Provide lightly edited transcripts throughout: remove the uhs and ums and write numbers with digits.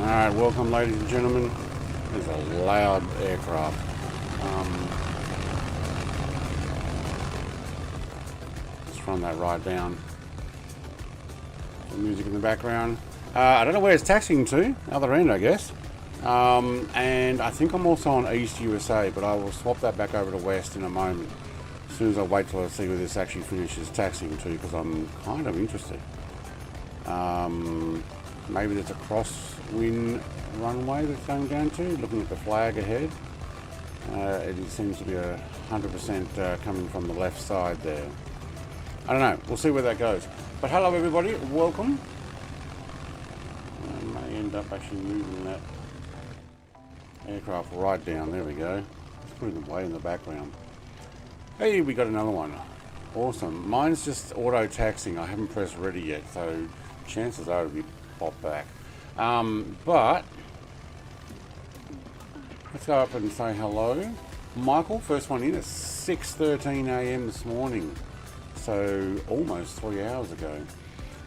Alright, welcome ladies and gentlemen. There's a loud aircraft. Let's run that right down. Some music in the background. I don't know where it's taxiing to. Other end, I guess. And I think I'm also on East USA, but I will swap that back over to West in a moment. As soon as I wait till I see where this actually finishes taxiing to, because I'm kind of interested. Maybe there's a crosswind runway that's going down to, looking at the flag ahead. It seems to be 100% coming from the left side there. I don't know, we'll see where that goes. But hello everybody, welcome. I may end up actually moving that aircraft right down, there we go. Just putting it way in the background. Hey, we got another one. Awesome. Mine's just auto taxing. I haven't pressed ready yet, so chances are it'll be popped back. But let's go up and say hello. Michael, first one in at 6:13 a.m. this morning, so almost 3 hours ago.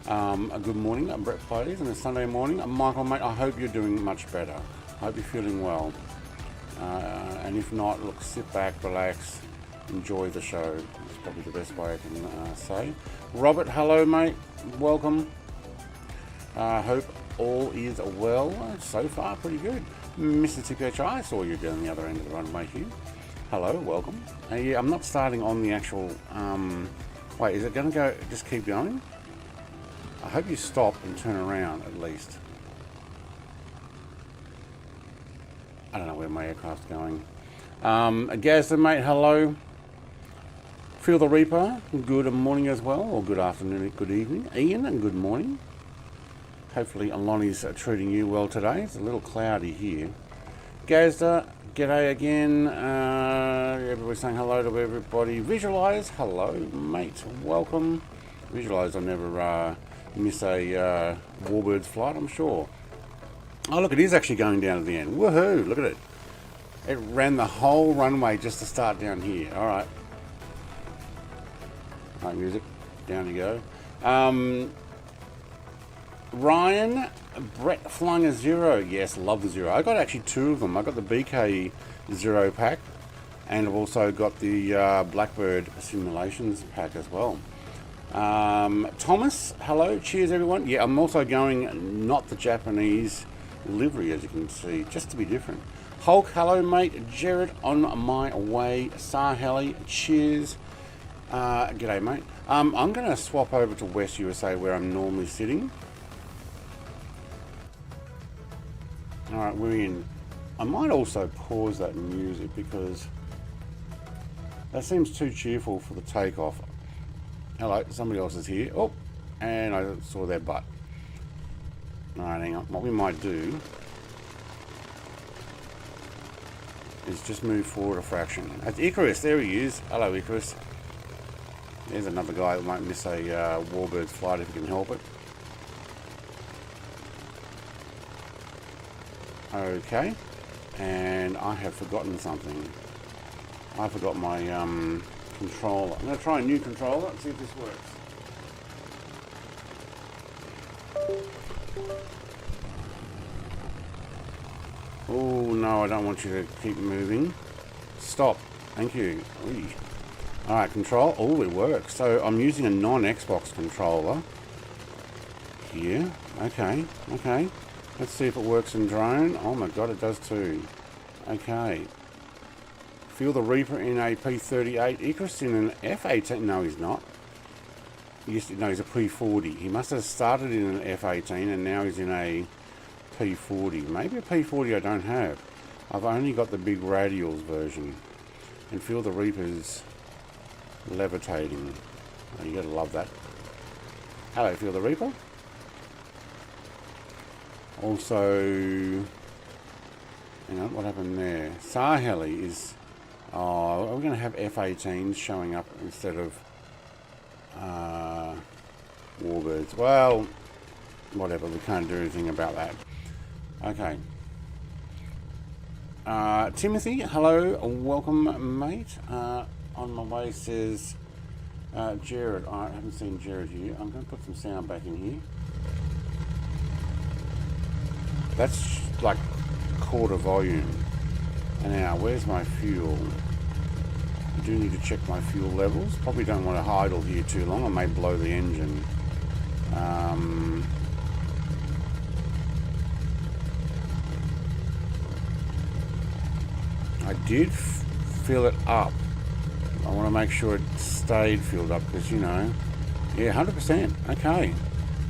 A good morning, Brett Plays, on a Sunday morning. Michael, mate, I hope you're doing much better. I hope you're feeling well. And if not, look, sit back, relax, enjoy the show. That's probably the best way I can say. Robert, hello, mate. Welcome. Hope all is well. So far, pretty good. Mr. TPHI, I saw you down the other end of the runway here. Hello, welcome. Yeah, I'm not starting on the actual... wait, is it going to go... just keep going? I hope you stop and turn around, at least. I don't know where my aircraft's going. Gazza, mate, hello. Feel the Reaper, good morning as well, or good afternoon, good evening. Ian, and good morning. Hopefully Lonnie's treating you well today. It's a little cloudy here. Gazda, g'day again. Everybody's saying hello to everybody. Visualize, hello, mate, welcome. Visualize, I'll never miss a WarBirds flight, I'm sure. Oh, look, it is actually going down to the end. Woohoo, look at it. It ran the whole runway just to start down here. All right. All right, music. Down you go. Ryan, Brett flying a Zero. Yes, love the Zero. I got actually two of them. I got the BK Zero pack, and I've also got the Blackbird Simulations pack as well. Thomas, hello. Cheers, everyone. Yeah, I'm also going not the Japanese livery, as you can see, just to be different. Hulk, hello, mate. Jared, on my way. Saheli, cheers. G'day, mate. I'm going to swap over to West USA, where I'm normally sitting. Alright, we're in. I might also pause that music because that seems too cheerful for the takeoff. Hello, somebody else is here. Oh, and I saw their butt. Alright, hang on. What we might do is just move forward a fraction. That's Icarus, there he is. Hello, Icarus. There's another guy that might miss a WarBirds flight if he can help it. Okay, and I have forgotten something. I forgot my controller. I'm going to try a new controller and see if this works. Oh no, I don't want you to keep moving. Stop. Thank you. Alright, control. Oh, it works. So I'm using a non-Xbox controller here. Okay, okay. Let's see if it works in drone. Oh my god, it does too. Okay. Feel the Reaper in a P38. Icarus in an F18. No, he's not. No, he's a P40. He must have started in an F18 and now he's in a P40. Maybe a P40 I don't have. I've only got the big radials version. And feel the Reaper's levitating. Oh, you gotta love that. Hello, feel the Reaper. Also, hang on, what happened there? Saheli is... Oh, are we going to have F-18s showing up instead of WarBirds? Well, whatever, we can't do anything about that. Okay. Timothy, hello, welcome, mate. On my way says Jared. I haven't seen Jared here. I'm going to put some sound back in here. That's like quarter volume. And now, where's my fuel? I do need to check my fuel levels. Probably don't want to idle here too long. I may blow the engine. I did fill it up. I want to make sure it stayed filled up because, you know, yeah, 100%. Okay.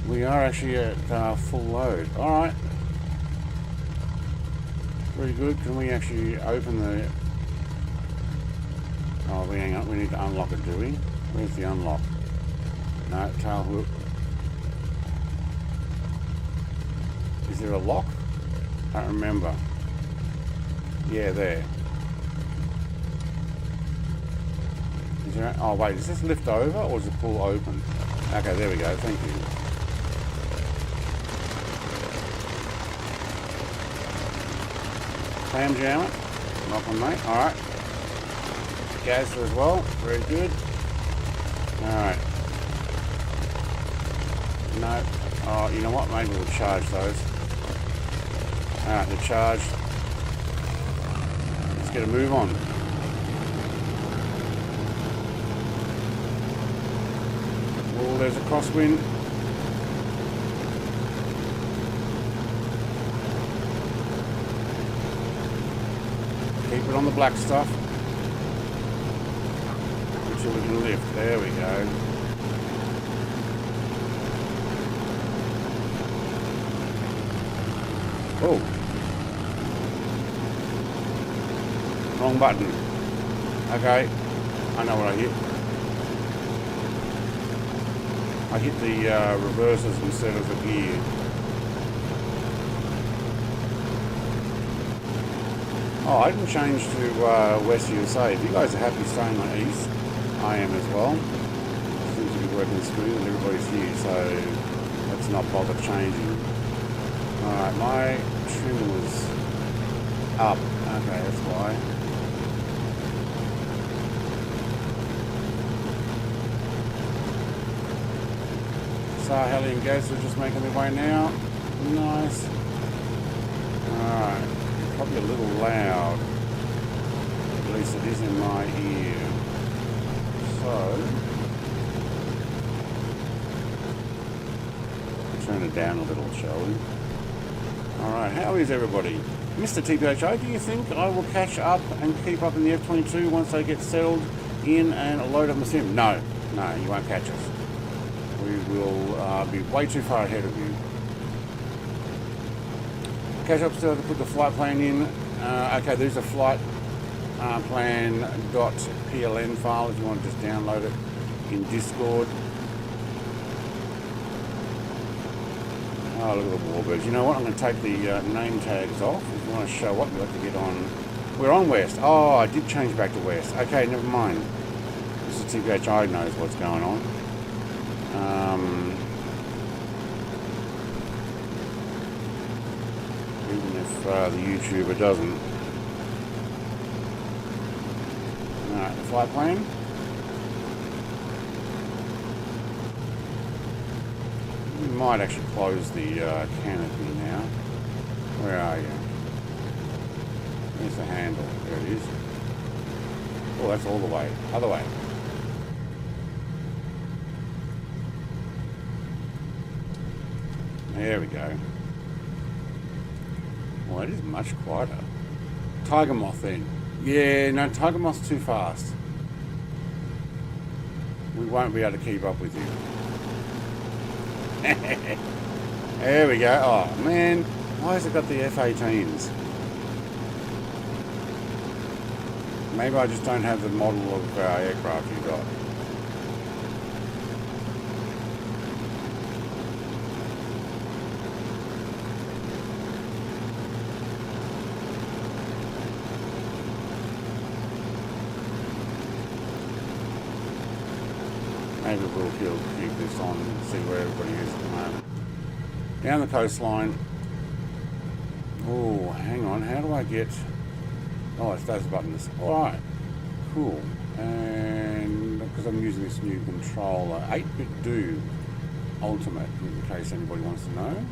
We are actually at full load. Alright. Very good. Can we actually open the... Oh, hang on. We need to unlock it, do we? Where's the unlock? No, tail hook. Is there a lock? I don't remember. Yeah, there. Is there... Oh, wait. Does this lift over or does it pull open? Okay, there we go. Thank you. Clam jam it. Knock on, mate. Alright. Gazza as well. Very good. Alright. No. Oh, you know what? Maybe we'll charge those. Alright, they're charged. Let's get a move on. Oh, there's a crosswind. Keep it on the black stuff until we can lift. There we go. Oh, wrong button. Okay, I know what I hit. I hit the reverses instead of the gear. Oh, I didn't change to West USA. If you guys are happy staying on East, I am as well. Seems to be working smooth and everybody's here, so let's not bother changing. Alright, my trim was up. Okay, that's why. Saheli and Gaz are just making their way now. Nice. Alright. Probably a little loud. At least it is in my ear. So turn it down a little, shall we? Alright, how is everybody? Mr. TPHI, do you think I will catch up and keep up in the F-22 once they get settled in and load up the sim? No, you won't catch us. We will be way too far ahead of you. Catch up still to put the flight plan in. Okay, there's a flight plan.pln file if you want to just download it in Discord. Oh, look at the WarBirds. You know what? I'm going to take the name tags off. If you want to show up, you'll have to get on. We're on West. Oh, I did change back to West. Okay, never mind. Mr. TPHI knows what's going on. Even if the YouTuber doesn't. Alright, the flight plan. We might actually close the canopy now. Where are you? There's the handle. There it is. Oh, that's all the way. Other way. There we go. Well, it is much quieter. Tiger Moth then. Yeah, no, Tiger Moth's too fast. We won't be able to keep up with you. There we go. Oh, man. Why has it got the F-18s? Maybe I just don't have the model of aircraft you got. Maybe we'll keep this on and see where everybody is at the moment. Down the coastline. Oh, hang on. How do I get... Oh, it's those buttons. Alright. Cool. And because I'm using this new controller, 8-bit do Ultimate, in case anybody wants to know.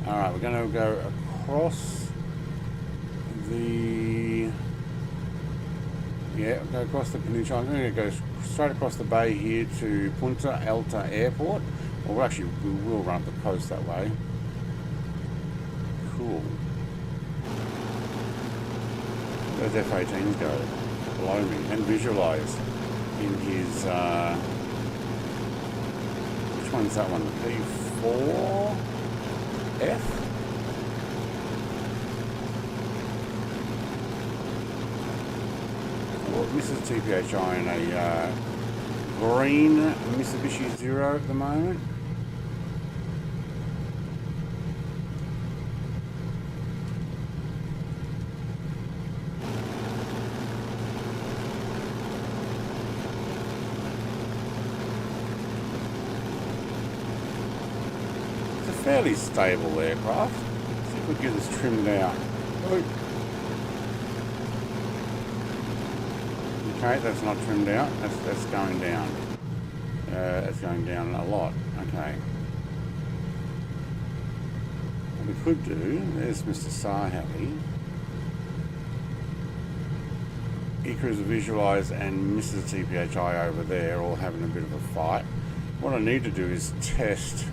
Alright, we're going to go across the... Yeah, go across the peninsula. I'm going to go straight across the bay here to Punta Alta Airport. Well, actually, we will run up the coast that way. Cool. Those F-18s go below me and visualise in his... which one's that one? P4F? Mrs. TPHI in a green Mitsubishi Zero at the moment. It's a fairly stable aircraft. Let's see if we can get this trimmed out. Okay, that's not trimmed out. That's going down. It's going down a lot. Okay. What we could do, there's Mr. SAAI. E-Cruiser Visualise and Mrs. TPHI over there all having a bit of a fight. What I need to do is test.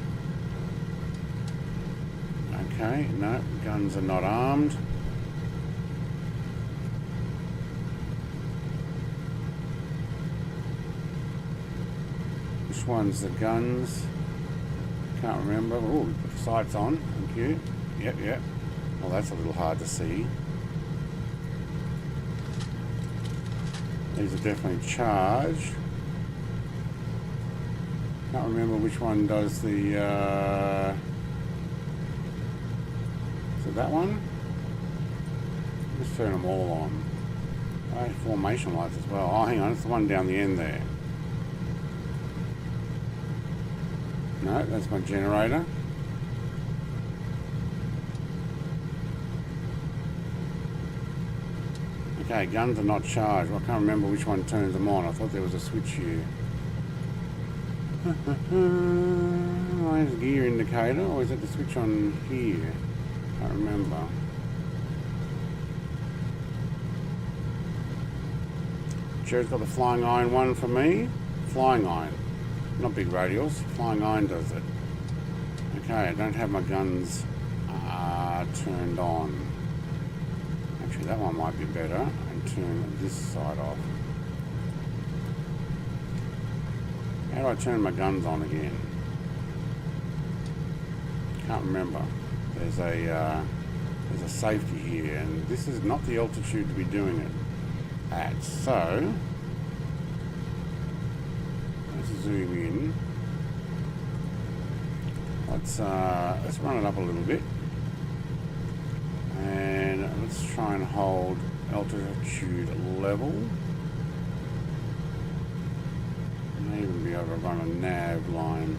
Okay, no, guns are not armed. Which one's the guns? Can't remember. Oh, we put the sights on. Thank you. Yep. Well, that's a little hard to see. These are definitely charged. Can't remember which one does the... Is it that one? Let's turn them all on. Oh, formation lights as well. Oh, hang on. It's the one down the end there. No, that's my generator. Okay, guns are not charged. Well, I can't remember which one turns them on. I thought there was a switch here. There's gear indicator, or is it the switch on here? I can't remember. Jared's got the flying iron one for me. Flying iron. Not big radials, flying iron does it. Okay, I don't have my guns turned on. Actually, that one might be better. And turn this side off. How do I turn my guns on again? Can't remember. There's a safety here, and this is not the altitude to be doing it at. So zoom in. Let's run it up a little bit, and let's try and hold altitude level. May even be able to run a nav line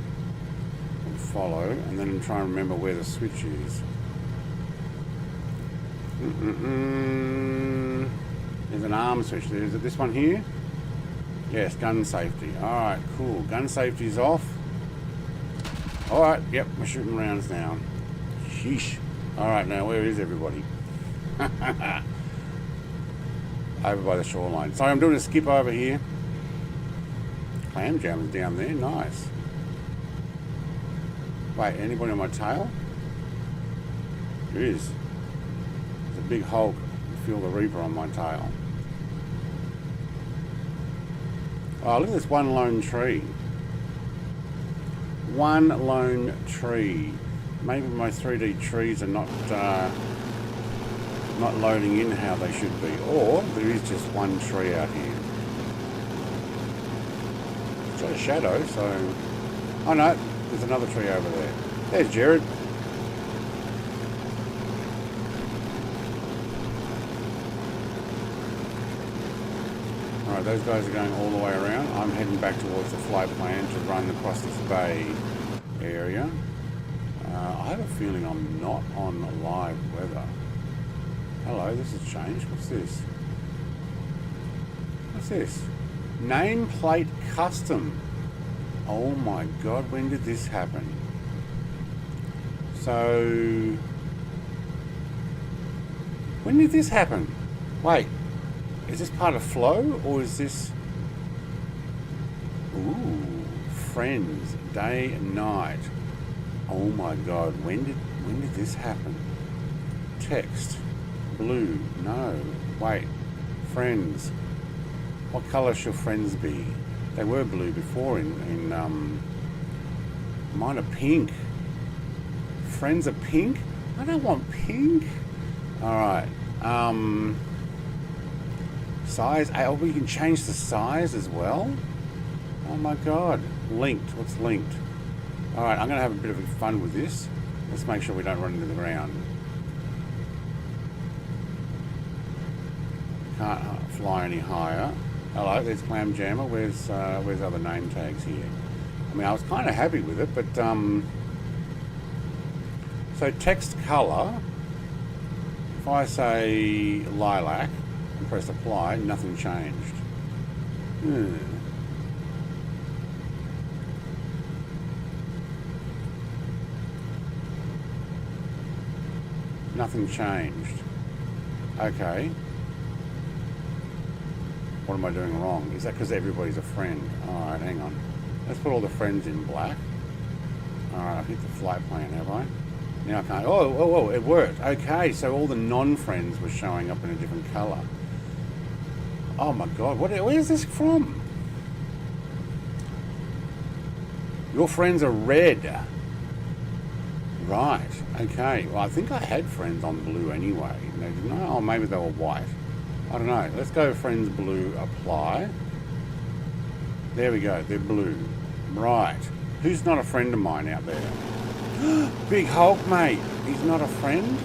and follow, and then I'm trying to remember where the switch is. There's an arm switch there. Is it this one here? Yes, gun safety. Alright, cool. Gun safety's off. Alright, yep, we're shooting rounds now. Sheesh. Alright, now where is everybody? Over by the shoreline. Sorry, I'm doing a skip over here. Clam jam's down there. Nice. Wait, anybody on my tail? There is. There's a big Hulk. Feel the Reaper on my tail. Oh, look at this one lone tree. One lone tree. Maybe my 3D trees are not loading in how they should be. Or there is just one tree out here. It's got a shadow, so... Oh no, there's another tree over there. There's Jared. Alright, those guys are going all the way around. I'm heading back towards the flight plan to run across this bay area. I have a feeling I'm not on live weather. Hello, this has changed. What's this? What's this? Nameplate custom. Oh my god, when did this happen? So When did this happen? Wait, is this part of flow or is this... Ooh, friends, day and night. Oh my god, when did this happen? Text, blue, no, wait, friends. What colour should friends be? They were blue before in mine are pink. Friends are pink? I don't want pink. Alright. Size. Oh, we can change the size as well? Oh my god. Linked. What's linked? Alright, I'm going to have a bit of fun with this. Let's make sure we don't run into the ground. Can't fly any higher. Hello, there's Clam Jammer. Where's other name tags here? I mean, I was kind of happy with it, but so text color. If I say lilac and press apply, nothing changed. Nothing changed. Okay. What am I doing wrong? Is that because everybody's a friend? Alright, hang on. Let's put all the friends in black. Alright, I've hit the flight plan, have I? Now I can't. Oh, it worked. Okay, so all the non-friends were showing up in a different colour. Oh my god, where's this from? Your friends are red. Right, okay. Well, I think I had friends on blue anyway. No, oh, maybe they were white. I don't know. Let's go friends blue, apply. There we go, they're blue. Right. Who's not a friend of mine out there? Big Hulk, mate. He's not a friend?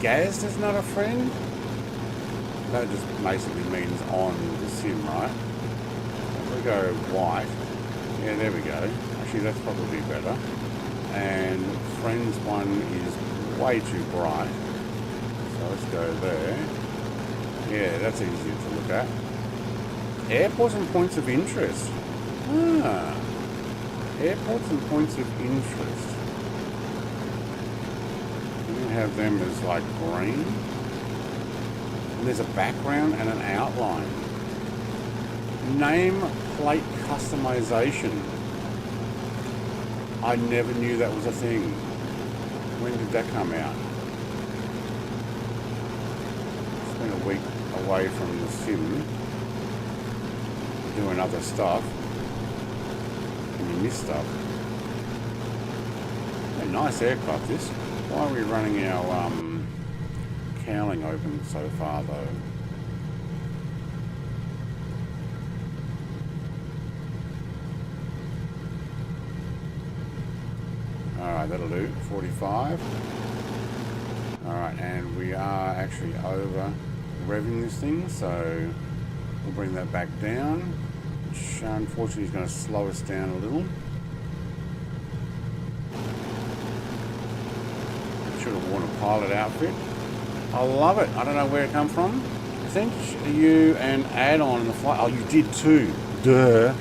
Gaz is not a friend? That just basically means on the sim, right? If we go white. Yeah, there we go. Actually, that's probably better. And friends one is way too bright. So let's go there. Yeah, that's easier to look at. Airports and points of interest. Ah. Airports and points of interest. You can have them as like green. And there's a background and an outline. Name plate customization. I never knew that was a thing. When did that come out? It's been a week away from the sim. Doing other stuff. And you miss stuff. A nice aircraft this. Why are we running our cowling open so far though? Alright, that'll do. 45. Alright, and we are actually over revving this thing, so we'll bring that back down, which unfortunately is going to slow us down a little. Should have worn a pilot outfit. I love it. I don't know where it come from. I sent you an add-on in the flight. Oh, you did too. Duh.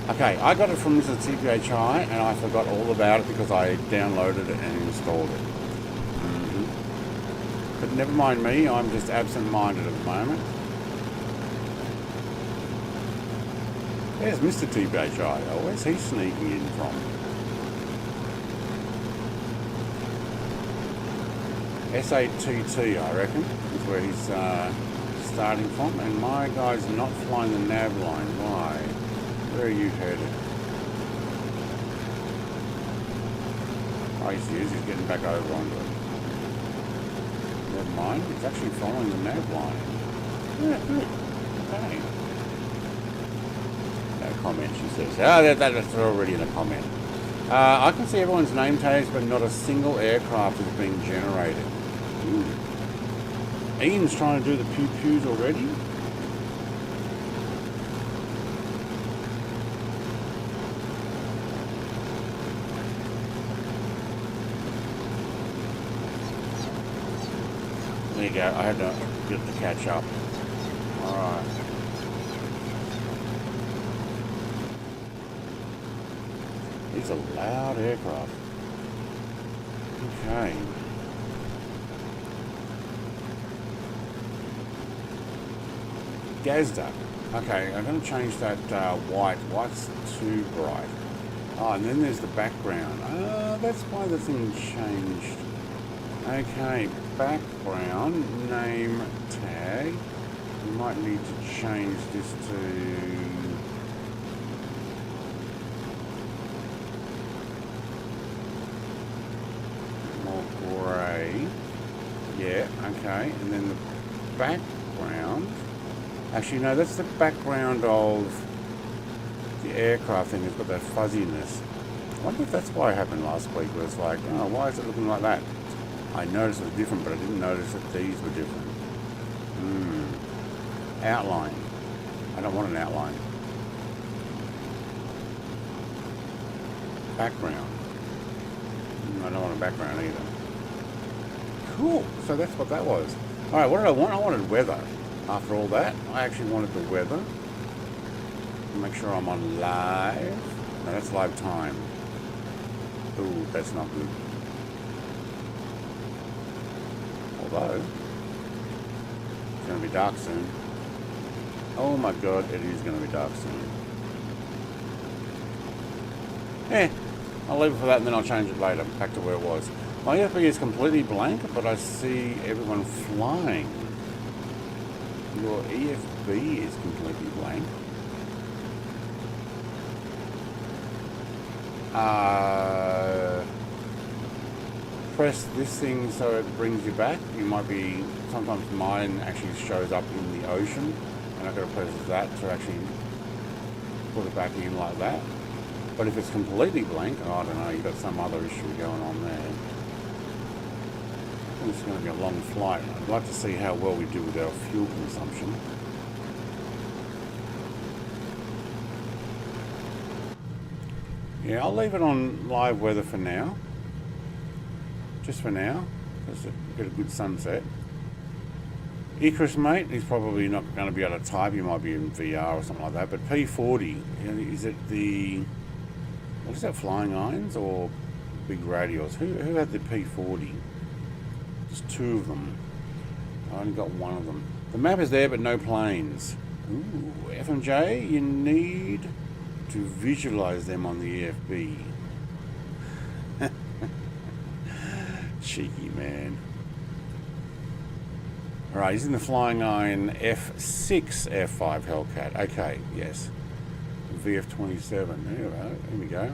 Okay, I got it from Mr. TPHI and I forgot all about it because I downloaded it and installed it. But never mind me, I'm just absent-minded at the moment. There's Mr. TPHI. Oh, where's he sneaking in from? SATT, I reckon, is where he's starting from. And my guy's not flying the nav line. Why? Where are you headed? Oh, he is. He's getting back over onto it. Never mind. He's actually following the nav line. Yeah, good. Okay. No comment, she says. Oh, that's already in a comment. I can see everyone's name tags, but not a single aircraft is being generated. Ooh. Ian's trying to do the pew-pews already? There you go, I had to get to catch up. Alright. These are loud aircraft. Okay. Gazda. Okay, I'm going to change that white. White's too bright. Oh, and then there's the background. That's why the thing changed. Okay, background, name tag. We might need to change this to... more grey. Yeah, okay. And then the background... Actually, no, that's the background of the aircraft thing. It's got that fuzziness. I wonder if that's why it happened last week, where it's like, oh, why is it looking like that? I noticed it was different, but I didn't notice that these were different. Outline. I don't want an outline. Background. I don't want a background either. Cool. So that's what that was. Alright, what did I want? I wanted weather. After all that, I actually wanted the weather. Make sure I'm on live. No, that's live time. Ooh, that's not good. Although, it's going to be dark soon. Oh my god, it is going to be dark soon. I'll leave it for that and then I'll change it later. Back to where it was. My EFB is completely blank, but I see everyone flying. Your EFB is completely blank. Press this thing so it brings you back. You might be, sometimes mine actually shows up in the ocean and I've got to press that to actually put it back in like that. But if it's completely blank, oh, I don't know, you've got some other issue going on there. It's going to be a long flight. I'd like to see how well we do with our fuel consumption. Yeah, I'll leave it on live weather for now. Just for now, because it get a good sunset. Icarus, mate, he's probably not going to be able to type. He might be in VR or something like that. But P40, is it the... what is that, flying irons or big radios? Who had the P40? Just two of them. I only got one of them. The map is there, but no planes. Ooh, FMJ, you need to visualize them on the EFB. Cheeky man. Alright, he's in the Flying Iron F6 F5 Hellcat. Okay, yes. VF27. There we go.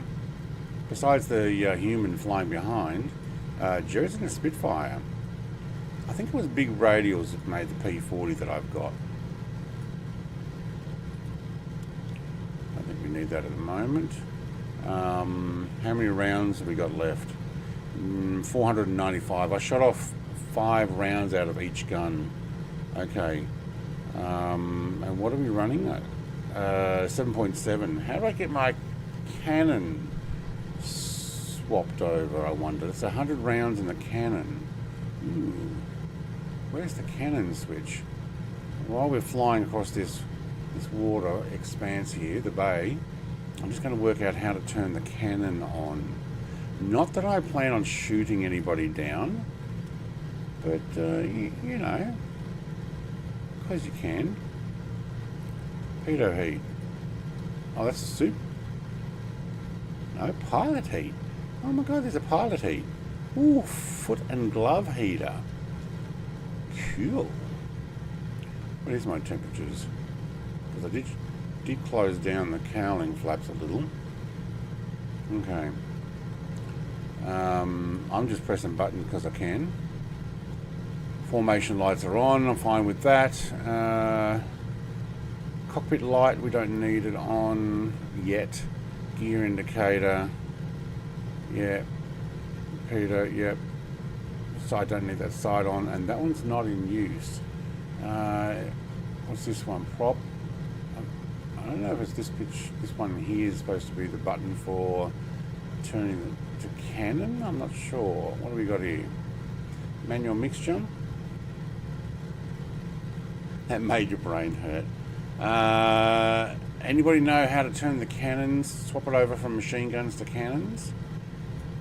Besides the human flying behind, Jerry's in a Spitfire. I think it was big radials that made the P40 that I've got. I think we need that at the moment. How many rounds have we got left? 495. I shot off 5 rounds out of each gun. Okay. And what are we running at? 7.7. How do I get my cannon swapped over, I wonder? It's 100 rounds in the cannon. Ooh. Where's the cannon switch? While we're flying across this water expanse here, the bay, I'm just going to work out how to turn the cannon on. Not that I plan on shooting anybody down, but, you know, because you can. Pitot heat. Oh, that's a soup. No, pilot heat. Oh my god, there's a pilot heat. Ooh, foot and glove heater. Cool. What is my temperatures? Because I did close down the cowling flaps a little. Okay. I'm just pressing buttons because I can. Formation lights are on, I'm fine with that. Cockpit light, we don't need it on yet. Gear indicator, yeah. Pitot, yep. So I don't need that side on, and that one's not in use. What's this one? Prop. I don't know if it's this pitch. This one here is supposed to be the button for turning it to cannon. I'm not sure. What do we got here? Manual mixture. That made your brain hurt. Anybody know how to turn the cannons, swap it over from machine guns to cannons?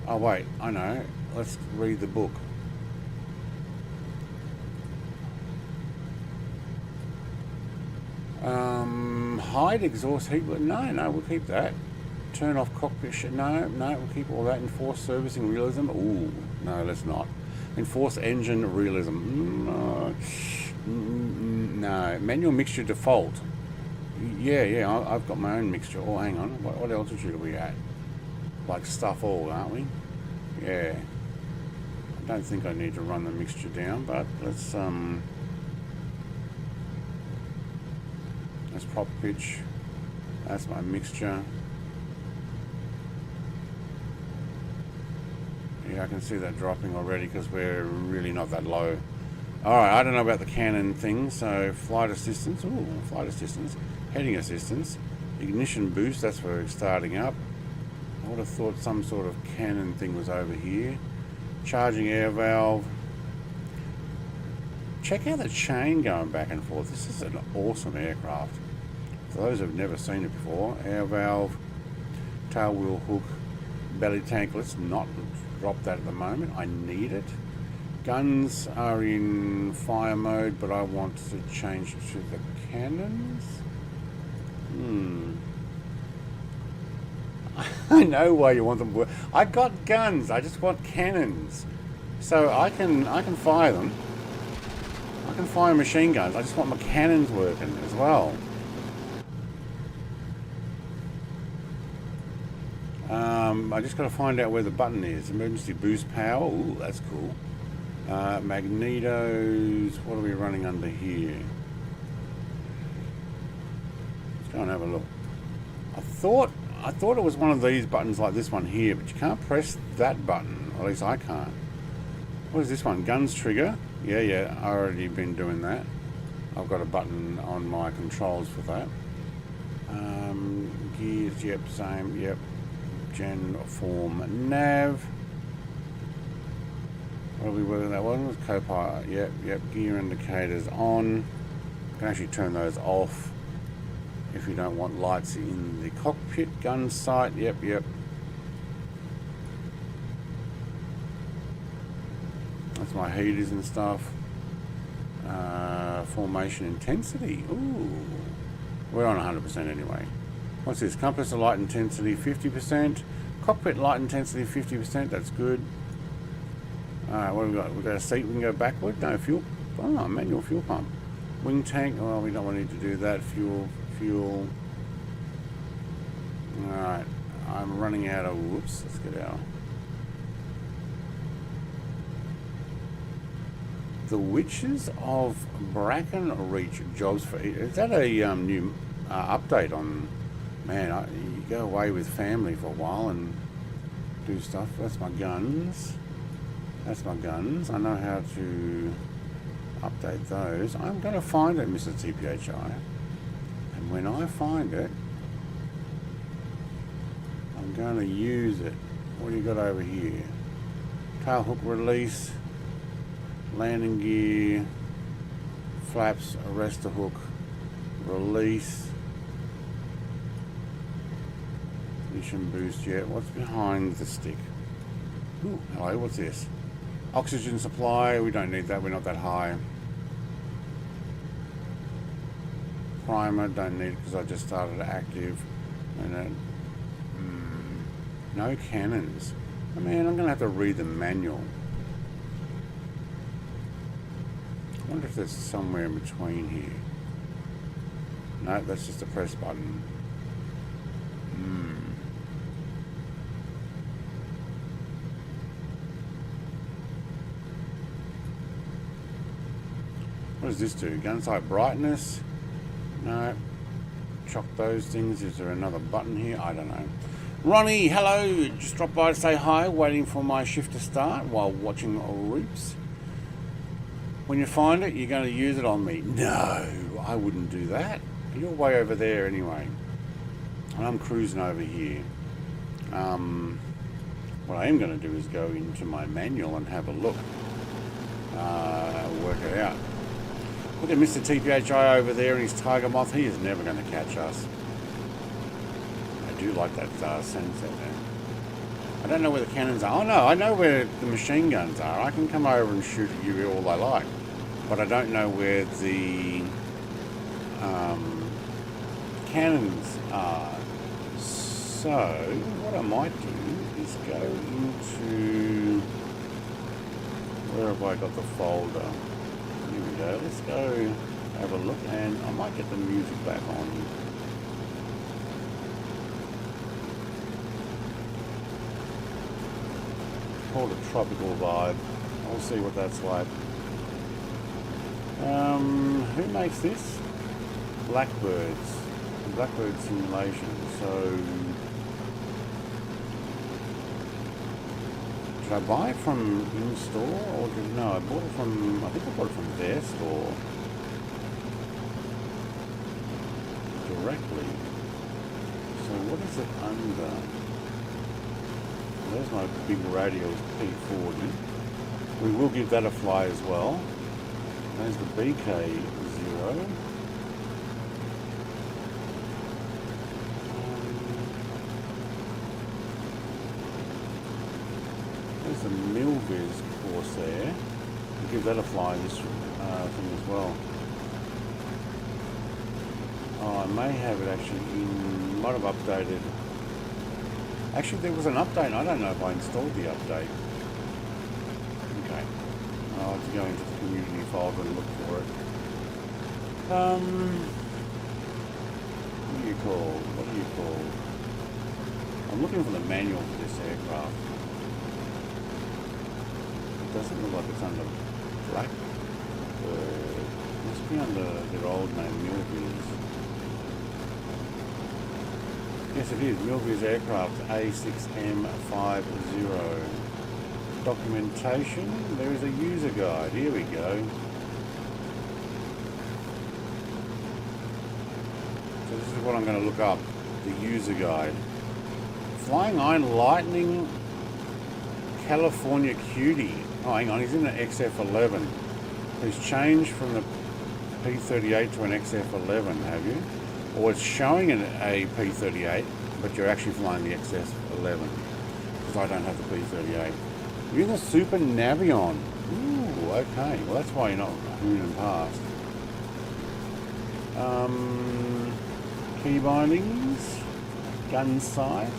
Oh wait, I know. Let's read the book. Hide exhaust heat. No, we'll keep that. Turn off cockpit shit. No, we'll keep all that. Enforce servicing realism. Ooh, no, let's not. Enforce engine realism. No. No. Manual mixture default. Yeah, I've got my own mixture. Oh, hang on. What altitude are we at? Like stuff all, aren't we? Yeah. I don't think I need to run the mixture down, but let's prop pitch. That's my mixture. Yeah, I can see that dropping already because we're really not that low. Alright, I don't know about the Canon thing, so flight assistance. Ooh, flight assistance. Heading assistance. Ignition boost, that's for starting up. I would have thought some sort of Canon thing was over here. Charging air valve. Check out the chain going back and forth. This is an awesome aircraft. For those who've never seen it before. Air valve. Tail wheel hook. Belly tank. Let's not drop that at the moment. I need it. Guns are in fire mode, but I want to change to the cannons. I know why you want them. I got guns. I just want cannons, so I can fire them. I can fire machine guns. I just want my cannons working as well. I just got to find out where the button is. Emergency boost power. Ooh, that's cool. Magnetos. What are we running under here? Let's go and have a look. I thought it was one of these buttons like this one here, but you can't press that button. Or at least I can't. What is this one? Guns trigger. Yeah. I already been doing that. I've got a button on my controls for that. Gears. Yep. Same. Yep. Gen form nav. What are we working that one? With Copilot. Yep. Gear indicators on. You can actually turn those off if you don't want lights in the cockpit. Gun sight. Yep. That's my heaters and stuff. Formation intensity. Ooh. We're on 100% anyway. What's this? Compass light intensity 50%. Cockpit light intensity 50%. That's good. Alright, what have we got? We've got a seat we can go backward. No, fuel. Oh, manual fuel pump. Wing tank. Oh, we don't need to do that. Fuel. Alright. I'm running out of... Whoops. Let's get out. The Witches of Brackenreach jobs for... Is that a new update on... Man, you go away with family for a while and do stuff. That's my guns. I know how to update those. I'm going to find it, Mr. TPHI. And when I find it, I'm going to use it. What do you got over here? Tail hook release, landing gear, flaps, arrestor hook, release, ignition boost. Yeah, what's behind the stick? Ooh, hello, what's this? Oxygen supply, we don't need that, we're not that high. Primer, don't need it because I just started active. And no cannons. Oh, man, I'm going to have to read the manual. I wonder if there's somewhere in between here. No, that's just a press button. What does this do? Gun sight brightness? No. Chock those things. Is there another button here? I don't know. Ronnie, hello. Just dropped by to say hi. Waiting for my shift to start while watching Roops. When you find it, you're going to use it on me. No, I wouldn't do that. You're way over there anyway. And I'm cruising over here. What I am going to do is go into my manual and have a look. Work it out. Look at Mr. TPHI over there and his Tiger Moth. He is never going to catch us. I do like that sunset there. I don't know where the cannons are. Oh no, I know where the machine guns are. I can come over and shoot at you all I like. But I don't know where the cannons are. So what I might do is go into, where have I got the folder? Here we go. Let's go have a look, and I might get the music back on. Called a tropical vibe. I'll see what that's like. Who makes this? Blackbird simulation. So did I buy it from in-store, or no, I bought it from, I think I bought it from their store directly. So what is it under? There's my big radios P40. We will give that a fly as well. There's the BK0. There's the Milviz Corsair. We'll give that a fly, this thing as well. Oh, I may have it actually in, might have updated. Actually, there was an update. I don't know if I installed the update. Okay. I'll have to go into the community folder and look for it. What do you call? I'm looking for the manual for this aircraft. It doesn't look like it's under Blackbird. It must be under their old name, Milviz. Yes, it is. Milviz Aircraft A6M50. Documentation. There is a user guide. Here we go. So this is what I'm going to look up. The user guide. Flying Iron Lightning California Cutie. Oh, hang on. He's in an XF11. He's changed from the P38 to an XF11, have you? Or it's showing a P38, but you're actually flying the XF11, because I don't have the P38. You're in the Super Navion. Ooh, okay. Well, that's why you're not hooning past. Key bindings, gun sight.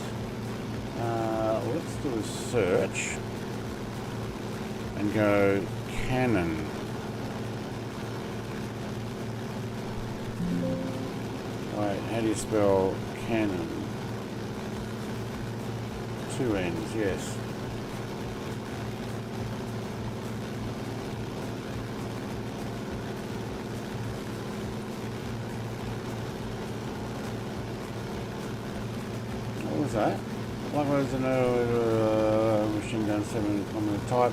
Let's do a search and go Canon. Right, how do you spell Canon? Two N's, yes. What was that? Likewise, machine gun 7 common type.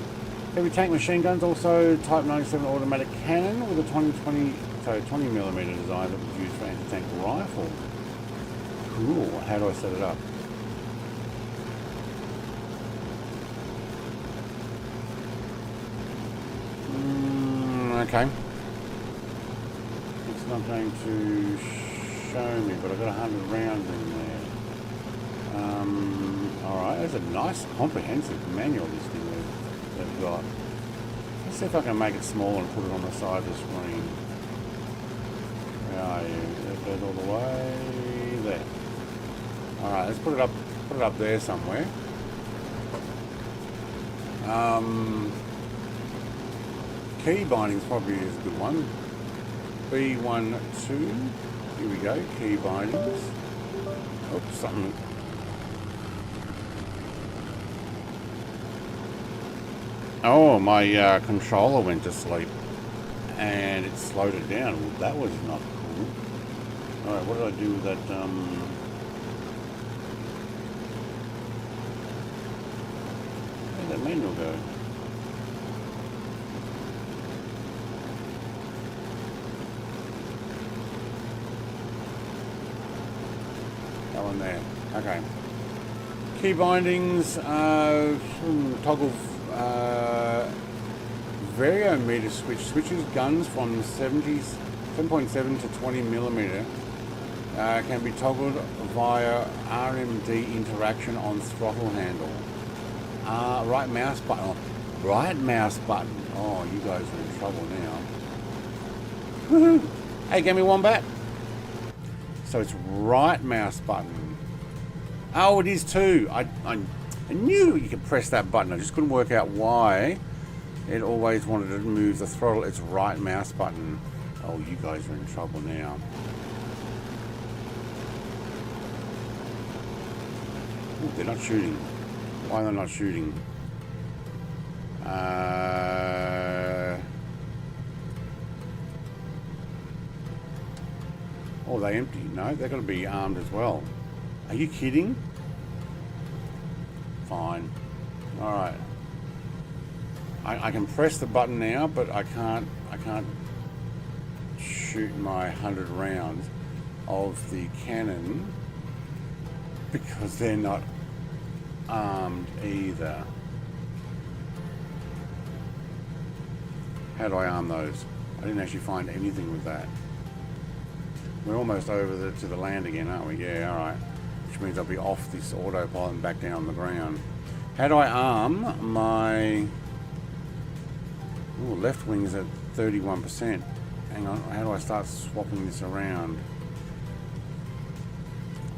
Heavy tank machine guns, also Type 97 automatic cannon with a 20mm design that was used for anti-tank rifle. Cool. How do I set it up? Okay. It's not going to show me, but I've got 100 rounds in there. Alright, there's a nice comprehensive manual this thing they've got. Let's see if I can make it smaller and put it on the side of the screen. Where are you? That goes all the way there. Alright, let's put it up there somewhere. Key bindings probably is a good one. B12. Here we go, key bindings. Oops, something. Oh, my controller went to sleep and it slowed it down. Well, that was not cool. Alright, what did I do with that? Where'd that manual go? That one there. Okay. Key bindings, toggle variometer switches guns from 7.7 to 20mm can be toggled via RMD interaction on throttle handle. Right mouse button. Right mouse button. Oh, you guys are in trouble now. Woohoo! Hey, give me one back. So it's right mouse button. Oh, it is too. I knew you could press that button. I just couldn't work out why it always wanted to move the throttle. It's right mouse button. Oh, you guys are in trouble now. Ooh, they're not shooting. Why are they not shooting? Oh, they empty. No, they're going to be armed as well. Are you kidding? Fine. All right. I can press the button now, but I can't shoot my 100 rounds of the cannon because they're not armed either. How do I arm those? I didn't actually find anything with that. We're almost over to the land again, aren't we? Yeah, all right. Which means I'll be off this autopilot and back down on the ground. How do I arm my... Ooh, left wing is at 31%. Hang on, how do I start swapping this around?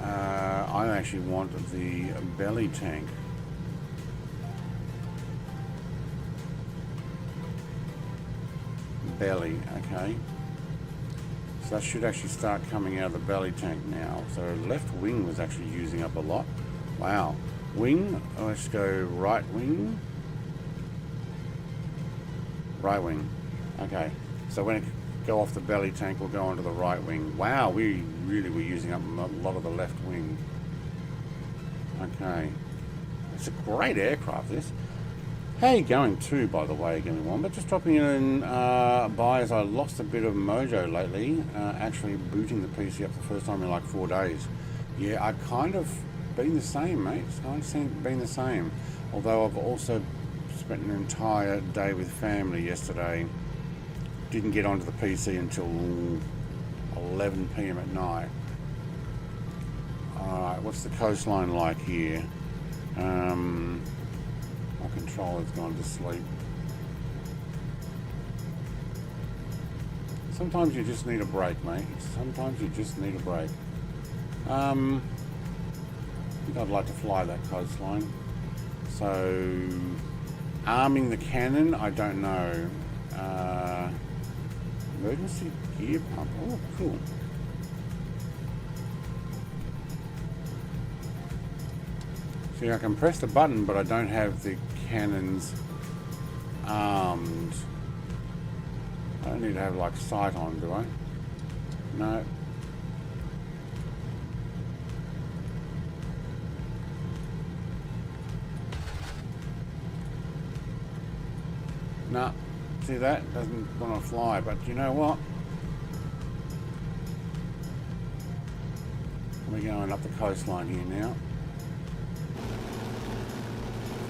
I actually want the belly tank. Belly, okay. So that should actually start coming out of the belly tank now. So left wing was actually using up a lot. Wow. Wing, let's go right wing. Right wing. Okay. So when it go off the belly tank, we'll go onto the right wing. Wow, we really were using up a lot of the left wing. Okay. It's a great aircraft, this. How you going too, by the way, Gimme One? But just dropping in by as I lost a bit of mojo lately, actually booting the PC up the first time in like 4 days. Yeah, I've kind of been the same, mate. It's kind of been the same. Although I've also spent an entire day with family yesterday. Didn't get onto the PC until 11 PM at night. Alright, what's the coastline like here? My controller's gone to sleep. Sometimes you just need a break, mate. Sometimes you just need a break. I think I'd like to fly that coastline. So, arming the cannon, I don't know. Emergency gear pump. Oh, cool. See, I can press the button, but I don't have the cannons armed. I don't need to have like sight on, do I? No. No. See that? Doesn't want to fly, but you know what? We're going up the coastline here now.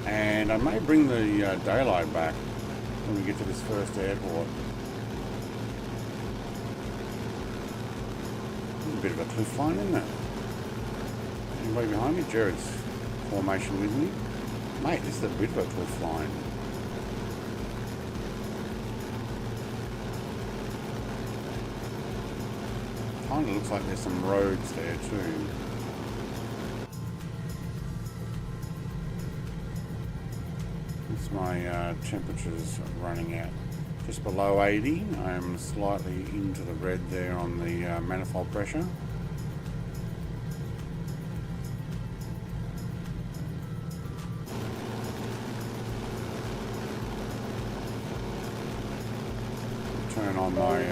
And I may bring the daylight back when we get to this first airport. There's a bit of a cliff line, isn't it? Anybody behind me? Jared's formation with me. Mate, this is a bit of a cliff line. Kind of looks like there's some roads there too. My temperature's running out just below 80. I'm slightly into the red there on the manifold pressure. Turn on my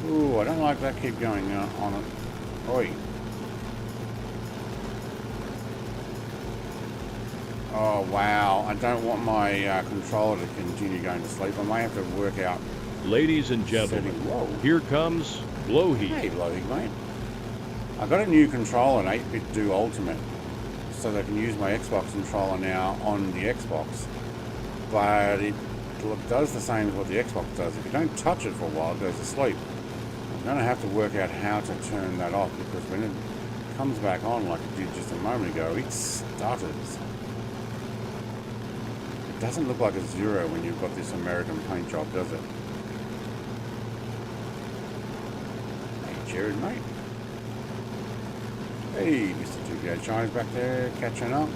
ooh, I don't like that keep going on it. Oi. Oh wow, I don't want my controller to continue going to sleep. I may have to work out. Ladies and gentlemen, here comes Blowheat. Hey Blowheat, mate. I got a new controller, an 8-bit Do Ultimate, so that I can use my Xbox controller now on the Xbox. But it does the same as what the Xbox does. If you don't touch it for a while, it goes to sleep. I'm going to have to work out how to turn that off, because when it comes back on like it did just a moment ago, it stutters. It doesn't look like a zero when you've got this American paint job, does it? Hey Jared, mate. Hey, Mr. 2K China's back there catching up.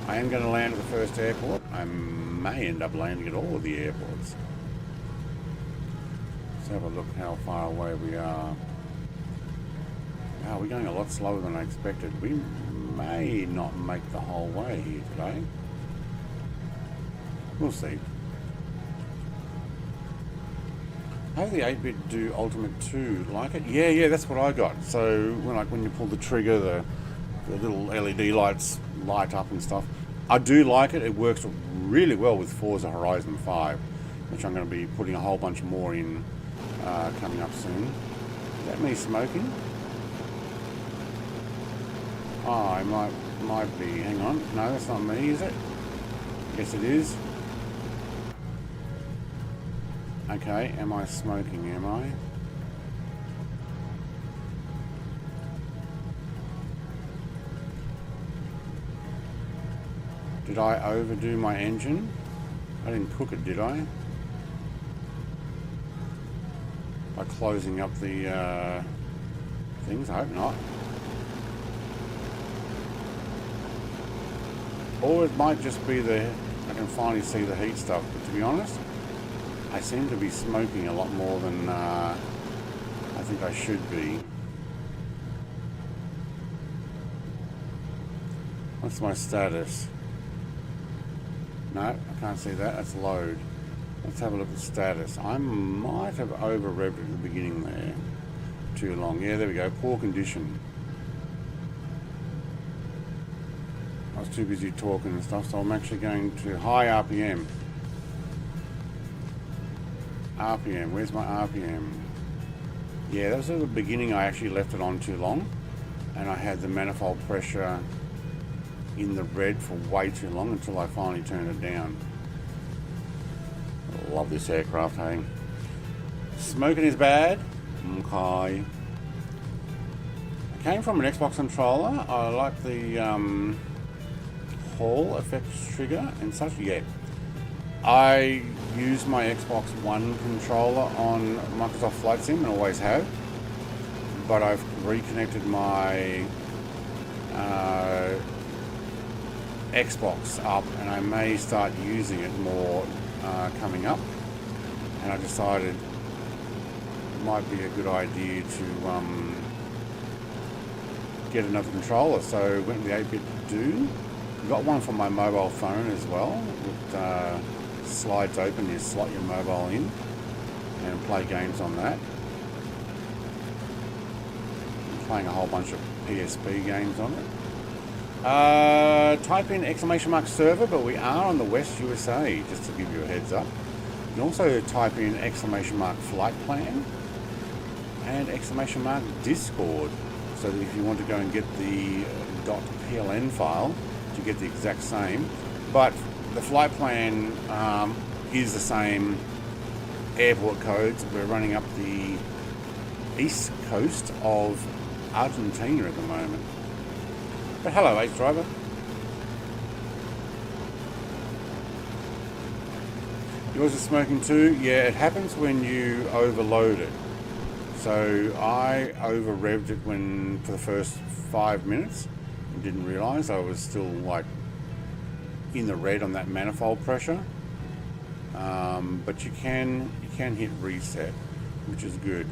I am going to land at the first airport. I may end up landing at all of the airports. Let's have a look how far away we are. Wow, we're going a lot slower than I expected. We may not make the whole way here today. We'll see. How the 8-bit do Ultimate 2? Like it? Yeah, that's what I got. So when you pull the trigger, the little LED lights light up and stuff. I do like it. It works really well with Forza Horizon 5, which I'm going to be putting a whole bunch more in coming up soon. Is that me smoking? Oh, I might be. Hang on. No, that's not me, is it? Yes, it is. Okay, am I smoking? Am I? Did I overdo my engine? I didn't cook it, did I? By closing up the things? I hope not. Or it might just be I can finally see the heat stuff, but to be honest, I seem to be smoking a lot more than I think I should be. What's my status? No, I can't see that. That's load. Let's have a look at status. I might have over-revved at the beginning there. Too long. Yeah, there we go. Poor condition. I was too busy talking and stuff, so I'm actually going to high RPM. RPM. Where's my RPM? Yeah, that was at the beginning. I actually left it on too long, and I had the manifold pressure in the red for way too long until I finally turned it down. I love this aircraft, hey. Smoking is bad. Okay. I came from an Xbox controller. I like the Hall effects trigger and such. Yeah. I use my Xbox One controller on Microsoft Flight Sim and always have, but I've reconnected my Xbox up and I may start using it more coming up, and I decided it might be a good idea to get another controller, so went with the 8-bit do. Got one for my mobile phone as well. It slides open, you slot your mobile in and play games on that. I'm playing a whole bunch of PSP games on it. Type in ! server, but we are on the West USA, just to give you a heads up. You can also type in ! flight plan and ! Discord, so that if you want to go and get the .pln file to get the exact same, but the flight plan is the same airport codes. We're running up the east coast of Argentina at the moment. But hello, H driver. Yours is smoking too? Yeah, it happens when you overload it. So I over-revved it for the first 5 minutes and didn't realise I was still like in the red on that manifold pressure. But you can hit reset, which is good.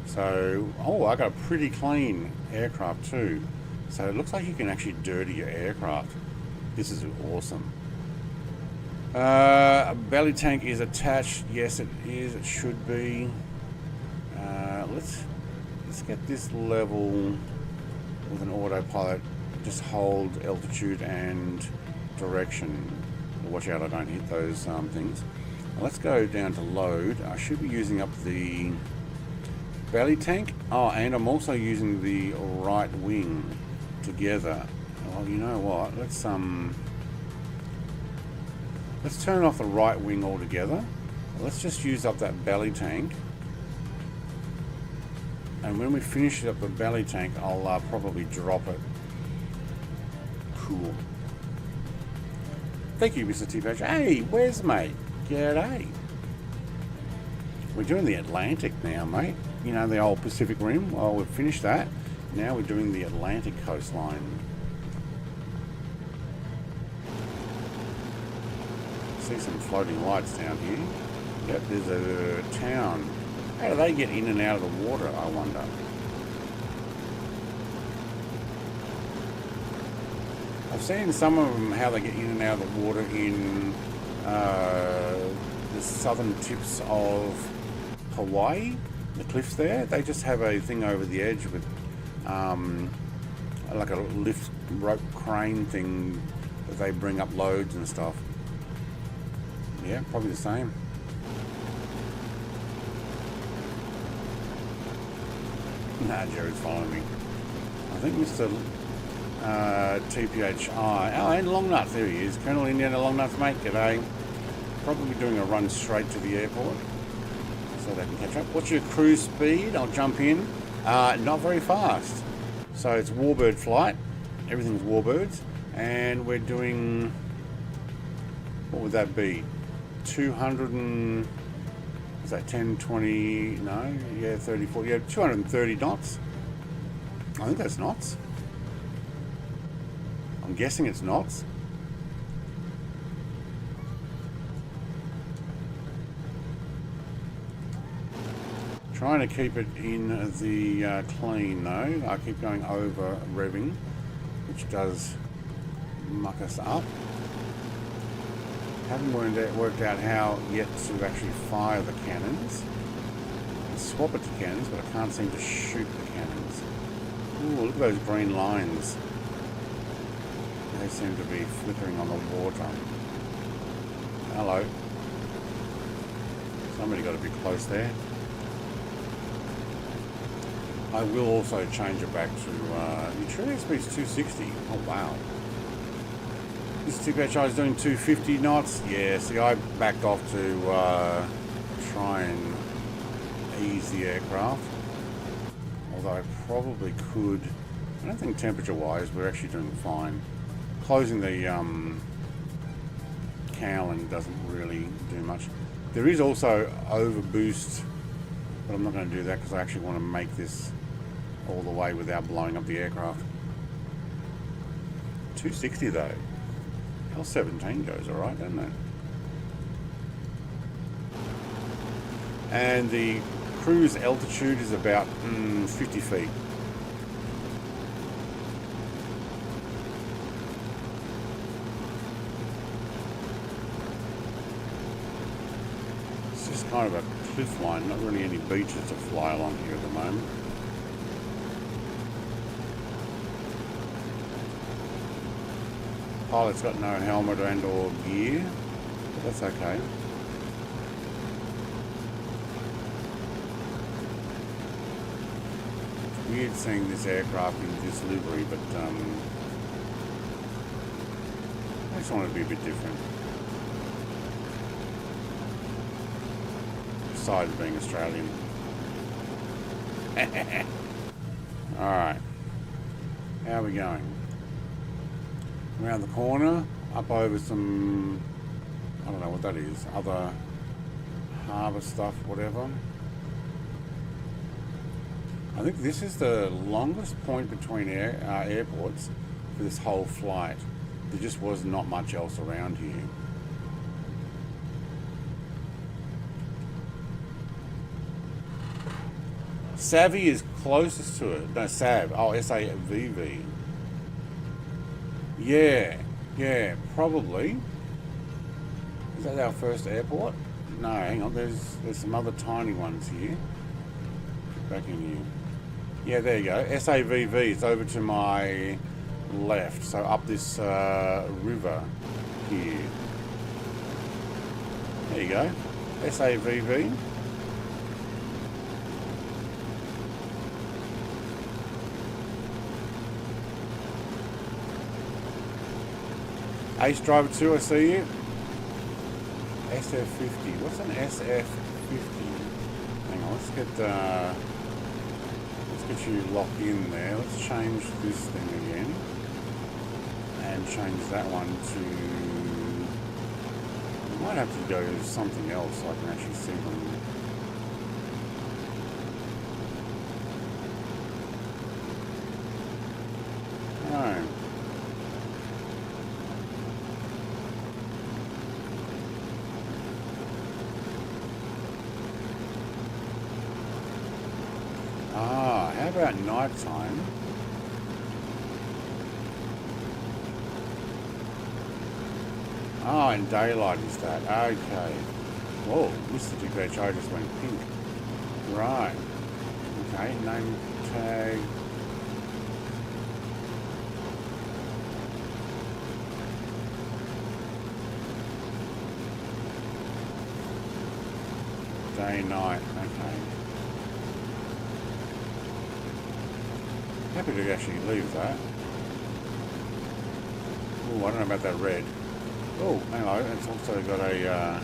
So, I got a pretty clean aircraft too. So it looks like you can actually dirty your aircraft. This is awesome. A belly tank is attached. Yes, it is. It should be. Let's get this level with an autopilot. Just hold altitude and direction. Watch out I don't hit those things. Now let's go down to load. I should be using up the belly tank. Oh, and I'm also using the right wing together. Well, you know what? Let's turn off the right wing altogether. Let's just use up that belly tank. And when we finish up the belly tank, I'll probably drop it. Cool. Thank you, Mr. T-Patch. Hey, where's mate? G'day. We're doing the Atlantic now, mate. You know, the old Pacific Rim. Well, we've finished that. Now we're doing the Atlantic coastline. See some floating lights down here. Yep, there's a town. How do they get in and out of the water, I wonder? I've seen some of them, how they get in and out of the water in the southern tips of Hawaii, the cliffs there. They just have a thing over the edge with like a lift rope crane thing that they bring up loads and stuff. Yeah, probably the same. Nah, Jerry's following me. I think Mr. TPHI. Oh, and Longnuts, there he is. Colonel Indiana Longnuts, mate. G'day. Probably doing a run straight to the airport so they can catch up. What's your cruise speed? I'll jump in. Not very fast. So it's Warbird flight. Everything's Warbirds. And we're doing, what would that be? 200 and, is that 10, 20, no, yeah, 30, 40, yeah, 230 knots. I think that's knots. I'm guessing it's knots. Trying to keep it in the clean though. I keep going over revving, which does muck us up. Haven't worked out how yet to actually fire the cannons. I can swap it to cannons, but I can't seem to shoot the cannons. Ooh, look at those green lines. They seem to be flickering on the water. Hello. Somebody got a bit close there. I will also change it back to the true speed's 260. Oh wow. This TPHI is doing 250 knots. Yeah, see, I backed off to try and ease the aircraft. Although I probably could. I don't think temperature-wise we're actually doing fine. Closing the cowling doesn't really do much. There is also overboost, but I'm not going to do that because I actually want to make this all the way without blowing up the aircraft. 260 though. L17 goes alright, doesn't it? And the cruise altitude is about 50 feet. It's just kind of a cliff line, not really any beaches to fly along here at the moment. Pilot's got no helmet and or gear, but that's okay. It's weird seeing this aircraft in this livery, but I just want it to be a bit different. Besides being Australian. Alright. How are we going? Around the corner, up over some, I don't know what that is, other harbour stuff, whatever. I think this is the longest point between airports for this whole flight. There just was not much else around here. SAVY is closest to it. No, SAB. Oh, SAVV. Yeah, probably. Is that our first airport? No, hang on, there's some other tiny ones here. Back in here. Yeah, there you go. SAVV, it's over to my left, so up this river here. There you go. SAVV. Ace Driver 2, I see you. SF50. What's an SF50? Hang on, let's get you locked in there. Let's change this thing again. And change that one to... I might have to go to something else so I can actually see them how about night time? Oh, in daylight is that. Okay. Whoa, Mr. DPHI just went pink. Right. Okay, name tag. Day, night, okay. Happy to actually leave that. Oh, I don't know about that red. Oh, hang on, it's also got a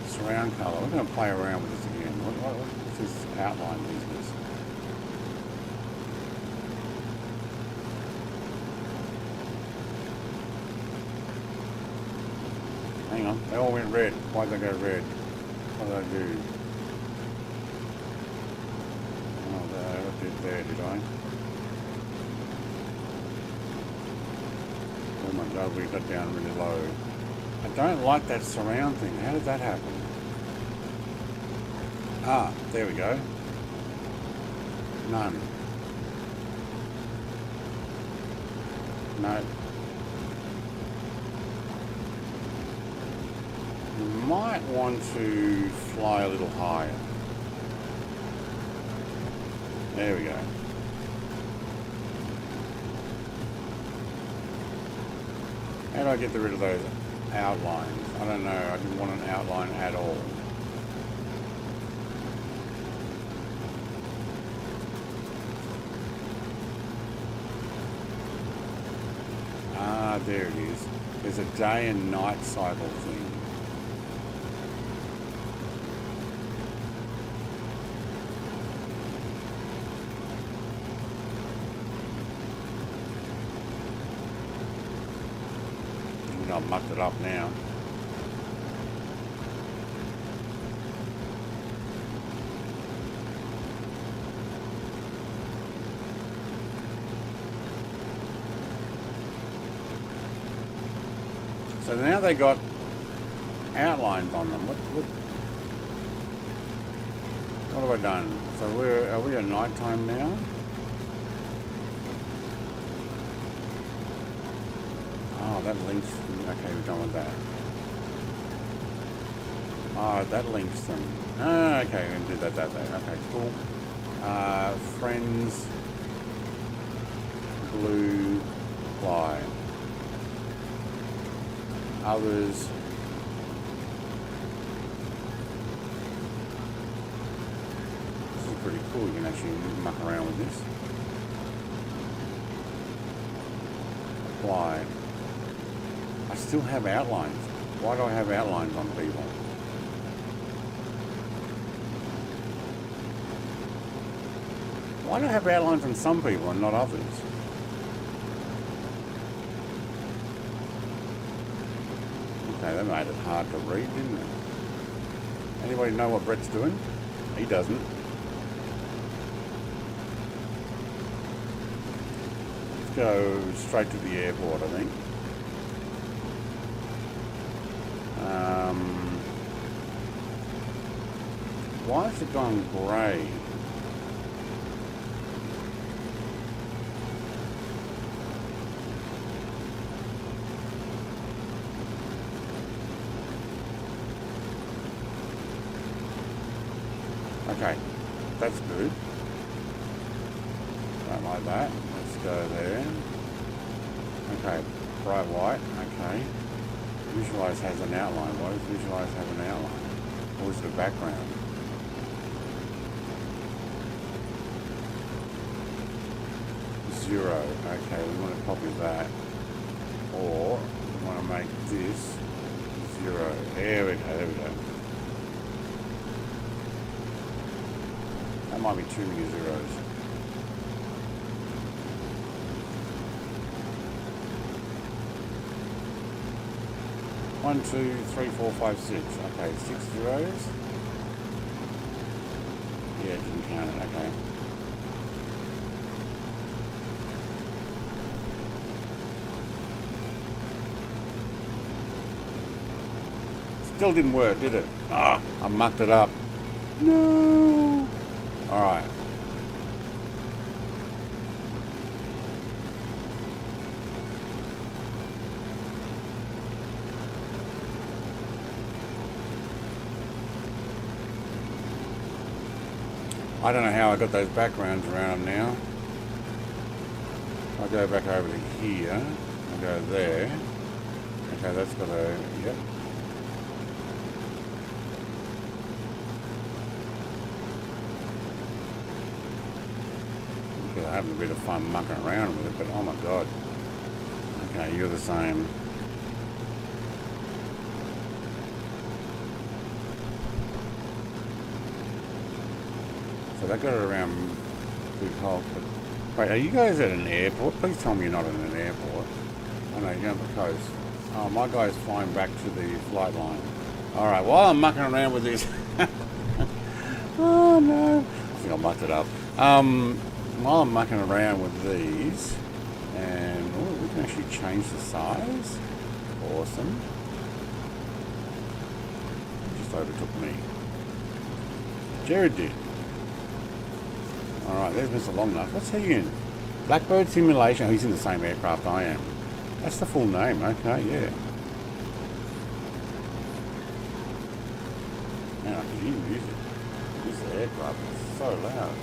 surround colour. We're going to play around with this again. What's this outline business? Hang on, they all went red. Why'd they go red? What did I do? Oh, I did there, did I? Oh my god, we got down really low. I don't like that surround thing. How did that happen? Ah, there we go. None. No. You might want to fly a little higher. There we go. How do I get rid of those outlines? I don't know. I didn't want an outline at all. Ah, there it is. There's a day and night cycle thing. I've mucked it up now. So now they got outlines on them. What have I done? So are we at night time now? Oh, that links. Okay, we're done with that. Oh, that links them. Ah, okay, we can do that way. Okay, cool. Friends, blue, fly. Others. This is pretty cool. You can actually muck around with this. Apply. I still have outlines. Why do I have outlines on people? Why do I have outlines on some people and not others? Okay, that made it hard to read, didn't it? Anybody know what Brett's doing? He doesn't. Let's go straight to the airport, I think. Why has it gone grey? Okay, that's good. Don't like that. Let's go there. Okay, bright white. Okay. Visualize has an outline. Why does visualize have an outline? Or is it a background? Zero. Okay, we want to copy that. Or we want to make this 0. There we go, there we go. That might be too many zeros. One, two, three, four, five, six. Okay, 6 zeros. Yeah, didn't count it. Okay. Still didn't work, did it? Ah, I mucked it up. No. All right. I don't know how I got those backgrounds around them now. I'll go back over to here. I'll go there. Okay, that's got a, yep. Okay, I'm having a bit of fun mucking around with it, but oh my god. Okay, you're the same. So that got it around Big Hulk. Wait, are you guys at an airport? Please tell me you're not at an airport. Oh no, you're on the coast. Oh, my guy's flying back to the flight line. Alright, while I'm mucking around with this... oh no. I think I mucked it up. While I'm mucking around with these, and oh, we can actually change the size. Awesome. Just overtook me. Jared did. Alright, there's Mr. Longnuff. What's he in? Blackbird Simulation. Oh, he's in the same aircraft I am. That's the full name. Okay, yeah. Man, I can hear music. This aircraft is so loud.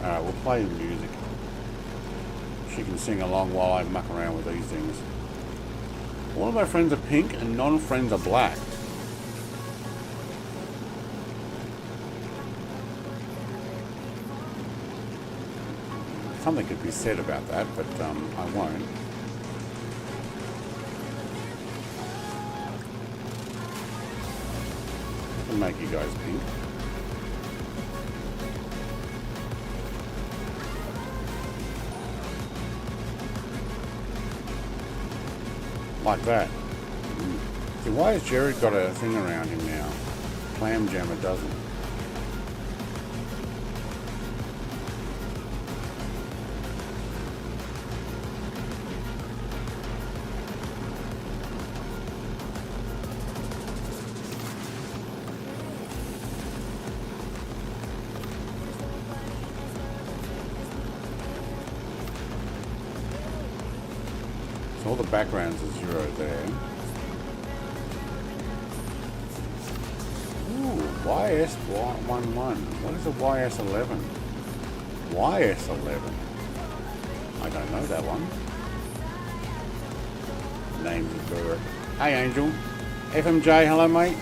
Alright, we'll play the music. She can sing along while I muck around with these things. All of my friends are pink and non-friends are black. Something could be said about that, but I won't. I'll make you guys pink. Like that. See, why has Jared got a thing around him now? Clam Jammer doesn't. All the backgrounds are 0 there. Ooh, YS11. What is a YS11? YS11. I don't know that one. Names of bird. Hey Angel. FMJ, hello mate.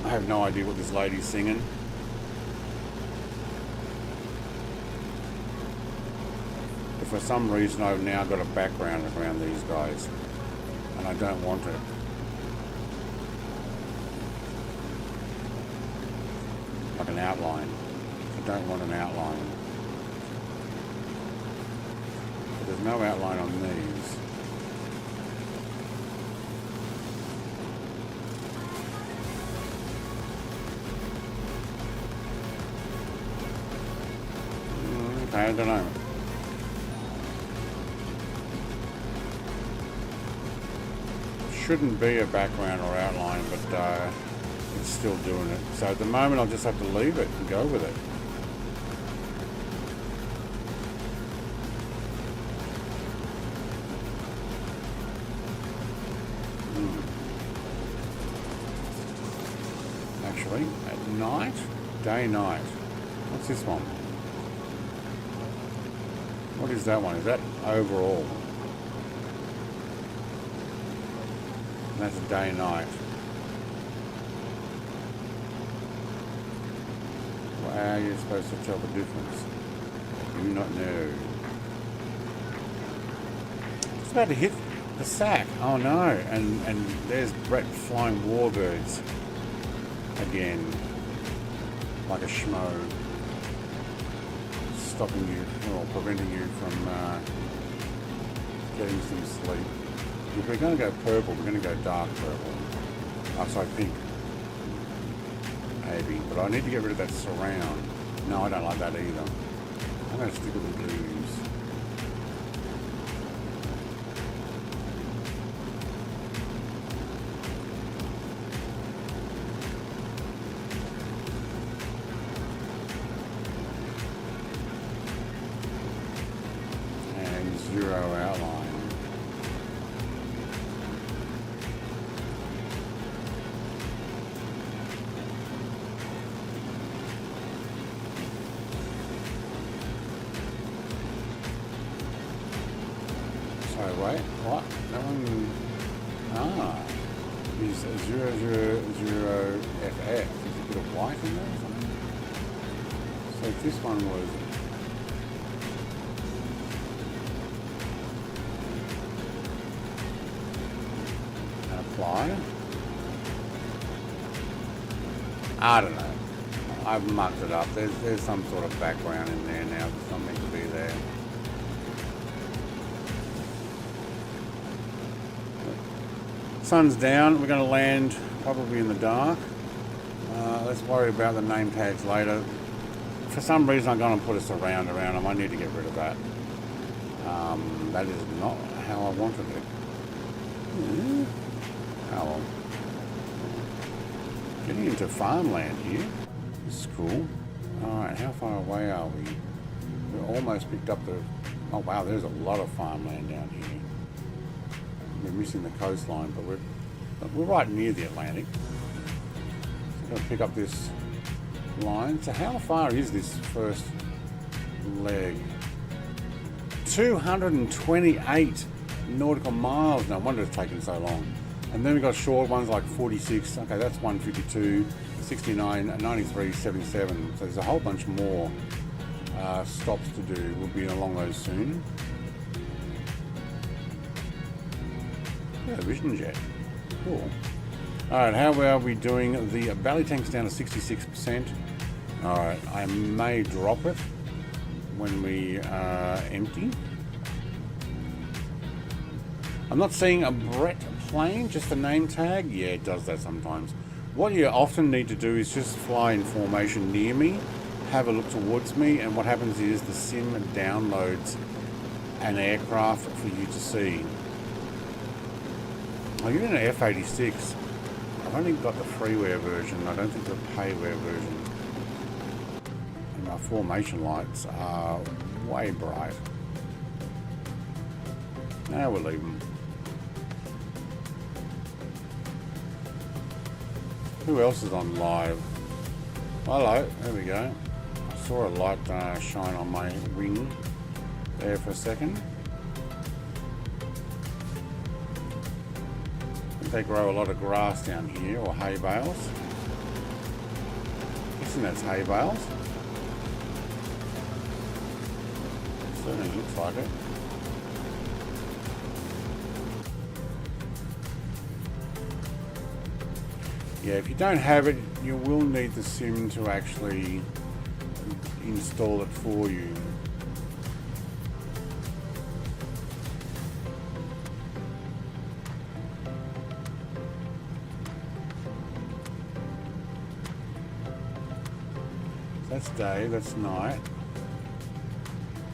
I have no idea what this lady's singing. For some reason I've now got a background around these guys and I don't want it. Like an outline. I don't want an outline. But there's no outline on these. Okay, I don't know. Shouldn't be a background or outline, but it's still doing it. So at the moment I'll just have to leave it and go with it. Actually, at night, day, night. What's this one? What is that one? Is that overall? That's day night. Well, how are you supposed to tell the difference? I do not know. Just about to hit the sack. Oh no! And there's Brett flying WarBirds again, like a schmo, stopping you or preventing you from getting some sleep. If we're going to go purple, we're going to go dark purple. Oh, sorry, pink. Maybe. But I need to get rid of that surround. No, I don't like that either. I'm going to stick with the blues. And 0 outline. What? That one... Ah. Is 000FF. There's a bit of white in there or something? So if this one was... Apply. I don't know. I've mucked it up. There's some sort of background in there now that's not meant to be there. Sun's down. We're going to land probably in the dark. Let's worry about the name tags later. For some reason I'm going to put a surround around them. I need to get rid of that. That is not how I wanted it. Oh well. Getting into farmland here. This is cool. Alright, how far away are we? We're almost picked up the... Oh wow, there's a lot of farmland down here. We're missing the coastline, but we're right near the Atlantic. So I'm going to pick up this line. So how far is this first leg? 228 nautical miles. No wonder it's taken so long. And then we've got short ones like 46. Okay, that's 152, 69, 93, 77. So there's a whole bunch more stops to do. We'll be along those soon. Yeah, vision jet. Cool. Alright, how are we doing? The belly tank's down to 66%. Alright, I may drop it when we are empty. I'm not seeing a Brett plane, just a name tag. Yeah, it does that sometimes. What you often need to do is just fly in formation near me, have a look towards me, and what happens is the sim downloads an aircraft for you to see. I'm using an F-86. I've only got the freeware version. I don't think the payware version. And my formation lights are way bright. Now we'll leave them. Who else is on live? Hello, there we go. I saw a light shine on my wing there for a second. They grow a lot of grass down here, or hay bales. Guessing that's hay bales. Certainly looks like it. Yeah, if you don't have it, you will need the sim to actually install it for you. That's day, that's night.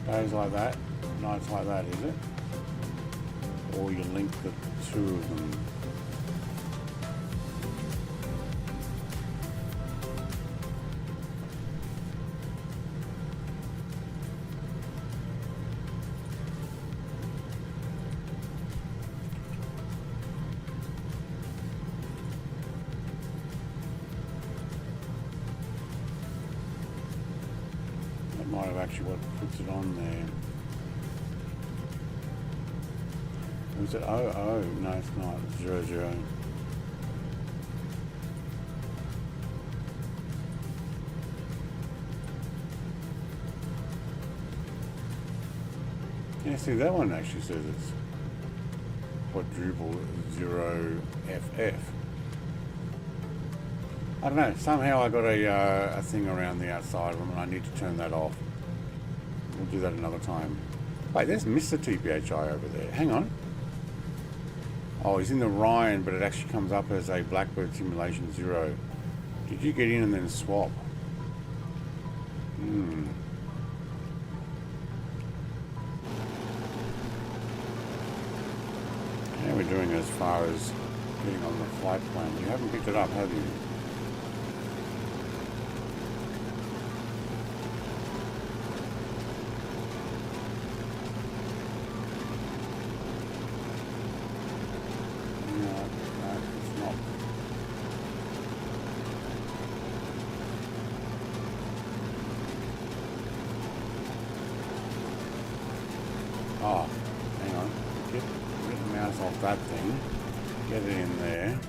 Days like that, nights like that, is it? Or you link the two of them. Might have actually what puts it on there. Was it 00? No, it's not. It's 00. Yeah, see, that one actually says it's quadruple 0FF. I don't know, somehow I got a thing around the outside of them and I need to turn that off. We'll do that another time. Wait, there's Mr. TPHI over there. Hang on. Oh, he's in the Rhino, but it actually comes up as a Blackbird Simulation 0. Did you get in and then swap? How are we doing as far as getting on the flight plan? You haven't picked it up, have you? Oh, hang on. Get clearance off that thing. Get it in there.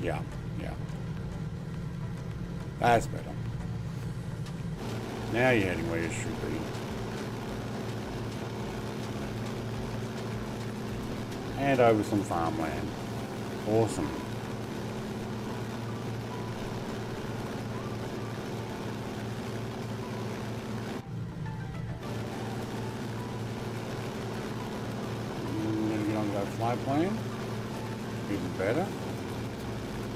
Yeah, yeah. That's better. Now you're heading where you should be. And over some farmland. Awesome. I'm going to get on that fly plane. Even better.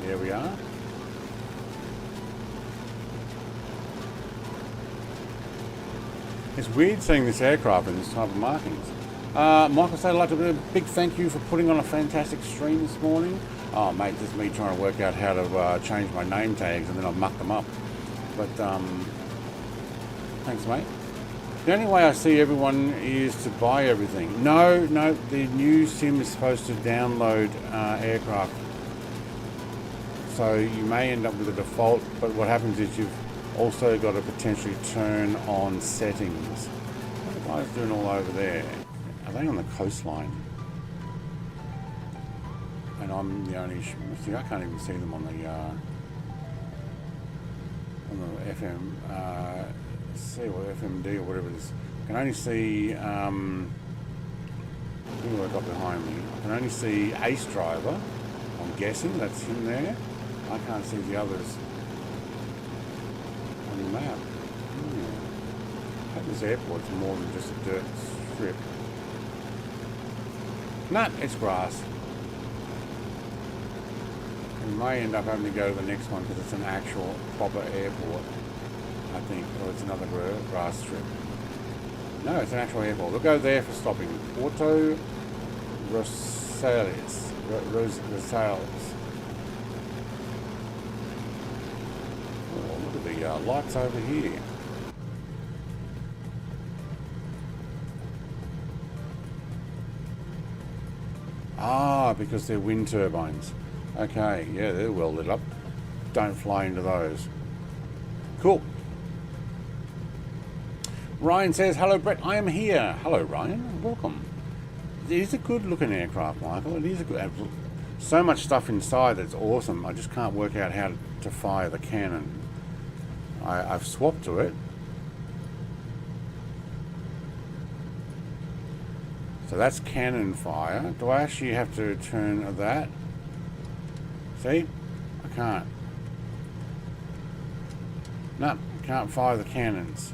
There we are. It's weird seeing this aircraft in this type of markings. Michael said I'd like to do a big thank you for putting on a fantastic stream this morning. Oh mate, this is me trying to work out how to change my name tags and then I've mucked them up. But thanks mate. The only way I see everyone is to buy everything. No, the new sim is supposed to download aircraft. So you may end up with a default, but what happens is you've also got to potentially turn on settings. What are the guys doing all over there? Are they on the coastline? And I'm the only... See, I can't even see them on the FM... see what FMD or whatever it is. I can only see... who have I got behind me? I can only see Ace Driver. I'm guessing that's him there. I can't see the others on the map. I hope this airport's more than just a dirt strip. Nah, it's grass. We may end up having to go to the next one because it's an actual proper airport, I think, or it's another grass strip. No, it's an actual airport. We'll go there for stopping. Porto Rosales. Oh, look at the lights over here. Ah, because they're wind turbines. Okay, yeah, they're well lit up. Don't fly into those. Cool. Ryan says, hello Brett, I am here. Hello Ryan, welcome. It is a good looking aircraft, Michael. It is a good... So much stuff inside that's awesome. I just can't work out how to fire the cannon. I've swapped to it. So that's cannon fire. Do I actually have to turn that? See? I can't. No, can't fire the cannons.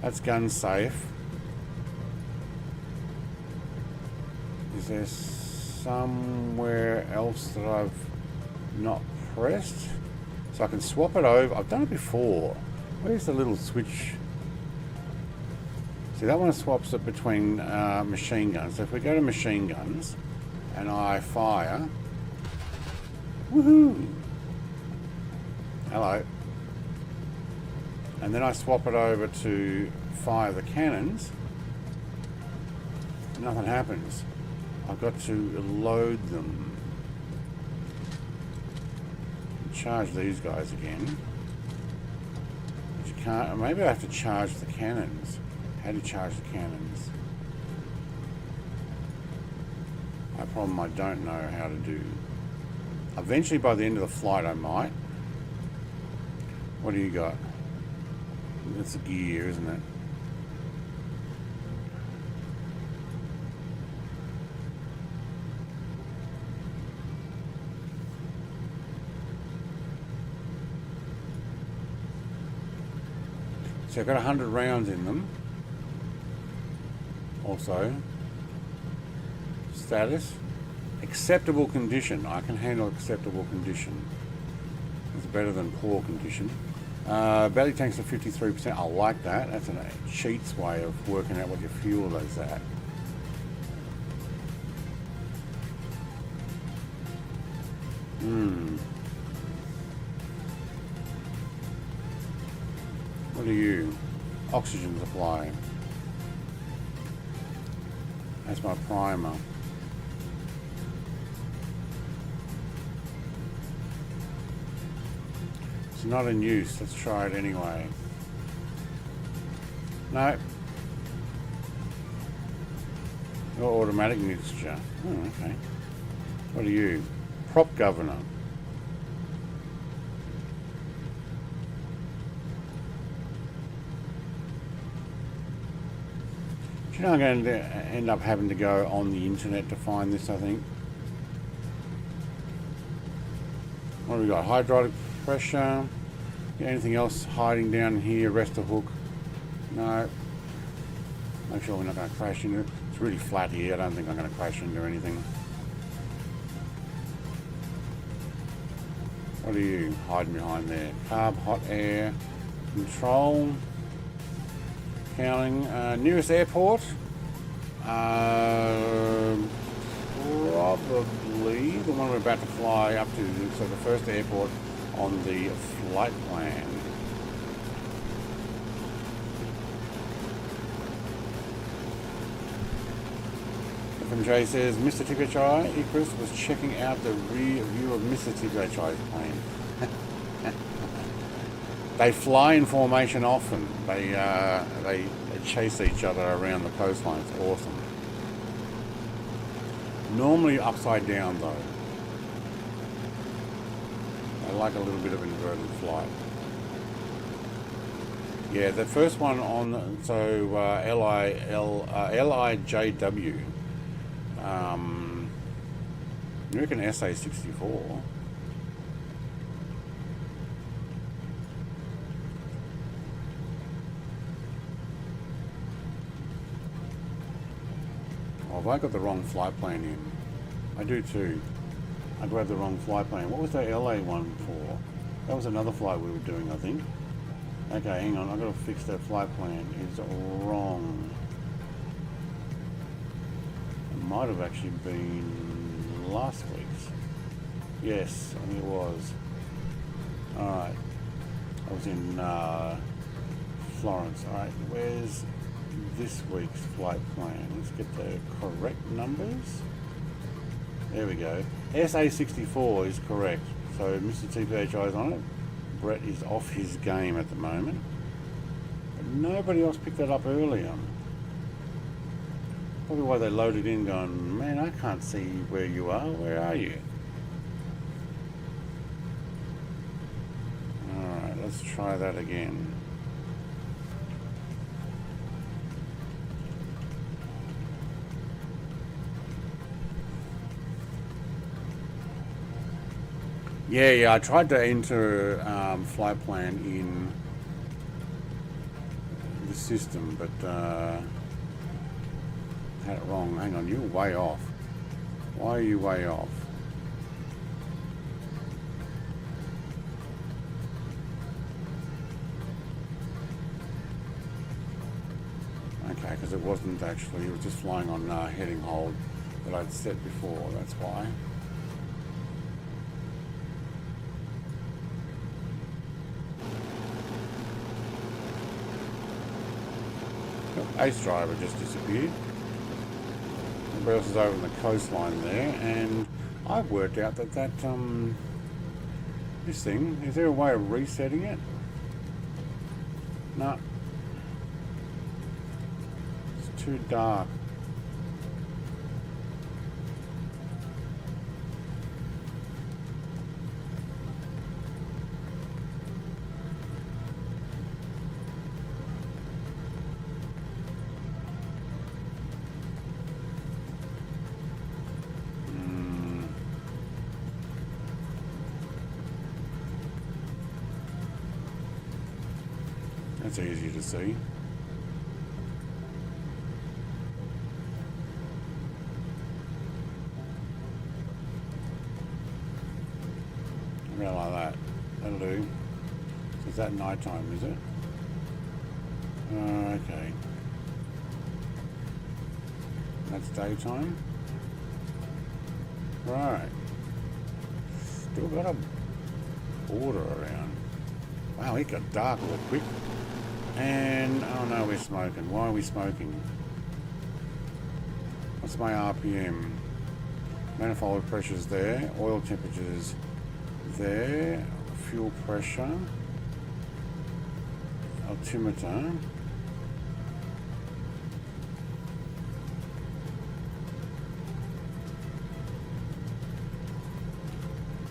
That's gun safe. Is there somewhere else that I've not pressed? So I can swap it over. I've done it before. Where's the little switch? See, that one swaps it between machine guns. So if we go to machine guns and I fire, woohoo! Hello. And then I swap it over to fire the cannons. Nothing happens. I've got to load them. Charge these guys again. But you can't. Maybe I have to charge the cannons. How do you charge the cannons? A problem I don't know how to do. Eventually, by the end of the flight, I might. What do you got? That's a gear, isn't it? So I've got 100 rounds in them. Also, status, acceptable condition. I can handle acceptable condition. It's better than poor condition. Belly tanks are 53%. I like that. That's a cheat's way of working out what your fuel is at. What are you? Oxygen supply. as my primer. It's not in use. Let's try it anyway. No. Or automatic mixture. Oh, okay. What are you? Prop governor. Do you know I'm going to end up having to go on the internet to find this, I think. What have we got? Hydraulic pressure. Anything else hiding down here? Rest of hook. No. Make sure we're not going to crash into it. It's really flat here. I don't think I'm going to crash into anything. What are you hiding behind there? Carb, hot air, control, counting. Nearest airport? Probably the one we're about to fly up to. So the first airport on the flight plan. From Jay says, Mr. TPHI, Icarus was checking out the rear view of Mr. TPHI's plane. They fly in formation often. They chase each other around the coastline. It's awesome. Normally upside down though. I like a little bit of inverted flight. Yeah, the first one on, so LIJW. American SA64. Oh, have I got the wrong flight plan in? I do too. I grabbed the wrong flight plan. What was the LA one for? That was another flight we were doing, I think. Okay, hang on. I've got to fix that flight plan. It's wrong. It might have actually been last week's. Yes, I think it was. Alright. I was in Florence. Alright, where's this week's flight plan? Let's get the correct numbers. There we go. SA64 is correct. So Mr. TPHI is on it. Brett is off his game at the moment. But nobody else picked that up earlier. Probably why they loaded in going, man, I can't see where you are. Where are you? Alright, let's try that again. Yeah, I tried to enter flight plan in the system, but had it wrong. Hang on, you're way off. Why are you way off? Okay, because it wasn't actually, it was just flying on heading hold that I'd set before, that's why. Ace driver just disappeared. Everybody else is over on the coastline there, and I've worked out that this thing, is there a way of resetting it? No. It's too dark. It's easy to see. About like that. That'll do. So is that night time, is it? Okay. That's daytime. Right. Still got a border around. Wow, it got dark real quick. And, oh no, we're smoking. Why are we smoking? What's my RPM? Manifold pressures there, oil temperatures there, fuel pressure, altimeter.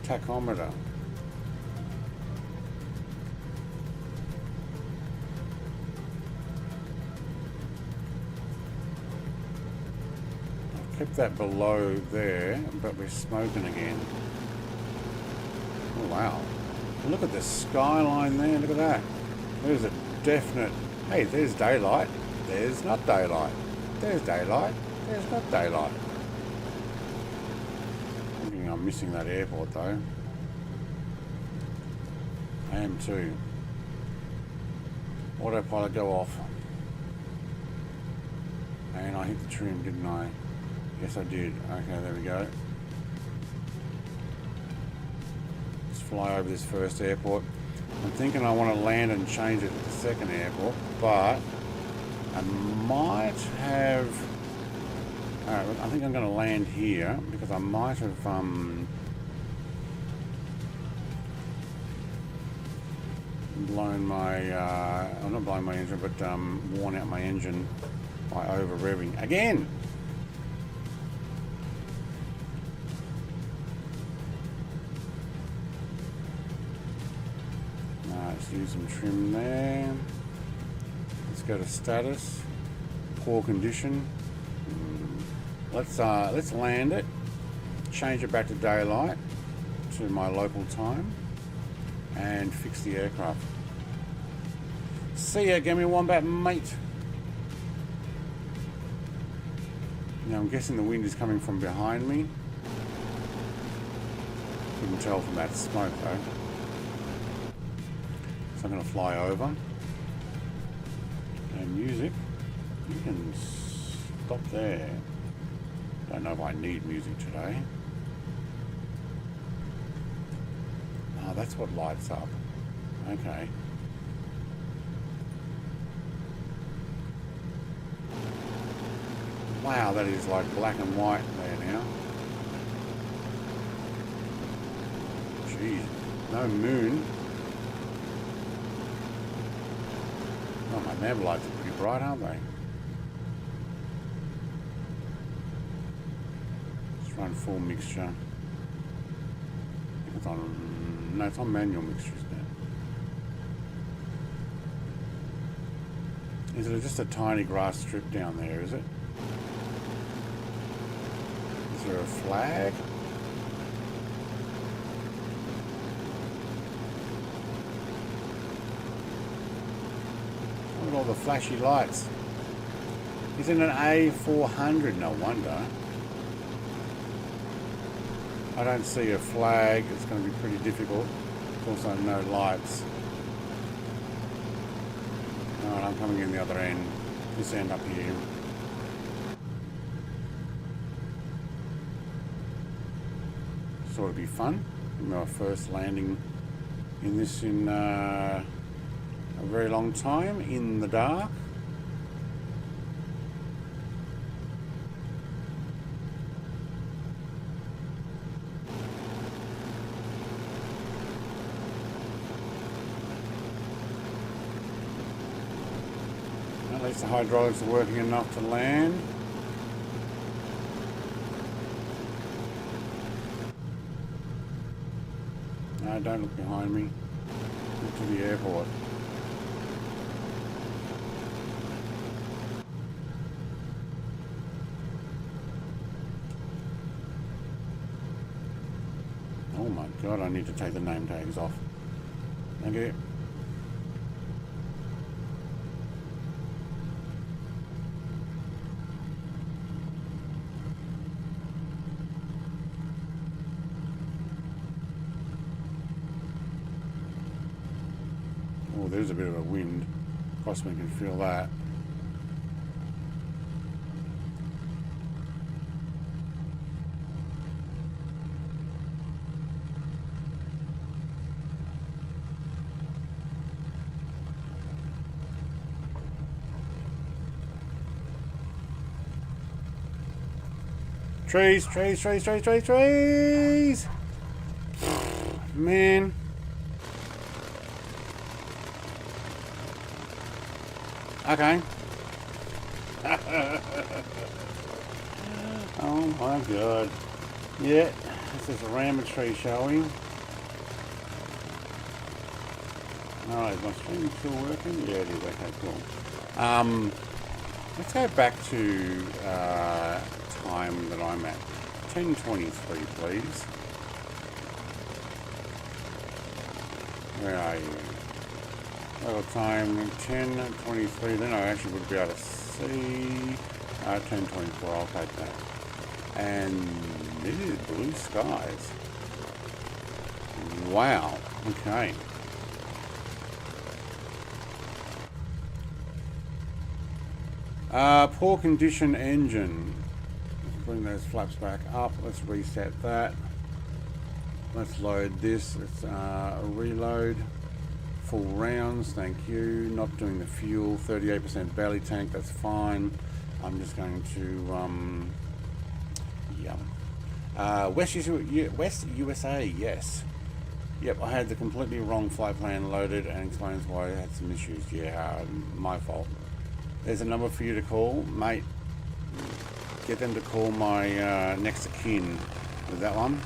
Tachometer. Kept that below there, but we're smoking again. Oh wow. Look at the skyline there, look at that. There's a definite, hey, there's daylight, there's not daylight. There's daylight, there's not daylight. I think I'm missing that airport though. I am too. Autopilot go off. And I hit the trim, didn't I? Yes, I did. Okay, there we go. Let's fly over this first airport. I'm thinking I want to land and change it to the second airport, but I might have... Alright, I think I'm going to land here because I might have... blown my... I'm not blowing my engine, but worn out my engine by over revving. Again! Let's use some trim there. Let's go to status, poor condition. Let's land it, change it back to daylight to my local time, and fix the aircraft. See ya, give me one back, mate. Now I'm guessing the wind is coming from behind me. Couldn't tell from that smoke though. So I'm going to fly over, and music, you can stop there. Don't know if I need music today. Oh, that's what lights up. Okay. Wow, that is like black and white there now. Jeez, no moon. Oh, my nav lights are pretty bright, aren't they? Let's run full mixture. It's on, no, it's on manual mixtures now. Is it just a tiny grass strip down there, is it? Is there a flag? Look at all the flashy lights. He's in an A400, no wonder. I don't see a flag. It's going to be pretty difficult. Also, no lights. Alright, I'm coming in the other end. This end up here. Sort of be fun. My first landing in this in a very long time in the dark. At least the hydraulics are working enough to land. No, don't look behind me. Look to the airport. Oh my god, I need to take the name tags off. Thank you. Oh, there's a bit of a wind. Crossman can feel that. Trees, trees, trees, trees, trees, trees! Man. Okay. Oh my god. Yeah, this is a rammer tree, shall we? Alright, is my stream still working? Yeah, it is. Okay, cool. Let's go back to time that I'm at. 10:23, please. Where are you? Total time 10:23. Then I actually would be able to see 10:24. I'll take that. And this is blue skies. Wow. Okay. Poor condition engine. Let's bring those flaps back up. Let's reset that. Let's load this. Let's reload. Full rounds, thank you. Not doing the fuel. 38% belly tank, that's fine. I'm just going to West USA, yes. Yep, I had the completely wrong flight plan loaded, and explains why I had some issues. Yeah, my fault. There's a number for you to call, mate. Get them to call my next of kin. Is that one?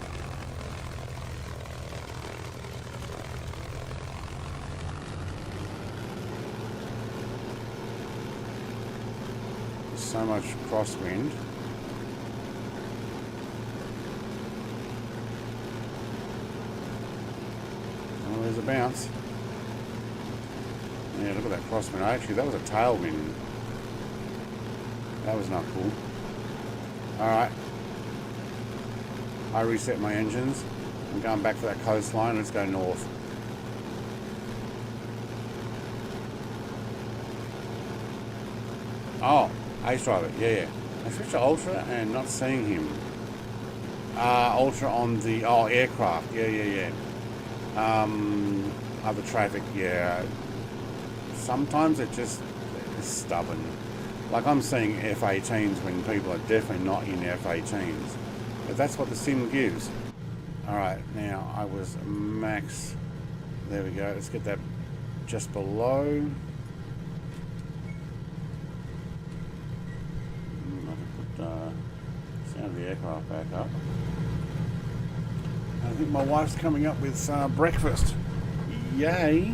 There's so much crosswind. Oh, there's a bounce. Yeah, look at that crosswind. Actually, that was a tailwind. That was not cool. Alright. I reset my engines. I'm going back to that coastline. Let's go north. Oh, Ace Driver. Yeah. I switched to Ultra and not seeing him. Ultra on the... Oh, aircraft. Yeah. Other traffic, yeah. Sometimes it just is stubborn. Like I'm seeing F-18s when people are definitely not in F-18s. But that's what the sim gives. Alright, now I was max. There we go. Let's get that just below. I can put sound of the aircraft back up. I think my wife's coming up with breakfast. Yay!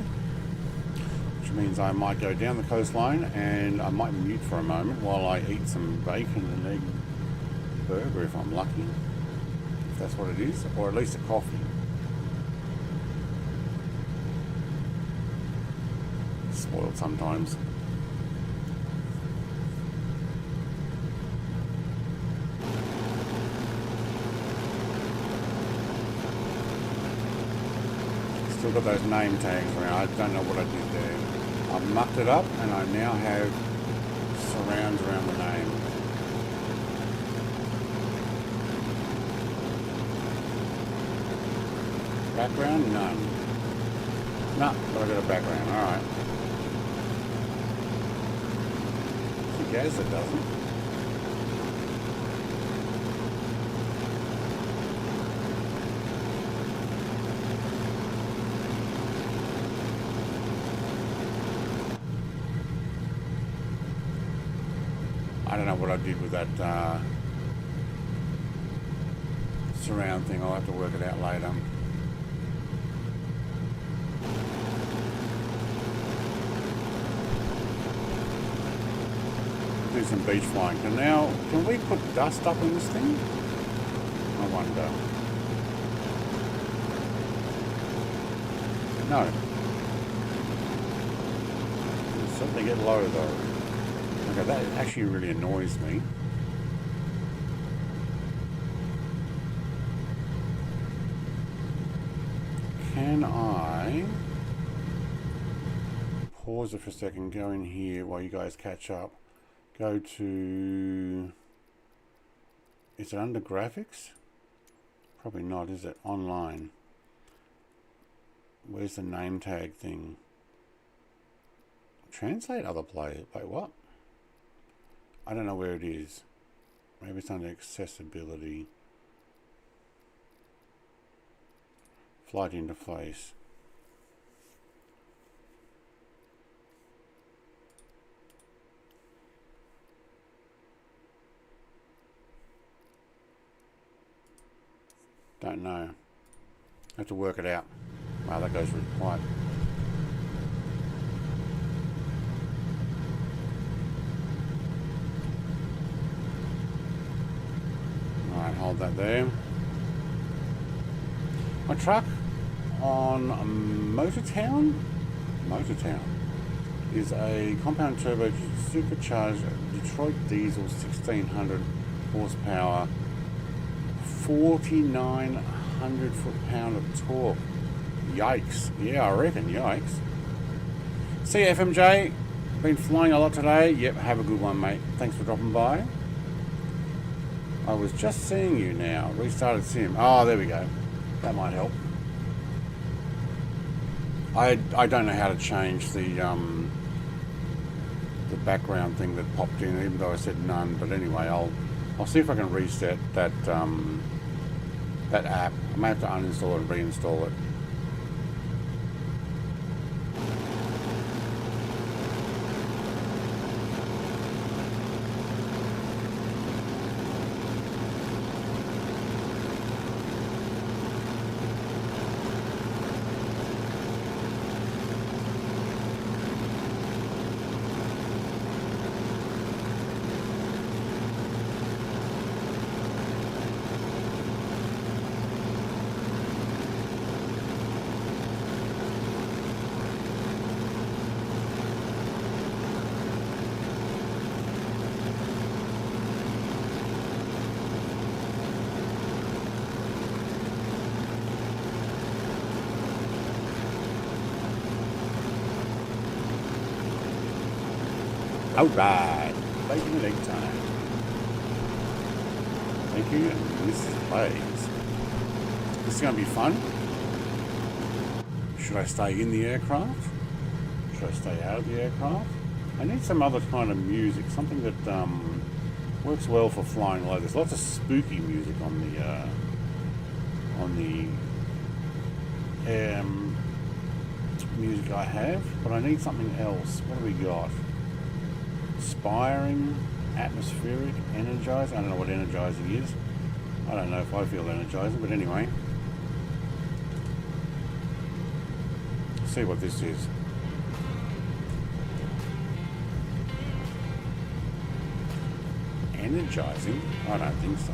Which means I might go down the coastline and I might mute for a moment while I eat some bacon and egg burger if I'm lucky. If that's what it is, or at least a coffee. Spoiled sometimes. Still got those name tags around. I don't know what I did there. I mucked it up and I now have surrounds around the name. Background? None. No, but I got a background. Alright. I guess it doesn't. I don't know what I did with that surround thing. I'll have to work it out later. Do some beach flying. Can we put dust up in this thing? I wonder. No. It'll certainly get low though. Okay, that actually really annoys me. Can I pause it for a second, go in here while you guys catch up, go to, is it under graphics? Probably not, is it? Online. Where's the name tag thing? Translate other players. Wait, what? I don't know where it is. Maybe it's under accessibility. Flight interface. Don't know. Have to work it out. Wow, that goes really quiet. Alright, hold that there. My truck on Motortown is a compound turbo supercharged Detroit diesel 1600 horsepower, 4,900 foot-pound of torque. Yikes. Yeah, I reckon. Yikes. See you, FMJ. Been flying a lot today. Yep, have a good one, mate. Thanks for dropping by. I was just seeing you now. Restarted sim. Oh, there we go. That might help. I don't know how to change the background thing that popped in, even though I said none. But anyway, I'll see if I can reset that that app. I may have to uninstall it and reinstall it. Alright, bacon and egg time. Thank you, and this is Blaze. This is going to be fun. Should I stay in the aircraft? Should I stay out of the aircraft? I need some other kind of music, something that works well for flying low. There's lots of spooky music on the music I have, but I need something else. What have we got? Inspiring, atmospheric, energizing. I don't know what energizing is. I don't know if I feel energizing, but anyway. Let's see what this is. Energizing? I don't think so.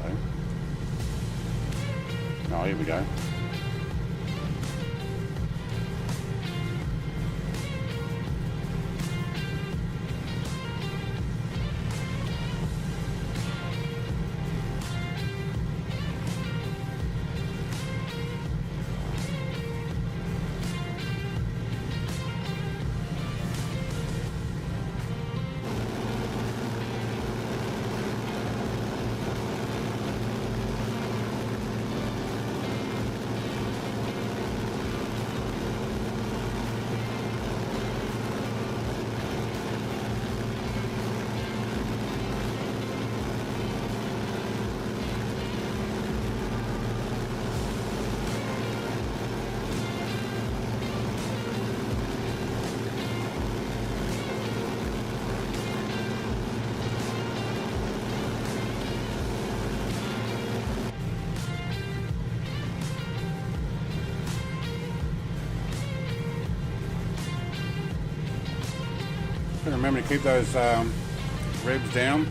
Oh, here we go. Remember to keep those revs down.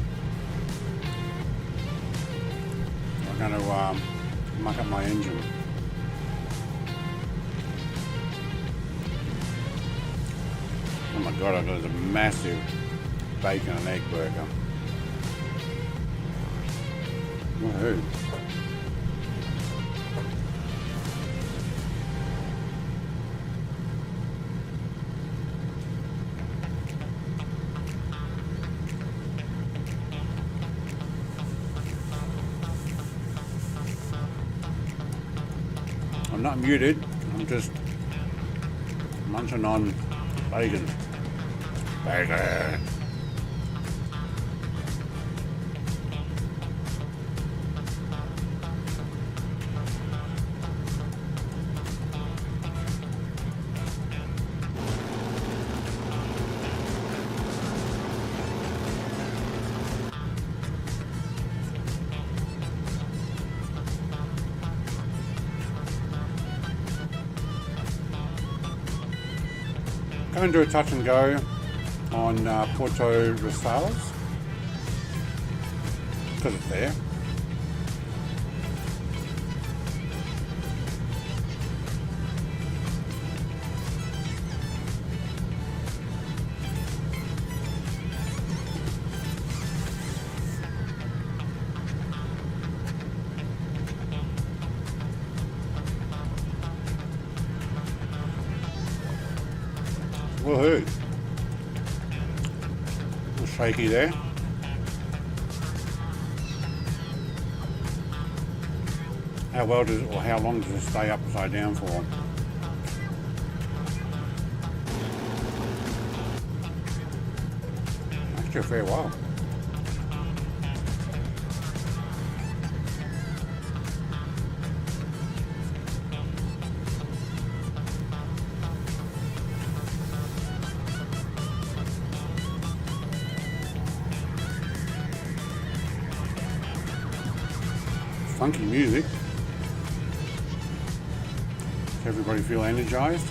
I'm going to muck up my engine. Oh my god, I've got a massive bacon and egg burger. Woohoo. I'm not muted, I'm just munching on bacon. Bacon. Go and do a touch and go on Porto Rosales because it's there. Woohoo! A little shaky there. How well does or how long does it stay upside down for? Actually a fair while. Funky music. Does everybody feel energized?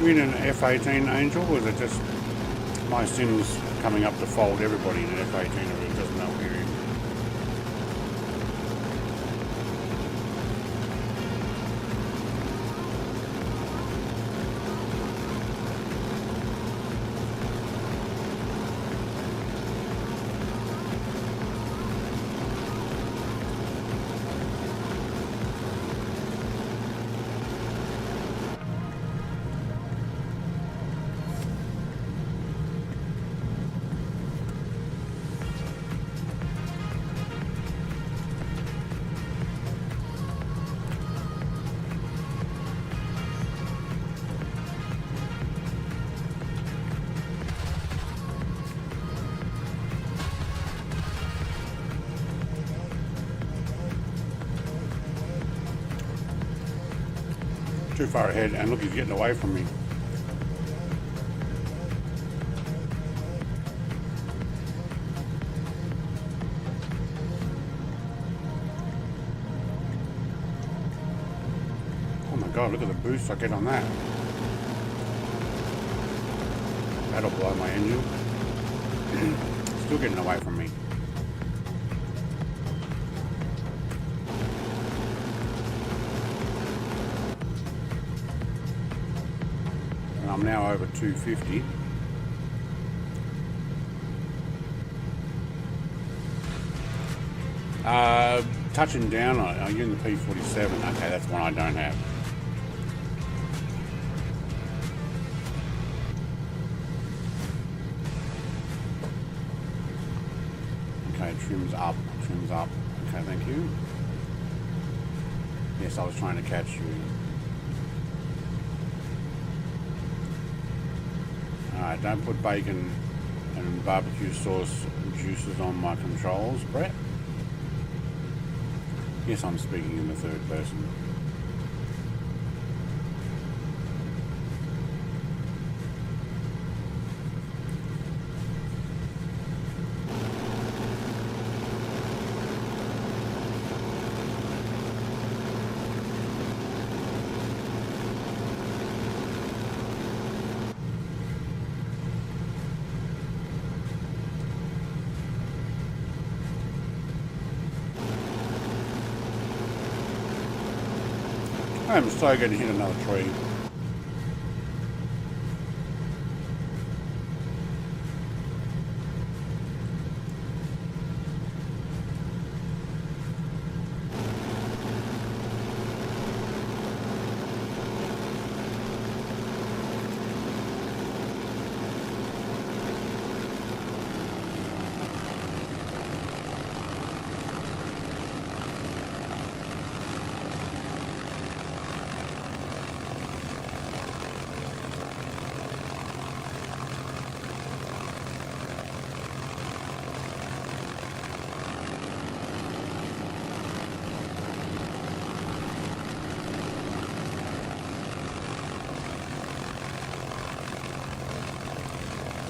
You in an F18 Angel, or is it just my Sims coming up to fold everybody in an F18, or it doesn't know where you're in? Too far ahead, and look, he's getting away from me. Oh my god, look at the boost I get on that. That'll blow my engine. Still getting away from me. I'm now over 250. Touching down, are you in the P47? Okay, that's one I don't have. Okay, trims up, trims up. Okay, thank you. Yes, I was trying to catch you. Alright, don't put bacon and barbecue sauce juices on my controls, Brett. Yes, I'm speaking in the third person. I'm so going to hit another tree.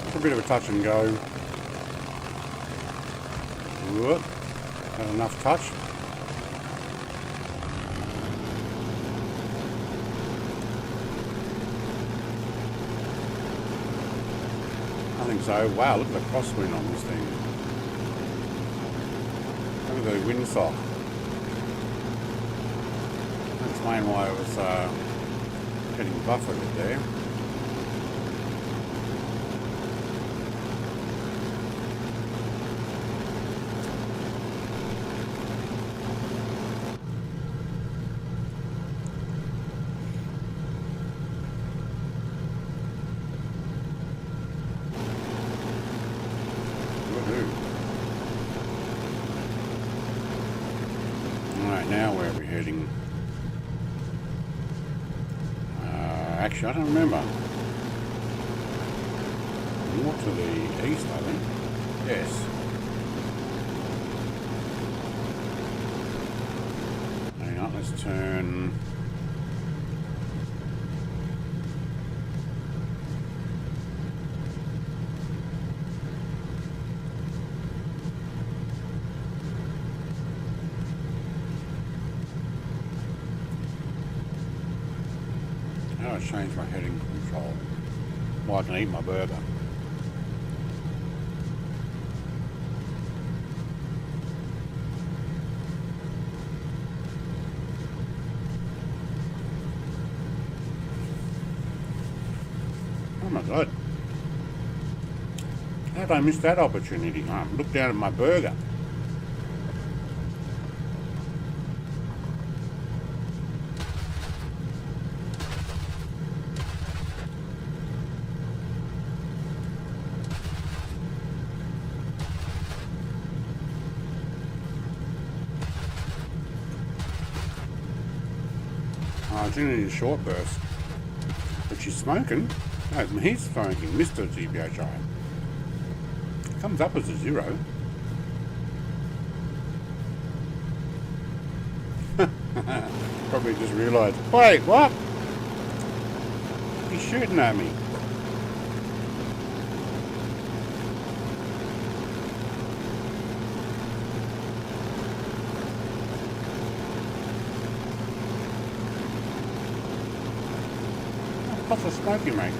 It's a bit of a touch and go. Whoop. Not enough touch. I think so. Wow, look at the crosswind on this thing. Look at the windsock. I'll explain why it was getting buffeted there. Alright, now where are we heading? Actually, I don't remember. More to the east, I think. Yes. Hang on, let's turn. How do I change my heading control? Well, I can eat my burger. Oh my god. How did I miss that opportunity? Look down at my burger. It's in a short burst. But she's smoking. No, he's smoking, Mr. GBHI. Comes up as a 0. Probably just realised, wait, what? He's shooting at me. What's the smoke you making?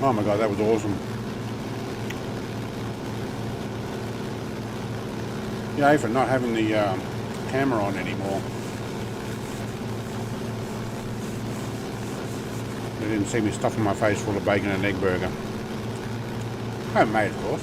Oh my god, that was awesome. Yay for not having the camera on anymore. They didn't see me stuffing my face full of bacon and egg burger. Homemade, of course.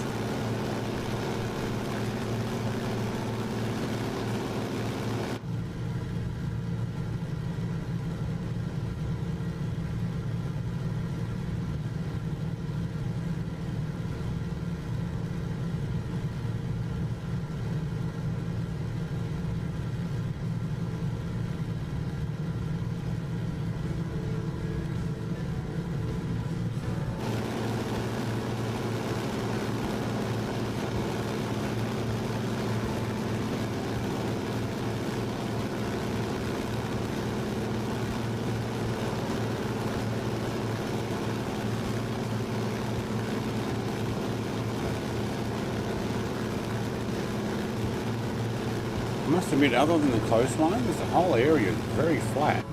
I must admit, other than the coastlines, the whole area is very flat.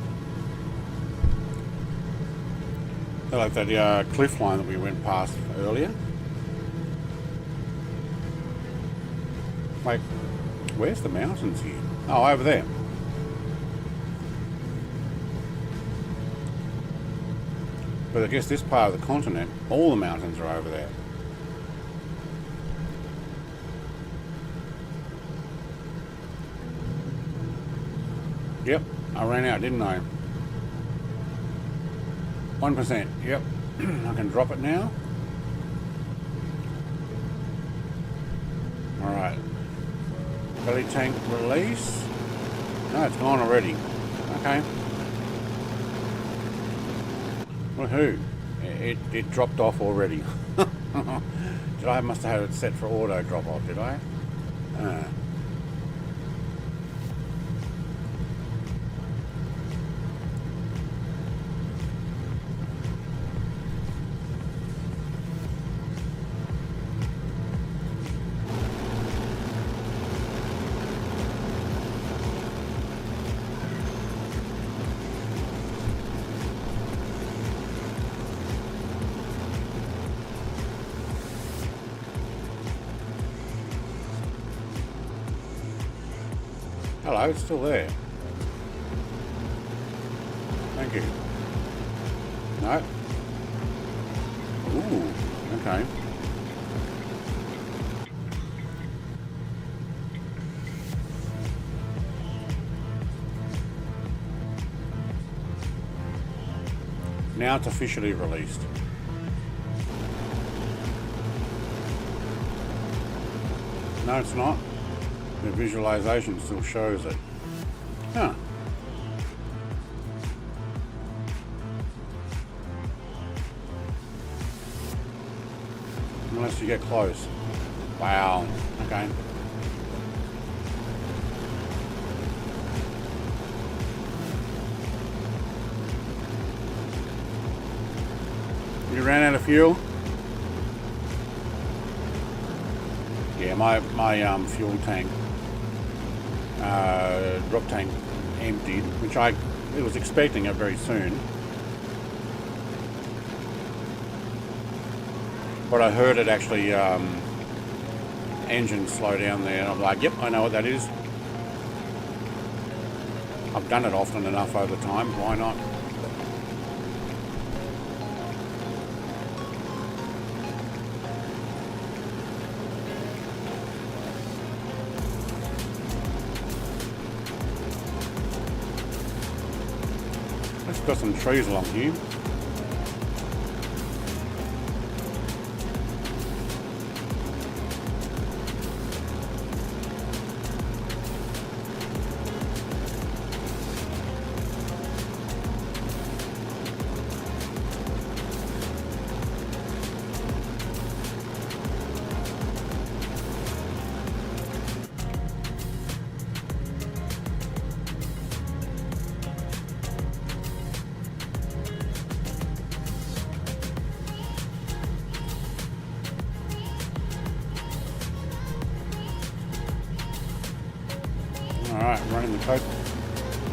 Like that cliff line that we went past earlier. Like, where's the mountains here? Oh, over there. But I guess this part of the continent, all the mountains are over there. Yep, I ran out, didn't I? 1%. Yep. I can drop it now. Alright. Belly tank release. No, it's gone already. Okay. Woohoo. It dropped off already. I must have had it set for auto drop off, did I? Hello, it's still there. Thank you. No. Ooh, okay. Now it's officially released. No, it's not. The visualization still shows it. Huh. Unless you get close. Wow. Okay. You ran out of fuel? Yeah, my fuel tank, drop tank emptied, which I was expecting it very soon. But I heard it actually, engine slow down there, and I'm like, yep, I know what that is. I've done it often enough over time, why not? Got some trees along here. Alright, running the code.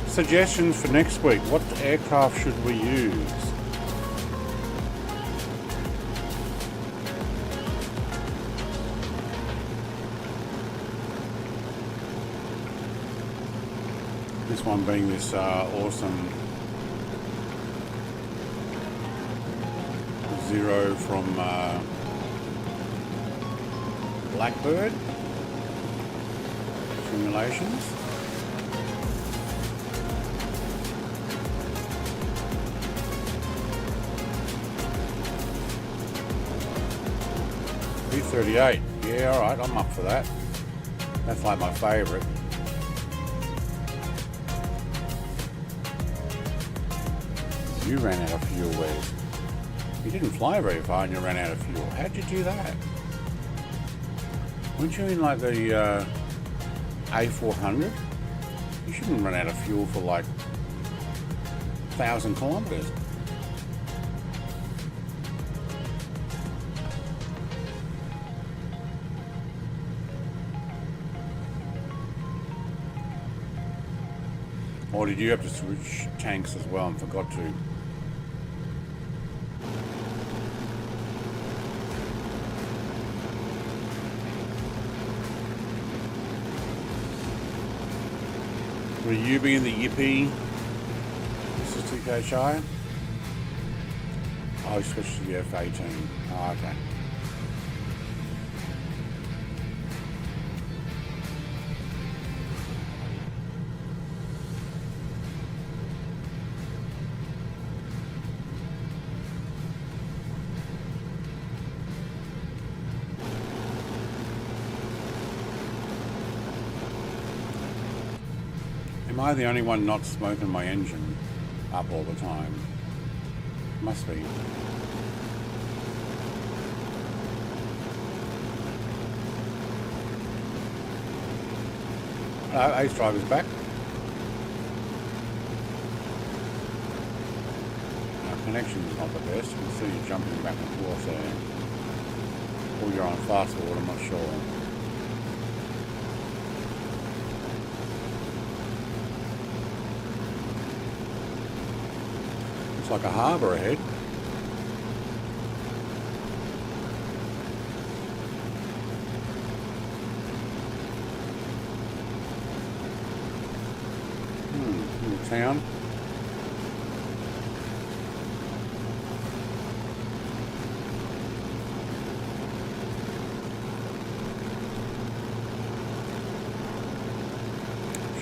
Suggestions for next week. What aircraft should we use? This one being this awesome Zero from Blackbird Simulations. B-38, yeah, alright, I'm up for that. That's like my favourite. You ran out of fuel, Wes. You didn't fly very far and you ran out of fuel. How'd you do that? Weren't you in like the A400? You shouldn't run out of fuel for like 1,000 kilometers. Or did you have to switch tanks as well and forgot to? Will you be in the Yippee? This is TKHI. Oh, I switched to the F-18. Oh, okay. Am I the only one not smoking my engine up all the time? Must be. Hello, Ace Driver's back. Our connection's not the best. You can see you jumping back and forth there. Or you're on fast forward, I'm not sure. Looks like a harbour ahead. Little town.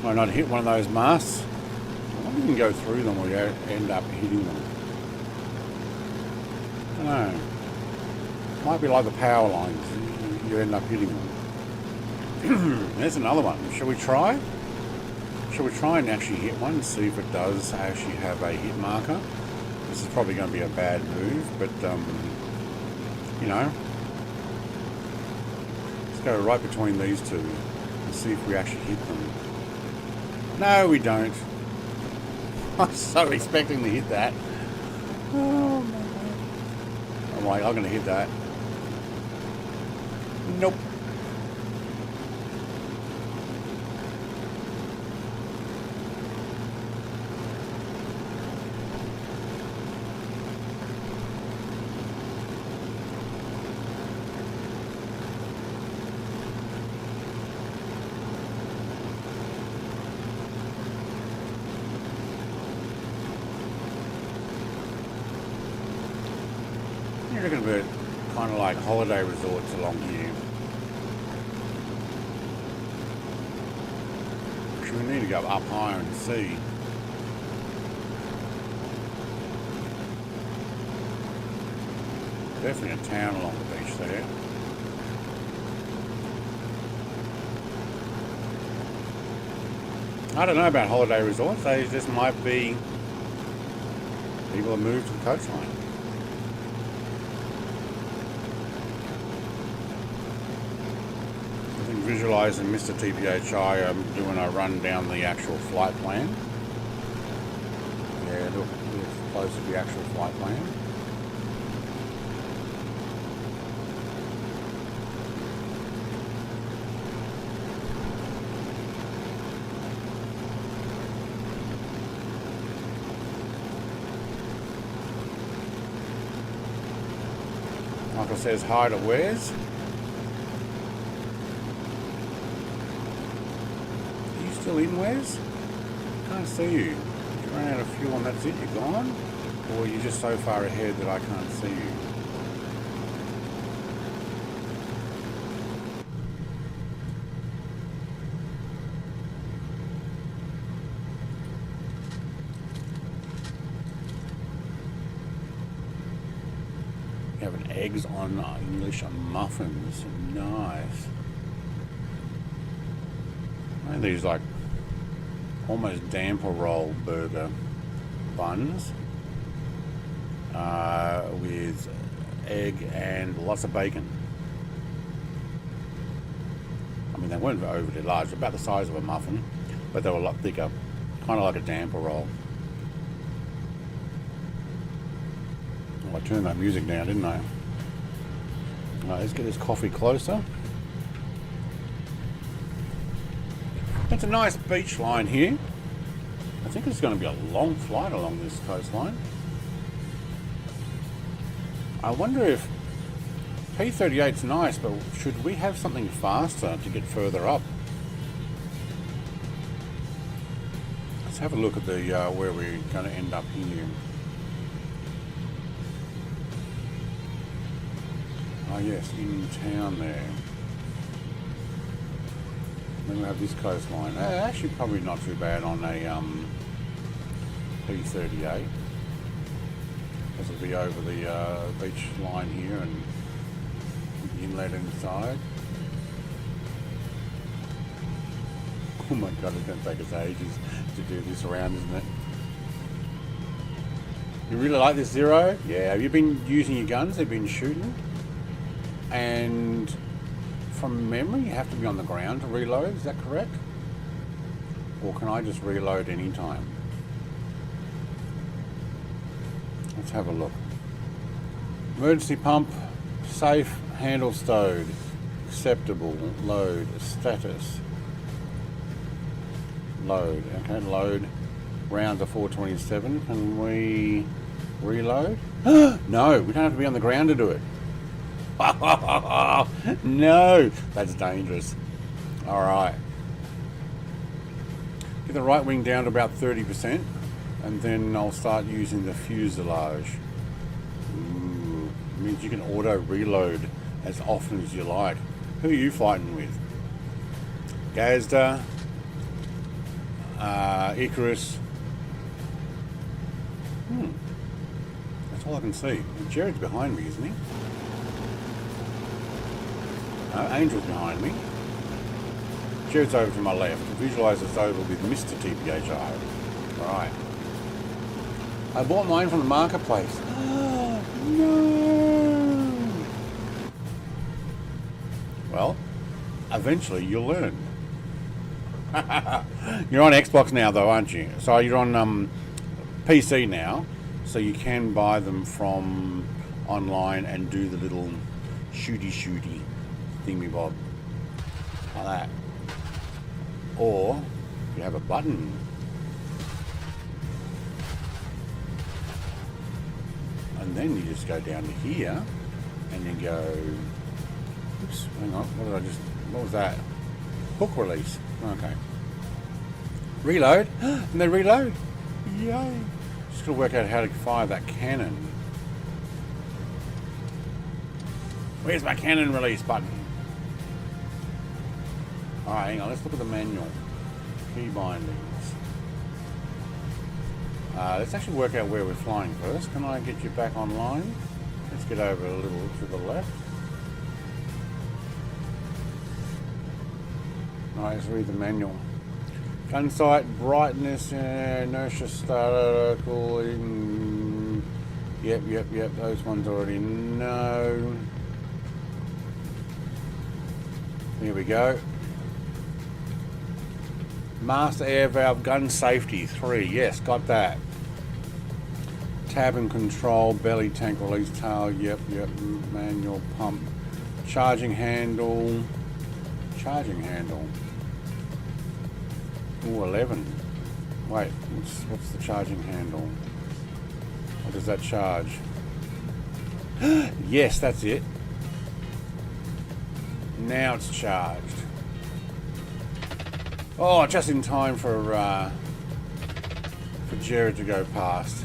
Try not to hit one of those masts. I wonder if you can go through them or you end up hitting them. I don't know. Might be like the power lines. You end up hitting them. There's another one. Shall we try? Shall we try and actually hit one and see if it does actually have a hit marker? This is probably going to be a bad move, but you know, let's go right between these two and see if we actually hit them. No, we don't. I'm so expecting to hit that. Oh my god. I'm like, I'm going to hit that. Nope. You're looking at kind of like holiday resorts along here. Actually, we need to go up higher and see. Definitely a town along the beach there. I don't know about holiday resorts. They just might be people that move to the coastline. Visualize and Mr. TPHI doing a run down the actual flight plan. Yeah, look close to the actual flight plan. Michael says hi to Wes. Still in, Wes? Can't see you. You ran out of fuel and that's it, you're gone? Or you're just so far ahead that I can't see you? You have an eggs on English muffins. Nice. And these like almost damper roll burger buns with egg and lots of bacon. I mean, they weren't overly large, about the size of a muffin, but they were a lot thicker, kind of like a damper roll. Oh, I turned that music down, didn't I? All right, let's get this coffee closer. It's a nice beach line here. I think it's going to be a long flight along this coastline. I wonder if P38's nice, but should we have something faster to get further up? Let's have a look at the where we're going to end up here. Oh yes, in town there. Then we have this coastline. Actually, probably not too bad on a P38. This will be over the beach line here and the inlet inside. Oh my god, it's going to take us ages to do this round, isn't it? You really like this Zero? Yeah, have you been using your guns? They've been shooting? And from memory, you have to be on the ground to reload, is that correct? Or can I just reload anytime? Let's have a look. Emergency pump, safe, handle stowed, acceptable, load, status. Load, okay, load. Rounds are 427. Can we reload? No, we don't have to be on the ground to do it. No, that's dangerous. All right. Get the right wing down to about 30%, and then I'll start using the fuselage. Ooh, means you can auto reload as often as you like. Who are you fighting with? Gazda, Icarus. That's all I can see. And Jared's behind me, isn't he? No, Angel's behind me. Jared's over to my left. Visualise it's over with Mr. TPHI. Right. I bought mine from the marketplace. No. Well, eventually you'll learn. You're on Xbox now, though, aren't you? So you're on PC now, so you can buy them from online and do the little shooty thingy bob like that. Or you have a button. And then you just go down to here and then go, oops, hang on, what was that? Book release. Okay. Reload, and then reload. Yay. Just gotta work out how to fire that cannon. Where's my cannon release button? Alright, hang on, let's look at the manual. Key bindings. Let's actually work out where we're flying first. Can I get you back online? Let's get over a little to the left. Alright, let's read the manual. Gun sight, brightness, inertia starter, cooling. Yep, those ones already know. Here we go. Master air valve, gun safety 3. Yes, got that. Tab and control, belly tank release tail. Yep. Manual pump. Charging handle. Ooh, 11. Wait, what's the charging handle? What does that charge? Yes, that's it. Now it's charged. Oh, just in time for Jared to go past.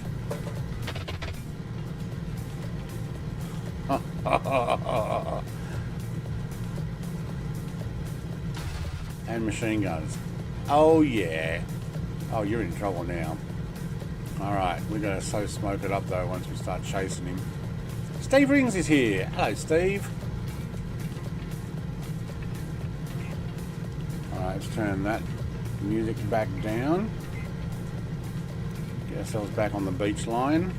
And machine guns. Oh yeah. Oh, you're in trouble now. Alright, we're going to so smoke it up though once we start chasing him. Steve Rings is here. Hello, Steve. Alright, let's turn that music back down. Get ourselves back on the beach line.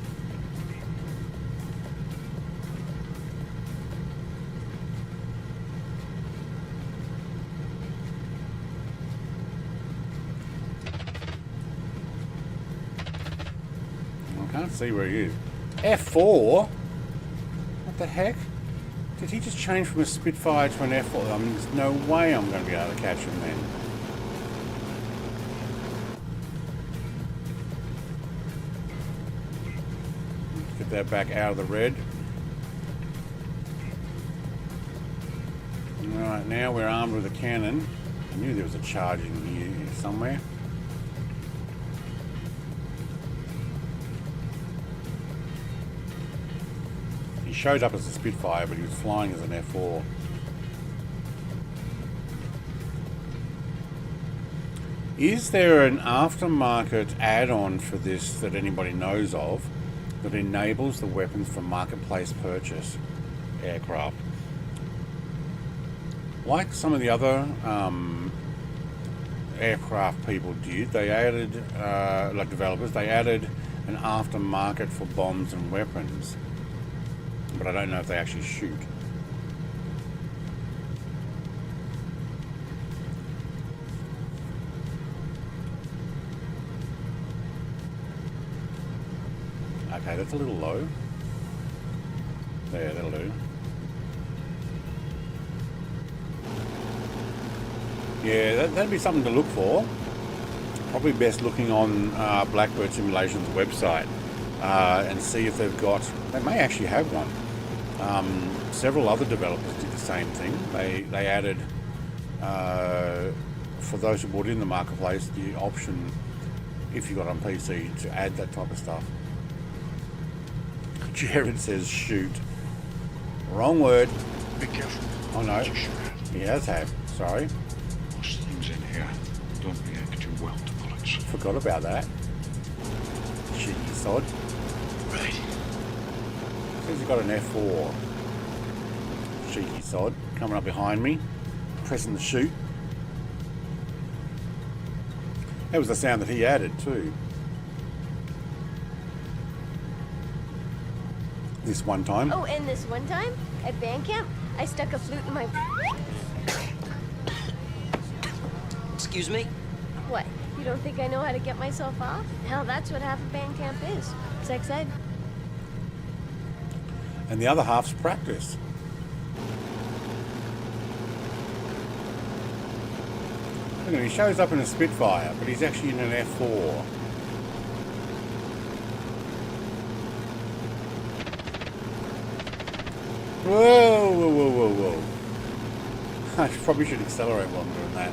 I can't see where he is. F4? What the heck? Did he just change from a Spitfire to an F4? I mean, there's no way I'm going to be able to catch him then. Get that back out of the red. Alright, now we're armed with a cannon. I knew there was a charge in here somewhere. He showed up as a Spitfire, but he was flying as an F4. Is there an aftermarket add-on for this that anybody knows of that enables the weapons for marketplace purchase aircraft? Like some of the other aircraft people did. They added, like developers, they added an aftermarket for bombs and weapons. But I don't know if they actually shoot. Okay, that's a little low. There, that'll do. Yeah, that'd be something to look for. Probably best looking on Blackbird Simulation's website and see if they've got... They may actually have one. Several other developers did the same thing. They added, for those who bought in the marketplace, the option, if you got on PC, to add that type of stuff. Jared says shoot. Wrong word. Be careful. Oh no, he has had. Sorry. Most things in here don't react too well to bullets. Forgot about that. Cheeky sod. Right. Says he got an F4. Cheeky sod. Coming up behind me. Pressing the shoot. That was the sound that he added too. This one time. Oh, and this one time at band camp, I stuck a flute in my... Excuse me? What? You don't think I know how to get myself off? Hell, that's what half of band camp is. Sex ed. And the other half's practice. Look at him, he shows up in a Spitfire, but he's actually in an F4. Whoa, whoa, whoa, whoa, whoa. I probably should accelerate while I'm doing that.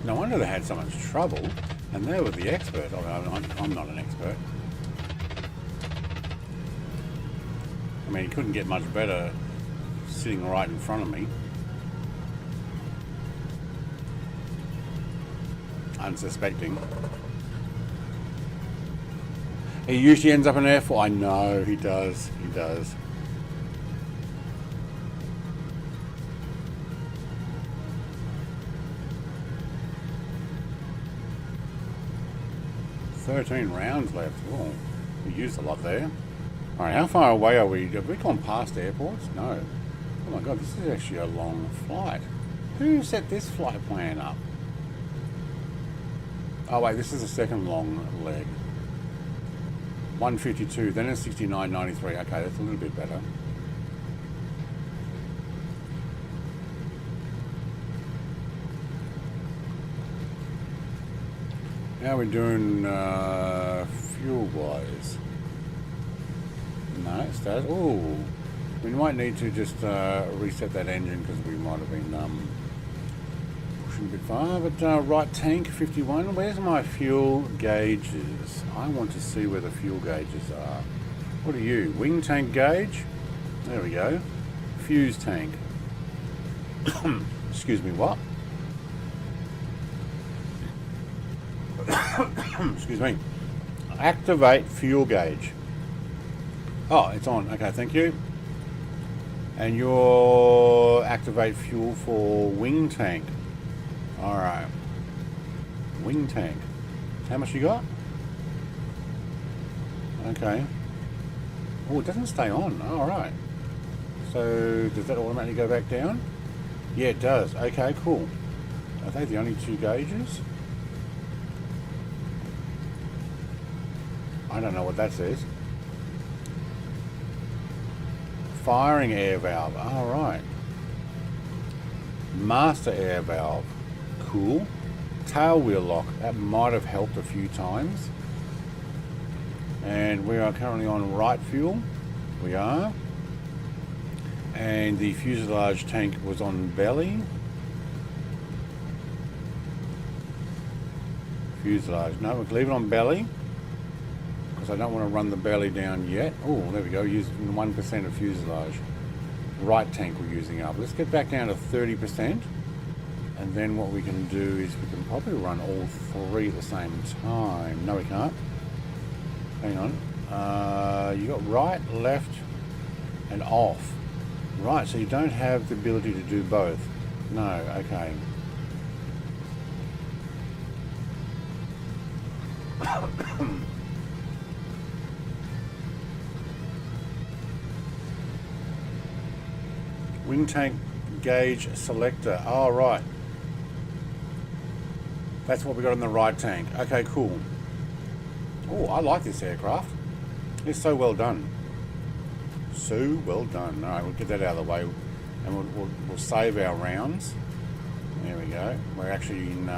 No wonder they had so much trouble, and they were the expert. I'm not an expert. I mean, he couldn't get much better sitting right in front of me. Unsuspecting. He usually ends up in F4. I know, he does. He does. $13 rounds left. Oh, we used a lot there. Alright, how far away are we? Have we gone past airports? No. Oh my god, this is actually a long flight. Who set this flight plan up? Oh wait, this is the second long leg. 152, then it's 69.93. Okay, that's a little bit better. How are we doing fuel-wise? No, status. Oh, we might need to just reset that engine because we might have been pushing a bit far. But right tank 51. Where's my fuel gauges? I want to see where the fuel gauges are. What are you? Wing tank gauge? There we go. Fuse tank. Excuse me, what? Excuse me. Activate fuel gauge. Oh, it's on. Okay, thank you. And your activate fuel for wing tank. Alright. Wing tank. How much you got? Okay. Oh, it doesn't stay on. Alright. So, does that automatically go back down? Yeah, it does. Okay, cool. Are they the only two gauges? I don't know what that says. Firing air valve. Alright. Master air valve. Cool. Tail wheel lock. That might have helped a few times. And we are currently on right fuel. We are. And the fuselage tank was on belly. Fuselage. No, we'll leave it on belly. because I don't want to run the belly down yet. Oh, there we go, using 1% of fuselage. Right tank we're using up. Let's get back down to 30%. And then what we can do is we can probably run all three at the same time. No, we can't. Hang on. You got right, left, and off. Right, so you don't have the ability to do both. No, okay. Wing tank gauge selector. Oh, right. That's what we got in the right tank. Okay, cool. Oh, I like this aircraft. It's so well done. So well done. All right, we'll get that out of the way, and we'll save our rounds. There we go. We're actually in.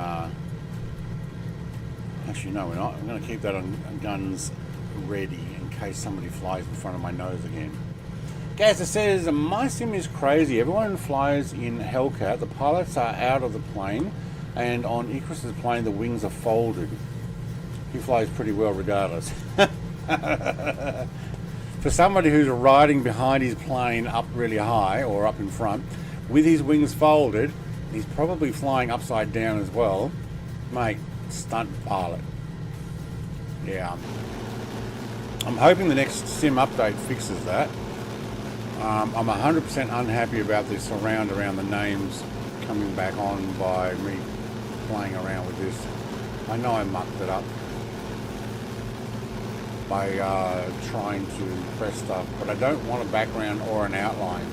Actually, no, we're not. I'm going to keep that on guns ready in case somebody flies in front of my nose again. Guys, it says my sim is crazy. Everyone flies in Hellcat. The pilots are out of the plane, and on Icarus's plane, the wings are folded. He flies pretty well regardless. For somebody who's riding behind his plane up really high or up in front with his wings folded, he's probably flying upside down as well. Mate, stunt pilot. Yeah. I'm hoping the next sim update fixes that. I'm 100% unhappy about this surround around the names coming back on by me playing around with this. I know I mucked it up by trying to press stuff, but I don't want a background or an outline.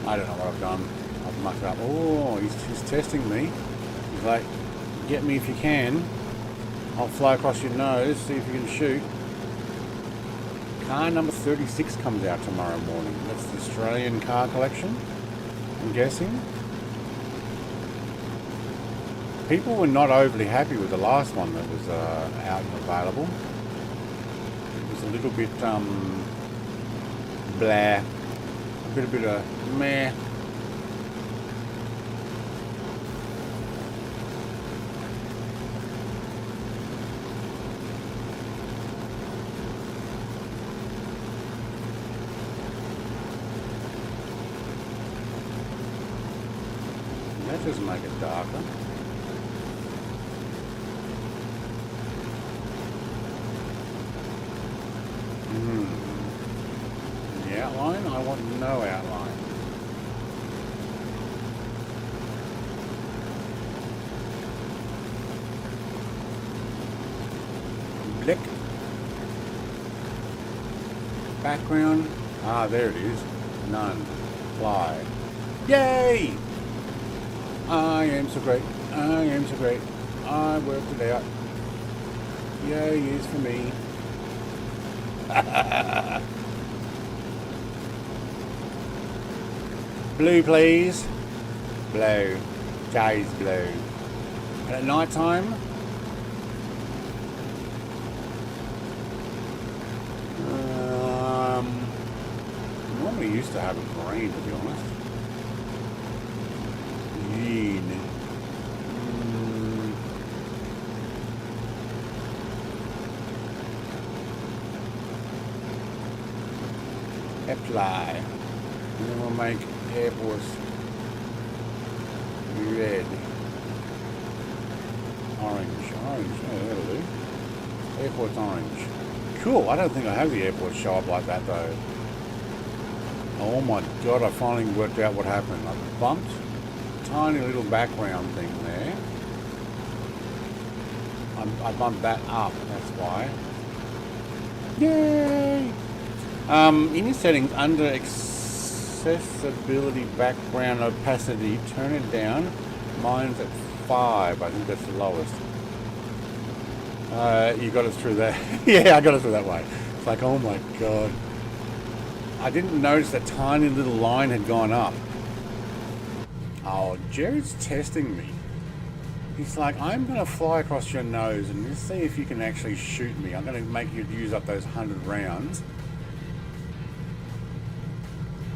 I don't know what I've done. I've mucked up. Oh, he's testing me. He's like, get me if you can. I'll fly across your nose, see if you can shoot. Car number 36 comes out tomorrow morning. That's the Australian car collection, I'm guessing. People were not overly happy with the last one that was out and available. It was a little bit blah. A bit of meh. That does make it darker. The outline? I want no outline. Blick. Background. Ah, there it is. None. Fly. Yay! I am so great. I am so great. I worked it out. Yay is for me. Blue, please. Blue. Jay's blue. And at night time, normally used to have a green, to be honest. Green. Apply. And then we'll make airports red. Orange. Orange. Yeah, that'll do. Airport's orange. Cool. I don't think I have the airport show up like that though. Oh my god, I finally worked out what happened. I bumped a tiny little background thing there. I bumped that up, that's why. Yay! In your settings, under accessibility background opacity, turn it down. Mine's at 5. I think that's the lowest. You got it through that. Yeah, I got it through that way. It's like, oh my god. I didn't notice that tiny little line had gone up. Oh, Jared's testing me. He's like, I'm going to fly across your nose and just see if you can actually shoot me. I'm going to make you use up those 100 rounds.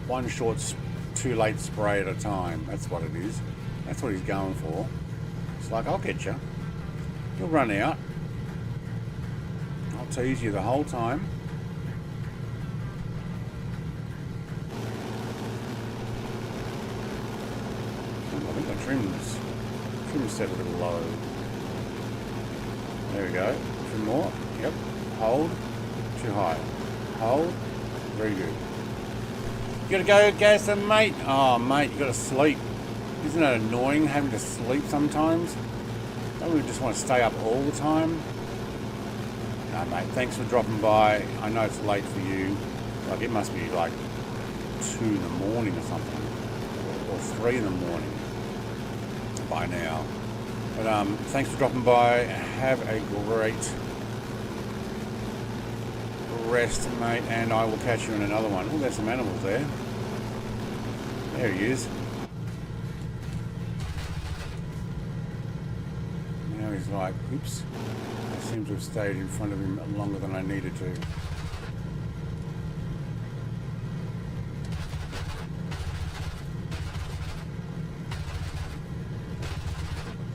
One short, too late spray at a time. That's what it is. That's what he's going for. It's like, I'll get you. You'll run out. I'll tease you the whole time. I think the trim's set a little low. There we go. Some more. Yep. Hold. Too high. Hold. Very good. You gotta go, Gasser, mate. Oh, mate, you gotta sleep. Isn't it annoying having to sleep sometimes? Don't we just want to stay up all the time? No, mate, thanks for dropping by. I know it's late for you. Like, it must be like 2 in the morning or something. Or 3 in the morning by now. But thanks for dropping by. Have a great rest, mate, and I will catch you in another one. Oh, there's some animals there. There he is. Now he's like, oops, I seem to have stayed in front of him longer than I needed to.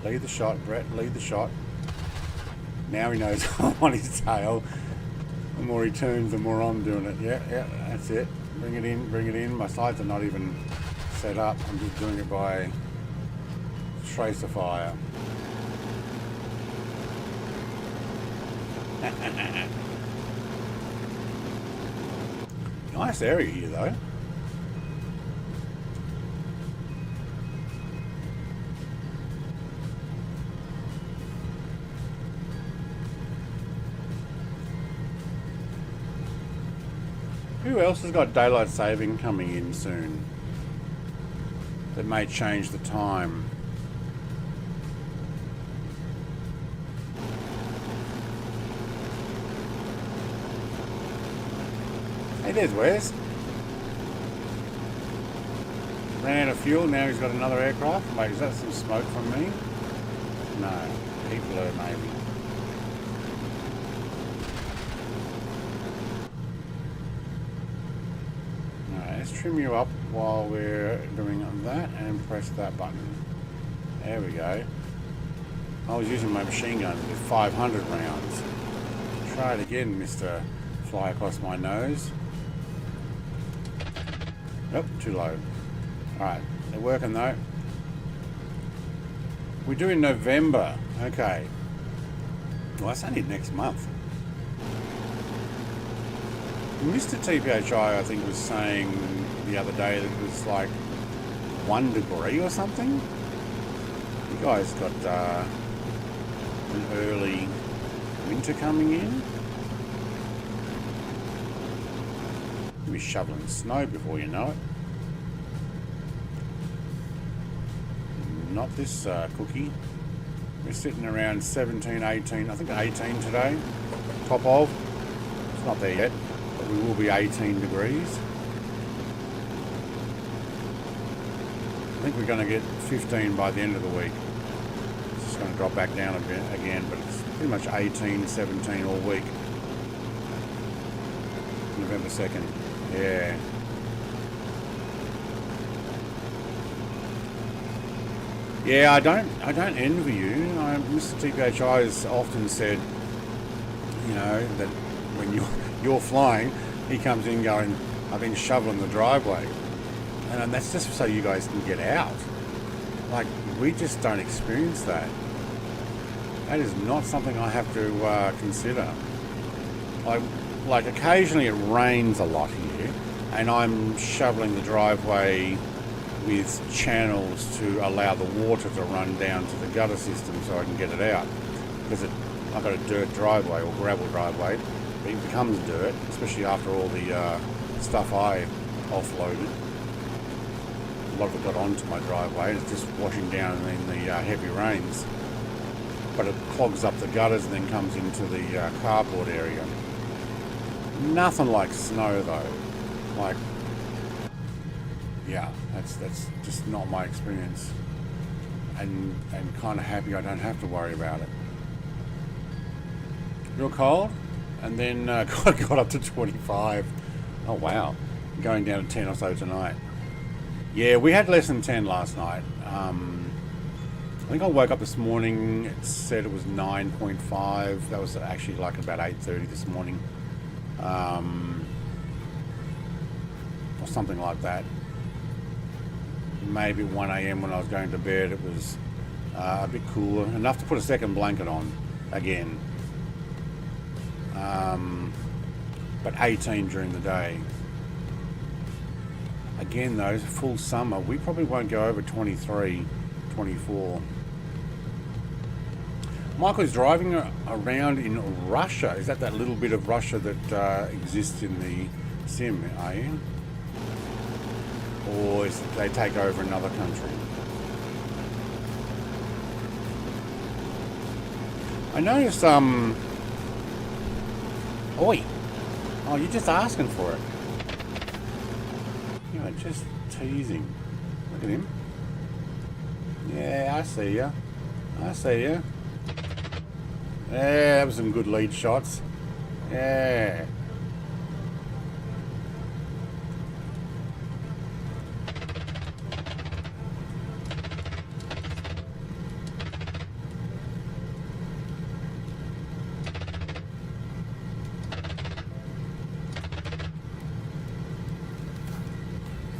Lead the shot, Brett, lead the shot. Now he knows I'm on his tail. The more he turns, the more I'm doing it. Yeah, that's it. Bring it in, bring it in. My sights are not even set up. I'm just doing it by tracer fire. Nice area here, though. Who else has got daylight saving coming in soon? That may change the time. Hey, there's Wes. Ran out of fuel, now he's got another aircraft. Wait, is that some smoke from me? No, heat blur maybe. Let's trim you up while we're doing that and press that button. There we go. I was using my machine gun with 500 rounds. Try it again, Mr. Fly Across My Nose. Nope, too low. Alright, they're working though. We do in November. Okay. Well, that's only next month. Mr. TPHI, I think, was saying the other day that it was like 1 degree or something. You guys got an early winter coming in. You'll be shoveling snow before you know it. Not this cookie. We're sitting around 17, 18, I think 18 today. Top of. It's not there yet. We will be 18 degrees. I think we're going to get 15 by the end of the week. It's just going to drop back down a bit again, but it's pretty much 18, 17 all week. November 2nd. Yeah. Yeah, I don't envy you. Mr. TPHI has often said, you know, that when you're flying, he comes in going, I've been shoveling the driveway. And that's just so you guys can get out. Like, we just don't experience that. That is not something I have to consider. Like occasionally it rains a lot here, and I'm shoveling the driveway with channels to allow the water to run down to the gutter system so I can get it out. Because I've got a dirt driveway or gravel driveway. It becomes dirt, especially after all the stuff I offloaded. A lot of it got onto my driveway and it's just washing down in the heavy rains. But it clogs up the gutters and then comes into the carport area. Nothing like snow though. Like, yeah, that's just not my experience. and kind of happy I don't have to worry about it. Real cold, and then got up to 25. Oh wow, going down to 10 or so tonight. Yeah, we had less than 10 last night. I think I woke up this morning, it said it was 9.5. That was actually like about 8:30 this morning. Or something like that. Maybe 1 a.m. when I was going to bed, it was a bit cooler. Enough to put a second blanket on again. But 18 during the day. Again though, full summer, we probably won't go over 23, 24. Michael's driving around in Russia. Is that little bit of Russia that exists in the sim, are you? Or is it they take over another country? I noticed, oi! Oh, you're just asking for it. You know, just teasing. Look at him. Yeah, I see ya. I see ya. Yeah, that was some good lead shots. Yeah.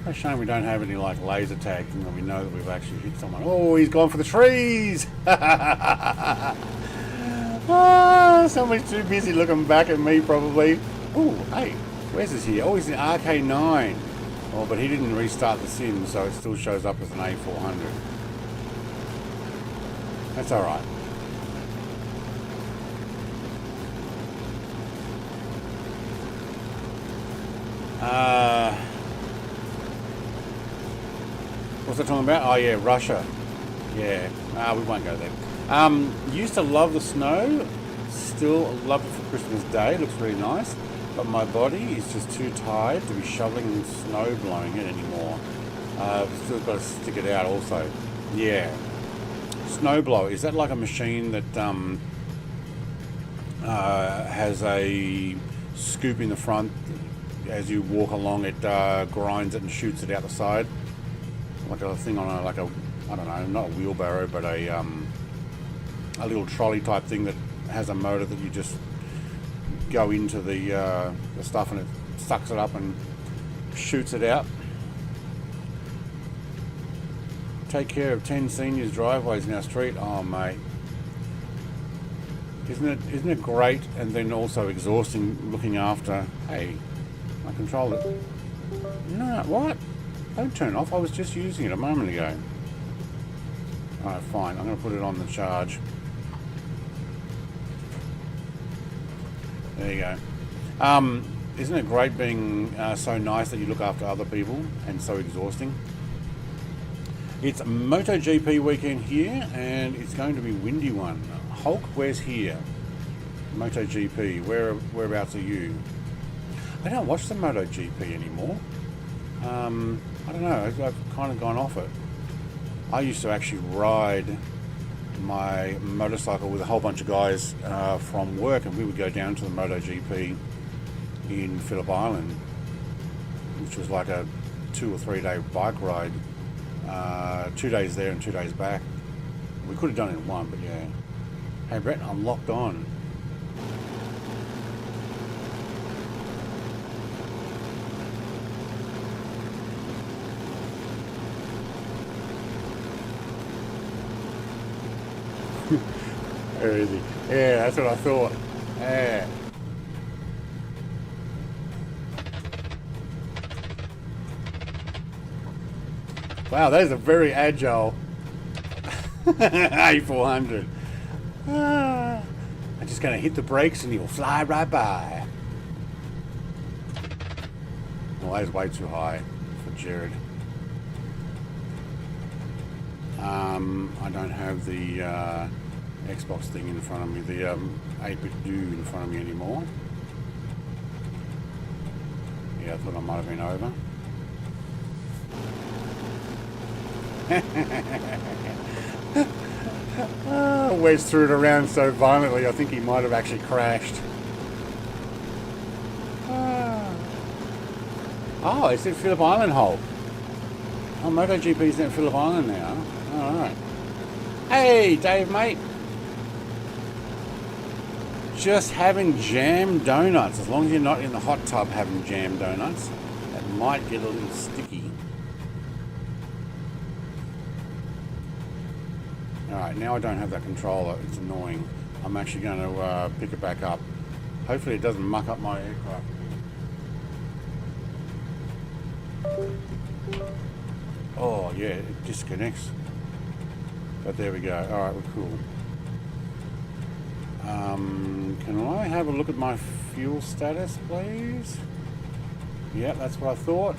A shame we don't have any like laser tags and that we know that we've actually hit someone. Oh, he's gone for the trees! Oh, somebody's too busy looking back at me probably. Oh, hey, where's this here? Oh, he's in RK9. Oh, but he didn't restart the sim, so it still shows up as an A400. That's alright. What's that talking about? Oh yeah, Russia. Yeah, we won't go there. Used to love the snow, still love it for Christmas Day, looks really nice, but my body is just too tired to be shoveling and snow blowing it anymore. Still got to stick it out also. Yeah. Snowblower, is that like a machine that has a scoop in the front? As you walk along, it grinds it and shoots it out the side? Like a thing on I don't know, not a wheelbarrow, but a little trolley type thing that has a motor that you just go into the stuff and it sucks it up and shoots it out. Take care of 10 seniors' driveways in our street. Oh mate, isn't it great? And then also exhausting looking after. Hey, I controlled it. No, what? Don't turn off. I was just using it a moment ago. Alright, fine. I'm going to put it on the charge. There you go. Isn't it great being so nice that you look after other people and so exhausting? It's MotoGP weekend here and it's going to be a windy one. Hulk, where's here? MotoGP, whereabouts are you? I don't watch the MotoGP anymore. I don't know, I've kind of gone off it. I used to actually ride my motorcycle with a whole bunch of guys from work, and we would go down to the MotoGP in Phillip Island, which was like a 2 or 3 day bike ride. 2 days there and 2 days back. We could have done it in one, but yeah. Hey Brett, I'm locked on. Where is he? Yeah, that's what I thought. Yeah. Wow, that is a very agile A400. I'm just going to hit the brakes and he will fly right by. Well, that is way too high for Jared. I don't have the Xbox thing in front of me, the 8-bit do in front of me anymore. Yeah, I thought I might have been over. Wes threw it around so violently, I think he might have actually crashed. Oh, it's at Phillip Island hole. Oh, MotoGP's at Phillip Island now. Alright. Hey, Dave, mate. Just having jam donuts. As long as you're not in the hot tub having jam donuts, that might get a little sticky. Alright, now I don't have that controller. It's annoying. I'm actually going to pick it back up. Hopefully it doesn't muck up my aircraft. Oh, yeah, it disconnects. But there we go. Alright, we're cool. Can I have a look at my fuel status, please? Yeah, that's what I thought.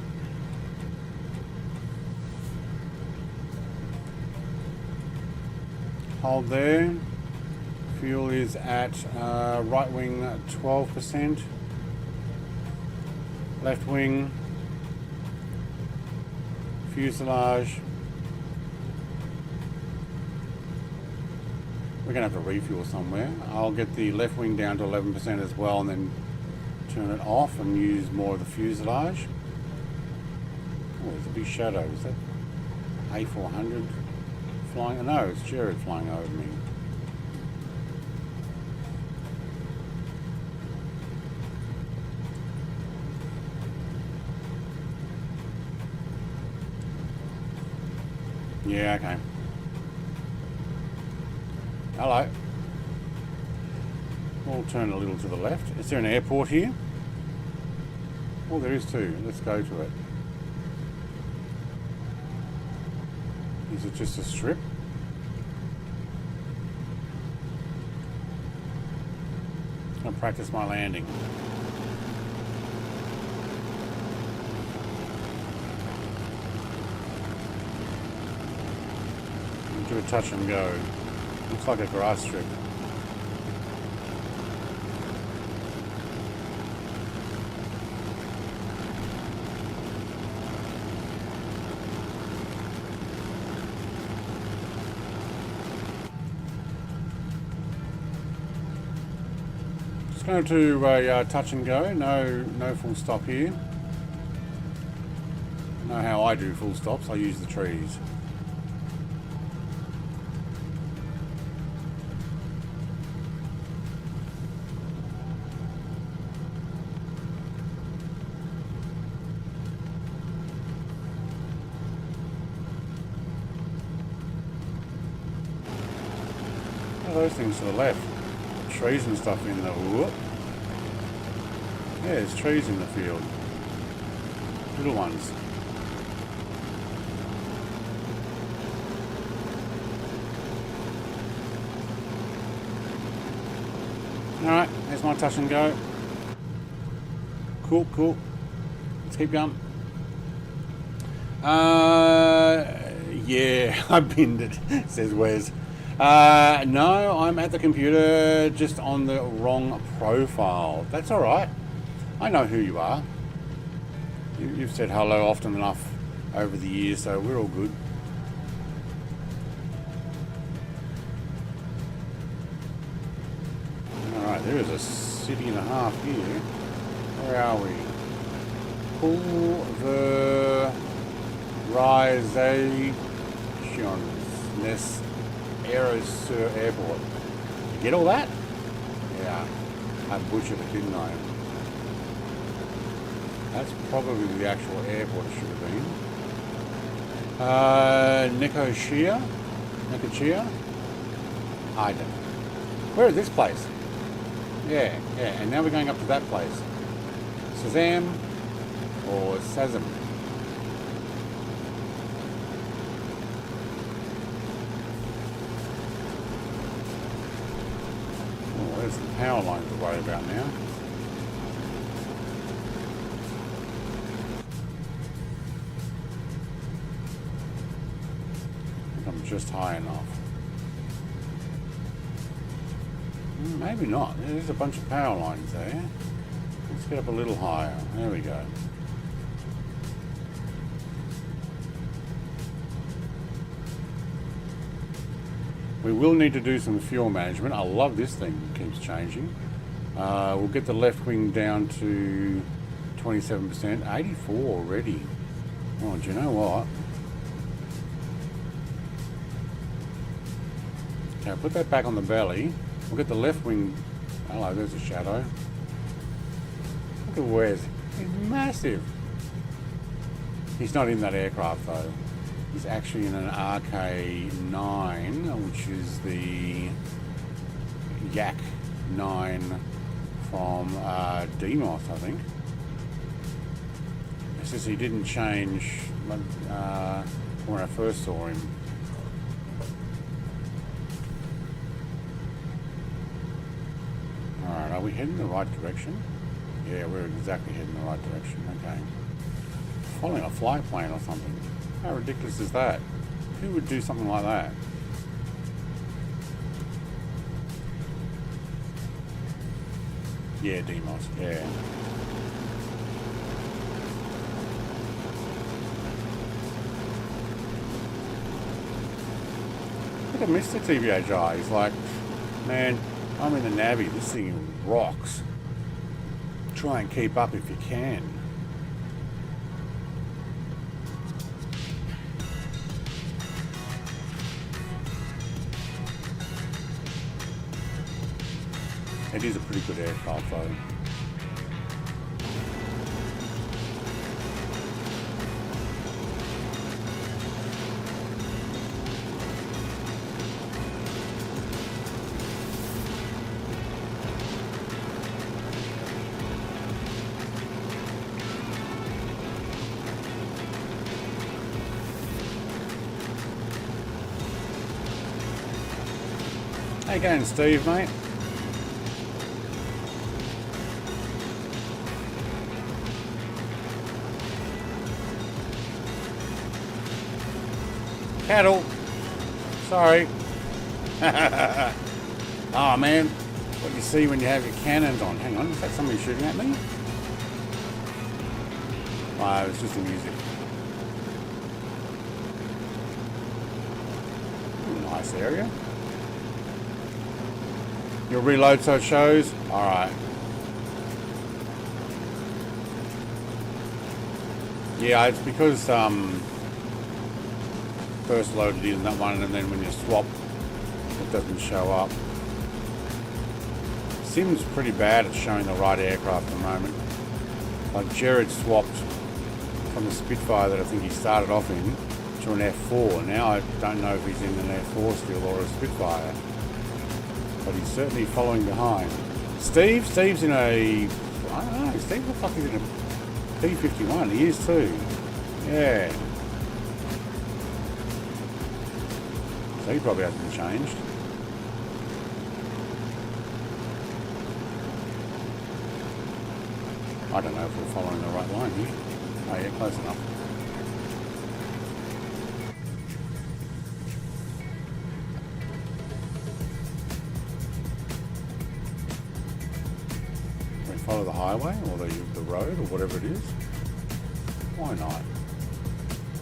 Hold there. Fuel is at right wing 12%. Left wing. Fuselage. We're going to have to refuel somewhere. I'll get the left wing down to 11% as well and then turn it off and use more of the fuselage. Oh, there's a big shadow. Is that A400 flying? No, it's Jared flying over me. Yeah, okay. Hello. We'll turn a little to the left. Is there an airport here? Oh, there is too. Let's go to it. Is it just a strip? I'm going to practice my landing. Do a touch and go. Looks like a grass strip. Just going to a touch and go. No full stop here. You know how I do full stops. I use the trees. Those things to the left, trees and stuff in the whoop. Yeah, there's trees in the field, little ones. Alright, there's my touch and go. Cool, cool. Let's keep going. Yeah, I binned it, says Wes. No, I'm at the computer, just on the wrong profile. That's alright. I know who you are. You've said hello often enough over the years, so we're all good. Alright, there is a city and a half here. Where are we? Pulverization. Aerosur Airport. You get all that? Yeah. I butchered it, didn't I? That's probably the actual airport it should have been. Nicosia? I don't know. Where is this place? Yeah, and now we're going up to that place. SAZM or SAZM. There's the power line to worry about now. I think I'm just high enough. Maybe not. There's a bunch of power lines there. Let's get up a little higher. There we go. We will need to do some fuel management. I love this thing, it keeps changing. We'll get the left wing down to 27%, 84 already. Oh, do you know what? Okay, put that back on the belly. We'll get the left wing. Hello, there's a shadow. Look at Wes. He's massive. He's not in that aircraft though. He's actually in an RK9, which is the Yak 9 from DMOS, I think. It's just he didn't change when I first saw him. Alright, are we heading the right direction? Yeah, we're exactly heading the right direction, okay. Following a flight plane or something. How ridiculous is that? Who would do something like that? Yeah, DMOS, yeah. Look at Mr. TVHI. He's like, man, I'm in the Navi. This thing rocks. Try and keep up if you can. It is a pretty good aircraft though. How you going, Steve, mate? Cattle. Sorry. Oh man, what you see when you have your cannons on. Hang on, is that somebody shooting at me? Oh, it's just the music. Nice area. You'll reload so it shows? Alright. Yeah, it's because first loaded in that one and then when you swap it doesn't show up. Sim's pretty bad at showing the right aircraft at the moment. Like Jared swapped from the Spitfire that I think he started off in to an F4. Now I don't know if he's in an F4 still or a Spitfire, but he's certainly following behind. Steve's in a, I don't know, Steve looks like he's in a P51. He is too. Yeah. So he probably hasn't changed. I don't know if we're following the right line here. Oh yeah, close enough. We follow the highway or the road or whatever it is. Why not?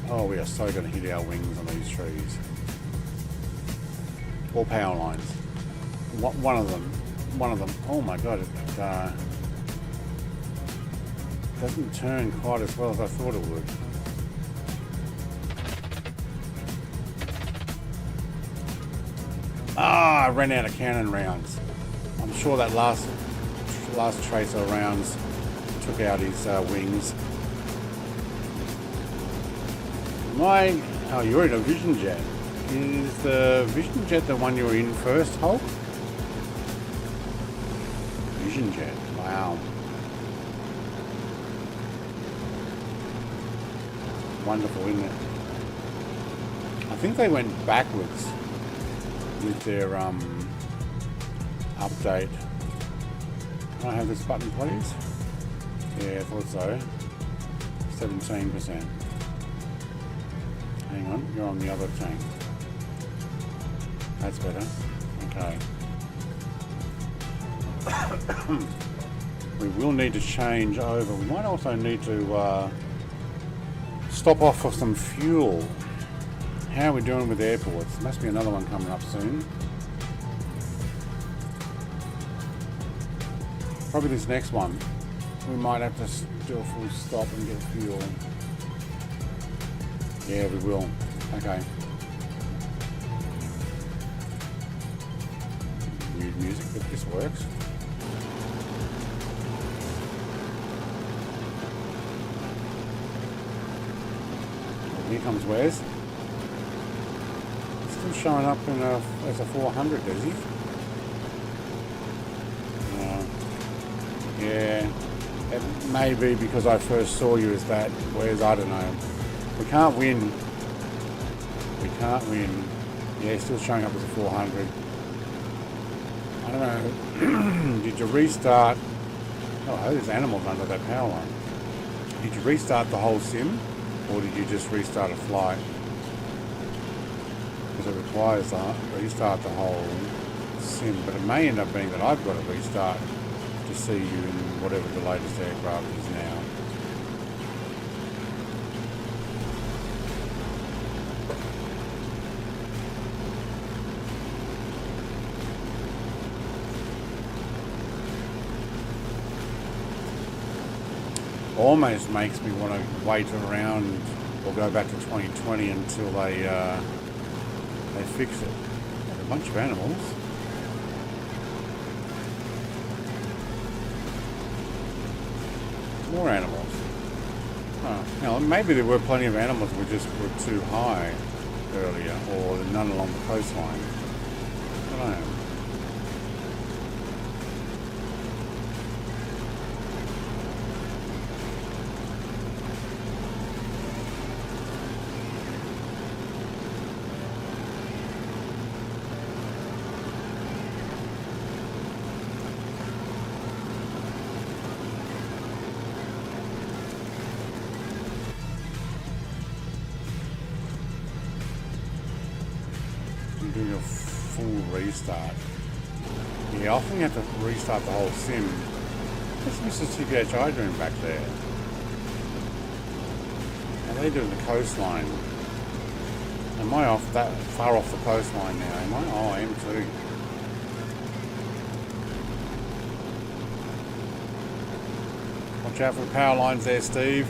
Oh, we are so going to hit our wings on these trees. Or power lines. One of them. Oh my god, it doesn't turn quite as well as I thought it would. Ah, I ran out of cannon rounds. I'm sure that last tracer rounds took out his wings. Oh, you're in a Vision Jet. Is the Vision Jet the one you were in first, Hulk? Vision Jet, wow. Wonderful, isn't it? I think they went backwards with their update. Can I have this button, please? Yeah, I thought so. 17%. Hang on, you're on the other tank. That's better. Okay. We will need to change over. We might also need to stop off for some fuel. How are we doing with airports? Must be another one coming up soon. Probably this next one. We might have to do a full stop and get fuel. Yeah, we will. Okay. Weird music, but this works. Here comes Wes. Still showing up in as a 400, does he? Yeah. It may be because I first saw you as that. Wes, I don't know. We can't win. We can't win. Yeah, still showing up as a 400. I don't know. Did you restart? Oh, there's animals under that power line. Did you restart the whole sim? Or did you just restart a flight? Because it requires that. Restart the whole sim. But it may end up being that I've got to restart to see you in whatever the latest aircraft is now. Almost makes me want to wait around or go back to 2020 until they fix it. There's a bunch of animals. More animals. Oh, now maybe there were plenty of animals we just were too high earlier, or none along the coastline. I don't know. Doing a full restart. Yeah, I often you have to restart the whole sim. What's Mr. CPHI doing back there? Are they doing the coastline? Am I off that far off the coastline now? Am I? Oh, I am too. Watch out for the power lines there, Steve.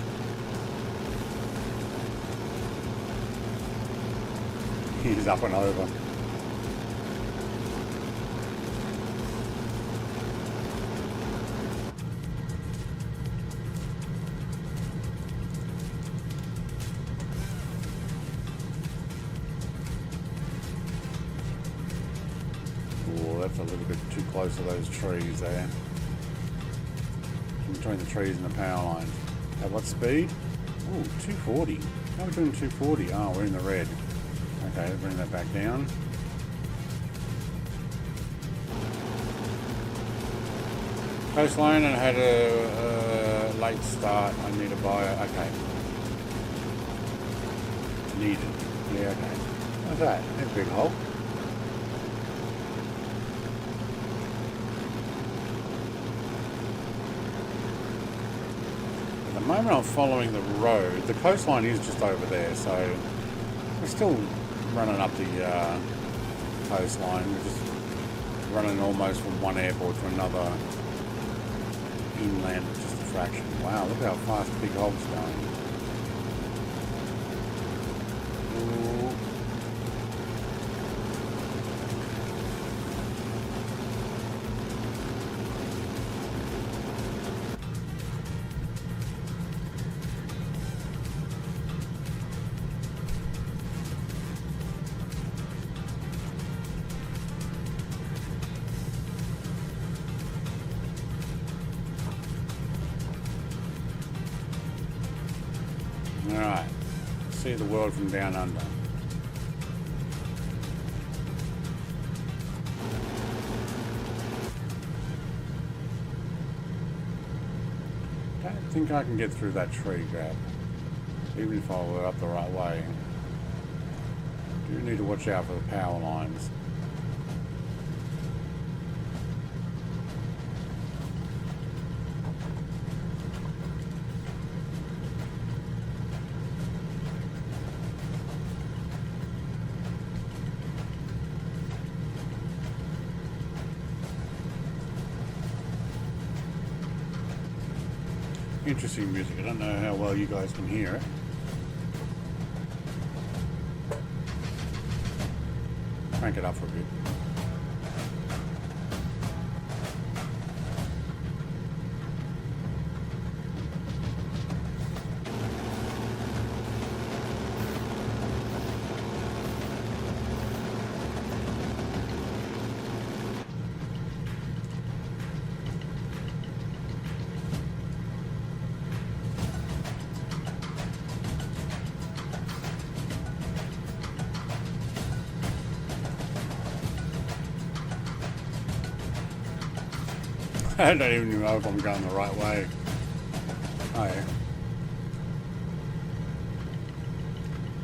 He's up and over. Oh, that's a little bit too close to those trees there. In between the trees and the power lines. At what speed? Oh, 240. How are we doing 240? Oh, we're in the red. Okay, bring that back down. Coastline and had a late start. I need to buy it. Okay. Needed. Yeah, okay. What's that? That's a big hole. At the moment I'm following the road. The coastline is just over there, so we're still running up the coastline. We're just running almost from one airport to another inland, just a fraction. Wow, look how fast Big Hog's going. Ooh. Alright, see the world from down under. Don't think I can get through that tree grab, even if I were up the right way. Do need to watch out for the power lines. Interesting music. I don't know how well you guys can hear it. Crank it up for a bit. I don't even know if I'm going the right way. Oh yeah.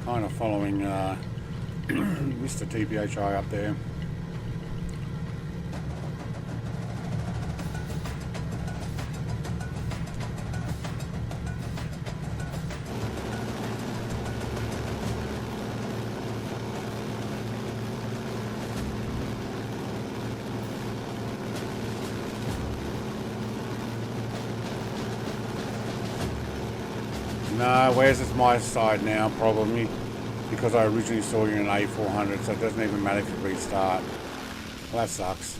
Kind of following Mr. TPHI up there. No, where's it's my side now, probably, because I originally saw you in an A400, so it doesn't even matter if you restart. Well, that sucks.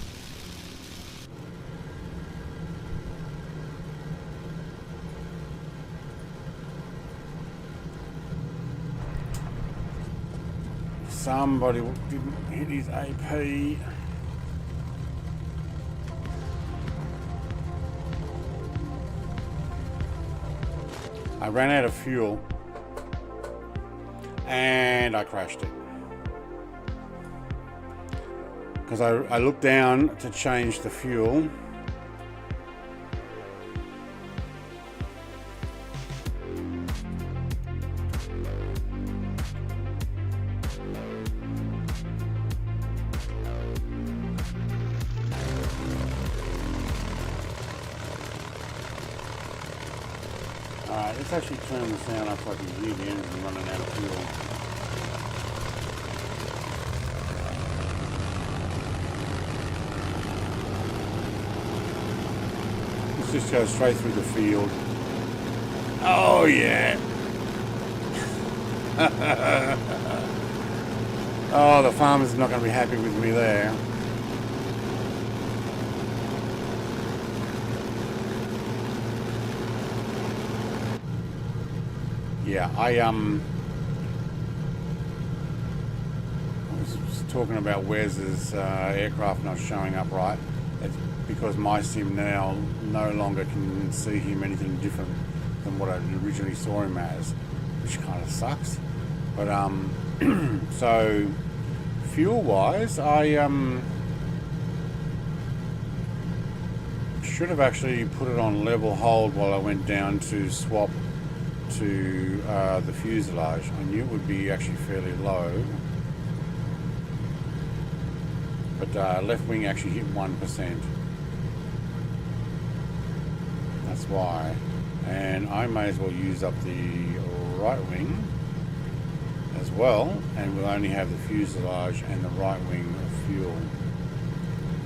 Somebody didn't hit his AP. I ran out of fuel and I crashed it because I looked down to change the fuel. Alright, let's actually turn the sound up so I can hear the engine running out of fuel. Let's just go straight through the field. Oh yeah! Oh, the farmer's not going to be happy with me there. Yeah, I was talking about Wes's aircraft not showing up right. It's because my sim now no longer can see him anything different than what I originally saw him as, which kind of sucks. But so fuel-wise, I should have actually put it on level hold while I went down to swap to the fuselage. I knew it would be actually fairly low, but left wing actually hit 1%. That's why. And I may as well use up the right wing as well, and we'll only have the fuselage and the right wing of fuel.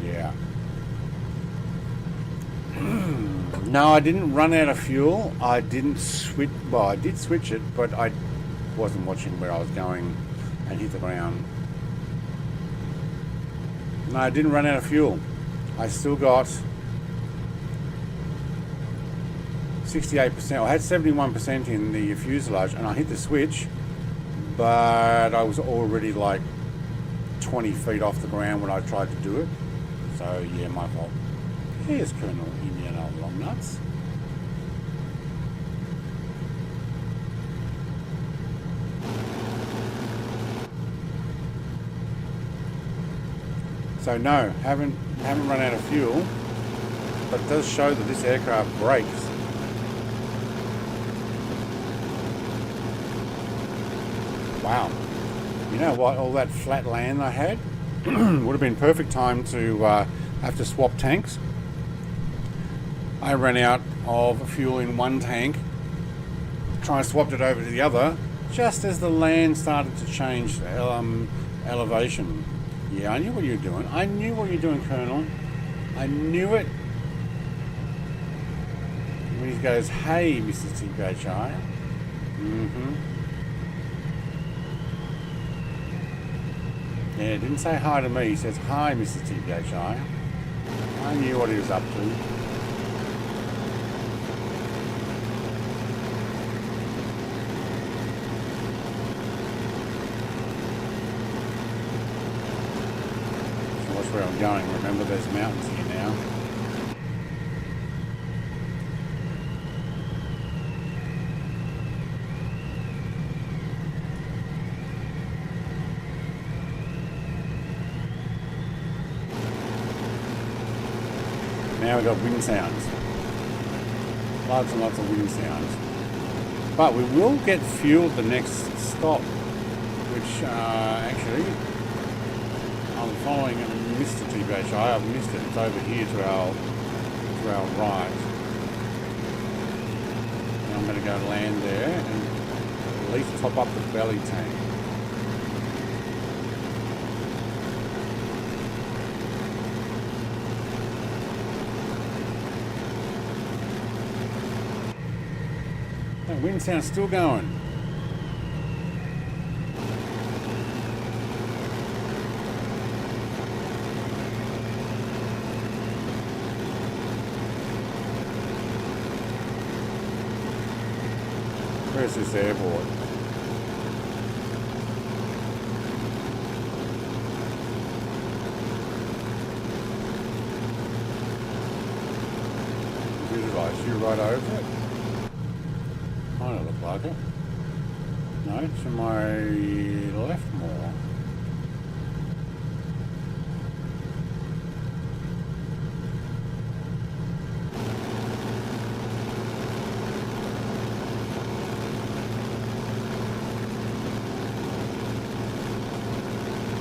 Yeah. No, I didn't run out of fuel. I didn't switch. Well, I did switch it, but I wasn't watching where I was going and hit the ground. No, I didn't run out of fuel. I still got 68%. I had 71% in the fuselage, and I hit the switch, but I was already like 20 feet off the ground when I tried to do it. So yeah, my fault. Here's Colonel Indiana Longnuts. So no, haven't run out of fuel, but it does show that this aircraft brakes. Wow. You know what? All that flat land I had would have been perfect time to have to swap tanks. I ran out of fuel in one tank, swapped it over to the other, just as the land started to change elevation. Yeah, I knew what you were doing. I knew what you were doing, Colonel. I knew it. When he goes, hey, Mrs. TPHI. Yeah, it didn't say hi to me. He says, hi, Mrs. TPHI. I knew what he was up to. Watch where I'm going. Remember, there's mountains here now. Now we've got wind sounds. Lots and lots of wind sounds. But we will get fuel at the next stop, which actually I'm following Mr. TBHI. I've missed it. It's over here to our right. And I'm going to go land there and at least top up the belly tank. That wind sound's still going. Where's this airport? Visualize you right over it. Kind of look like it. No, to my left more.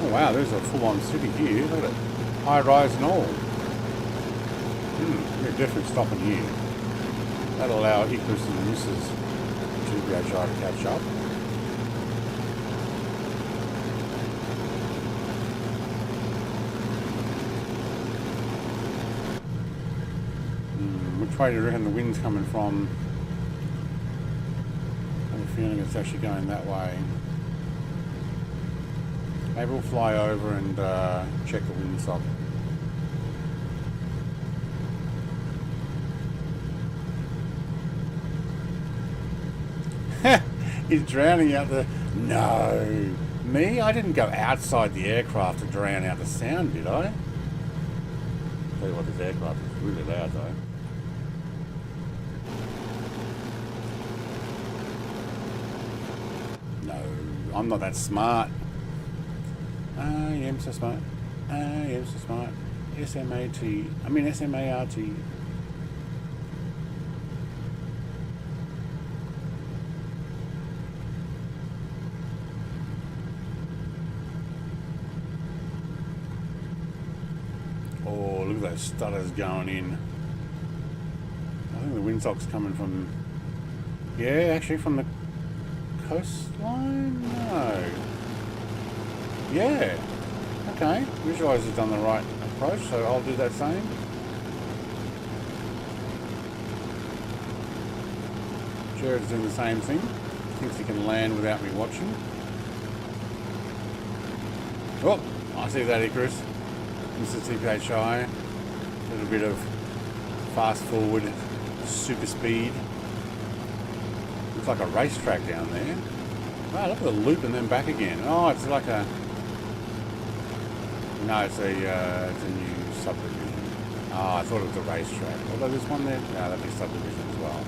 Oh wow, there's a full-on city here. Look at it. High rise and all. We're definitely stopping here. That'll allow Icarus and Mrs. TBHI to catch up. Which way do you reckon the wind's coming from? I have a feeling it's actually going that way. Maybe we'll fly over and check the windsock. He's drowning out the... No. Me? I didn't go outside the aircraft to drown out the sound, did I? Tell you what, this aircraft is really loud though. No, I'm not that smart. I am so smart. I am so smart. S-M-A-T. I mean S-M-A-R-T. Oh, look at those stutters going in. I think the windsock's coming from... Yeah, actually from the coastline? No. Yeah. Okay. Visualize has done the right approach, so I'll do that same. Jared's doing the same thing. Thinks he can land without me watching. Oh, I see that, Icarus. Mr. TPHI. A little bit of fast forward, super speed. Looks like a racetrack down there. Wow, look at the loop and then back again. Oh, it's like a... No, it's a new subdivision. Oh, I thought it was a racetrack. Although there's one there. No, that'd be subdivision as well.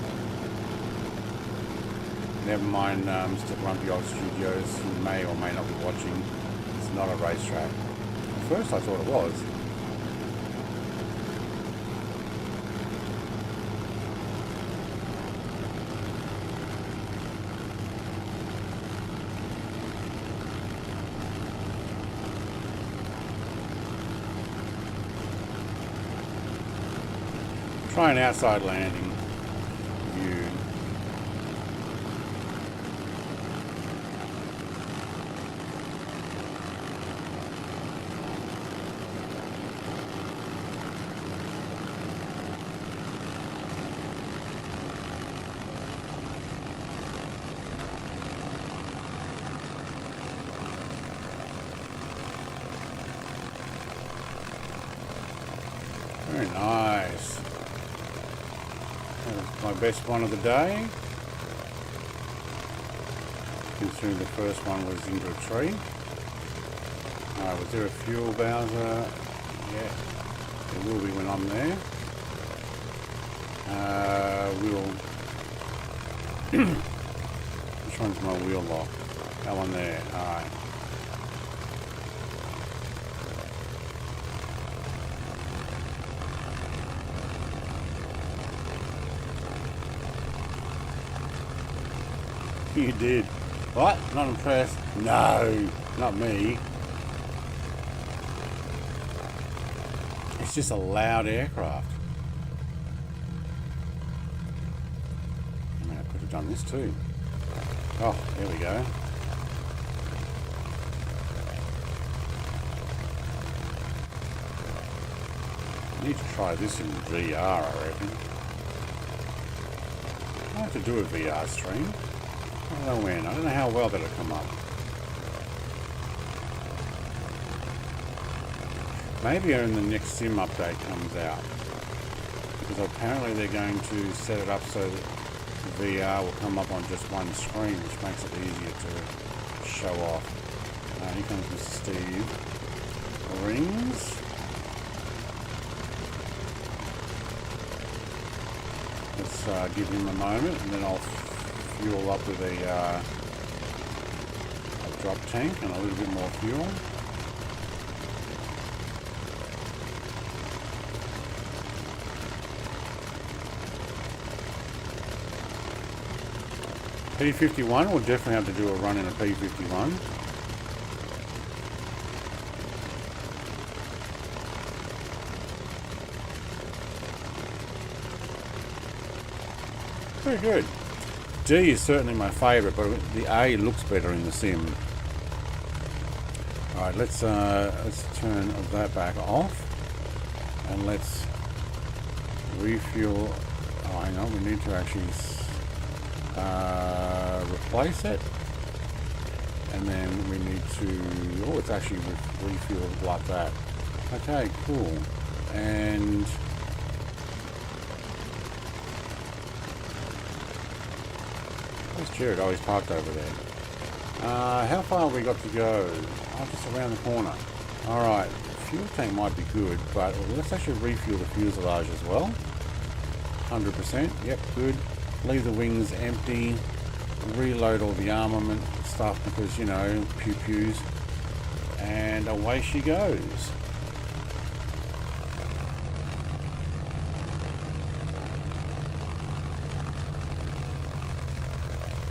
Never mind, Mr. Grumpy Old Studios, who may or may not be watching. It's not a racetrack. At first I thought it was. Try an outside landing view. Very nice. That's my best one of the day. Considering the first one was into a tree. Was there a fuel bowser? Yeah, there will be when I'm there. Wheel. Which one's my wheel lock? That one there. Alright. You did. What? Not impressed? No, not me. It's just a loud aircraft. I mean, I could have done this too. Oh, there we go. I need to try this in VR, I reckon. I have to do a VR stream. I don't know when. I don't know how well that'll come up. Maybe when the next sim update comes out. Because apparently they're going to set it up so that the VR will come up on just one screen, which makes it easier to show off. Here comes Mr. Steve. Rings. Let's give him a moment and then I'll fuel up with a drop tank and a little bit more fuel. P51, we'll definitely have to do a run in a P51. Very good. D is certainly my favourite, but the A looks better in the sim. All right, let's turn that back off, and let's refuel. Oh, hang on, we need to actually replace it, and then we need to. Oh, it's actually refueled like that. Okay, cool, and. Where's Jared? Oh, he's parked over there. How far have we got to go? Oh, just around the corner. Alright, fuel tank might be good, but let's actually refuel the fuselage as well. 100%, yep, good. Leave the wings empty. Reload all the armament stuff because, you know, pew-pews. And away she goes.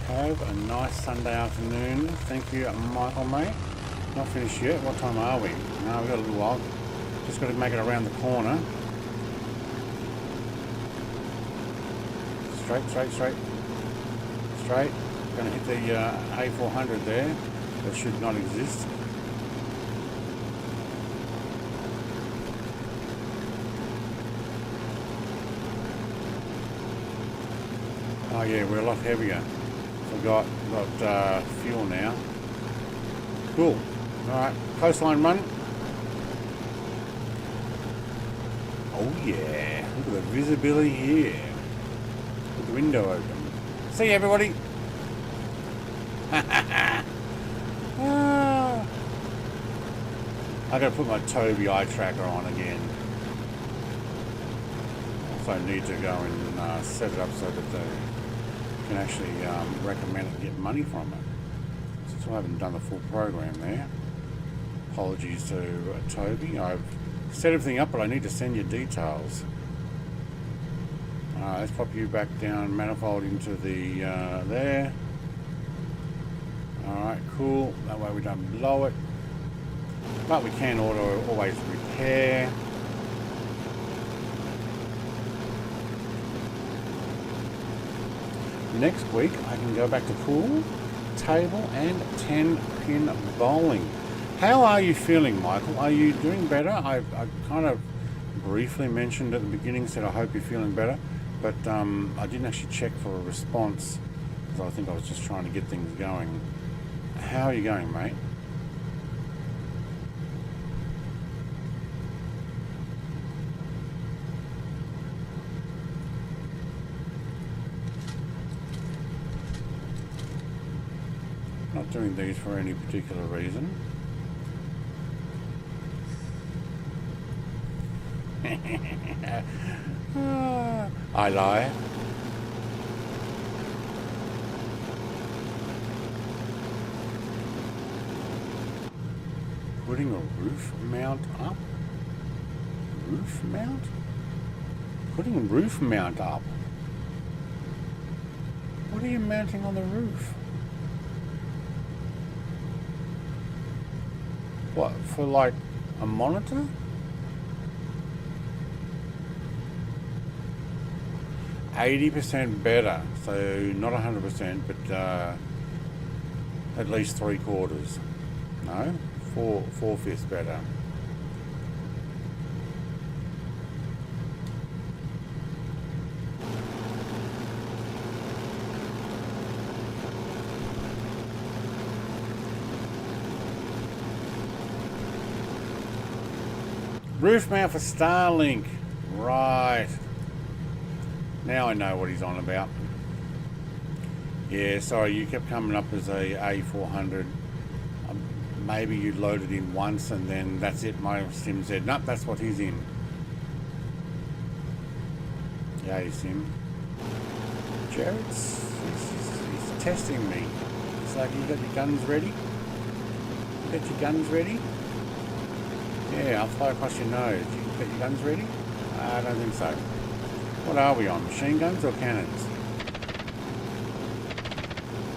Have a nice Sunday afternoon. Thank you, Michael, mate. Not finished yet. What time are we? No, we've got a little while. Just got to make it around the corner. Straight, straight, straight. Straight. Going to hit the A400 there. That should not exist. Oh yeah, we're a lot heavier. Got fuel now. Cool. Alright, coastline run. Oh yeah, look at the visibility here. With the window open. See you, everybody. I gotta put my Toby eye tracker on again. Also need to go and set it up so that the can actually recommend and get money from it. Since I haven't done the full program there. Apologies to Toby. I've set everything up, but I need to send you details. Let's pop you back down manifold into the there. Alright, cool. That way we don't blow it. But we can always repair. Next week I can go back to pool, table and 10-pin bowling. How are you feeling, Michael? Are you doing better? I kind of briefly mentioned at the beginning, said I hope you're feeling better, but I didn't actually check for a response because I think I was just trying to get things going. How are you going, mate? doing these for any particular reason. I lie. Putting a roof mount up? Roof mount? Putting a roof mount up? What are you mounting on the roof? What, for like a monitor? %, better, so not 100%, but at least 3/4. No, 4/5 better. Roof mount for Starlink, right? Now I know what he's on about. Yeah, sorry, you kept coming up as a A400. Maybe you loaded in once and then that's it. My sim said, nope, that's what he's in. Yay, sim. Jared's he's testing me. It's like, you got your guns ready? You got your guns ready? Yeah, I'll fly across your nose. You got your guns ready? I don't think so. What are we on? Machine guns or cannons?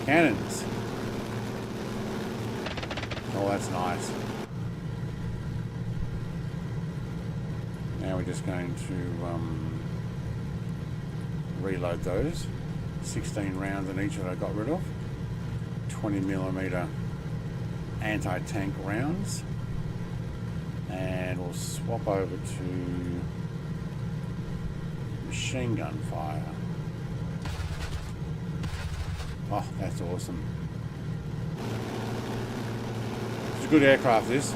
Cannons. Oh, that's nice. Now we're just going to reload those. 16 rounds in each that I got rid of. 20mm anti-tank rounds. And we'll swap over to machine gun fire. Oh, that's awesome. It's a good aircraft, this.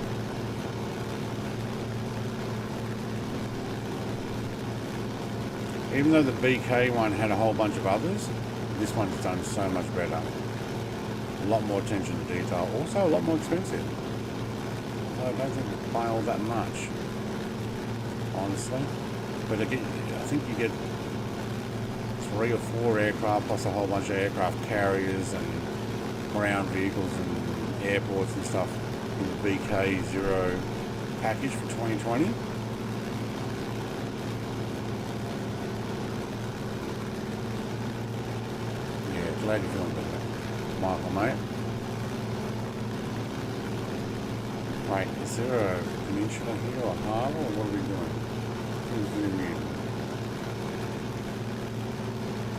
Even though the BK one had a whole bunch of others, this one's done so much better. A lot more attention to detail. Also a lot more expensive. I don't think we buy all that much, honestly. But again, I think you get 3 or 4 aircraft plus a whole bunch of aircraft carriers and ground vehicles and airports and stuff in the BK0 package for 2020. Yeah, glad you're feeling better, Michael, mate. Right, is there a peninsula here or harbour, or what are we doing? Let's zoom in.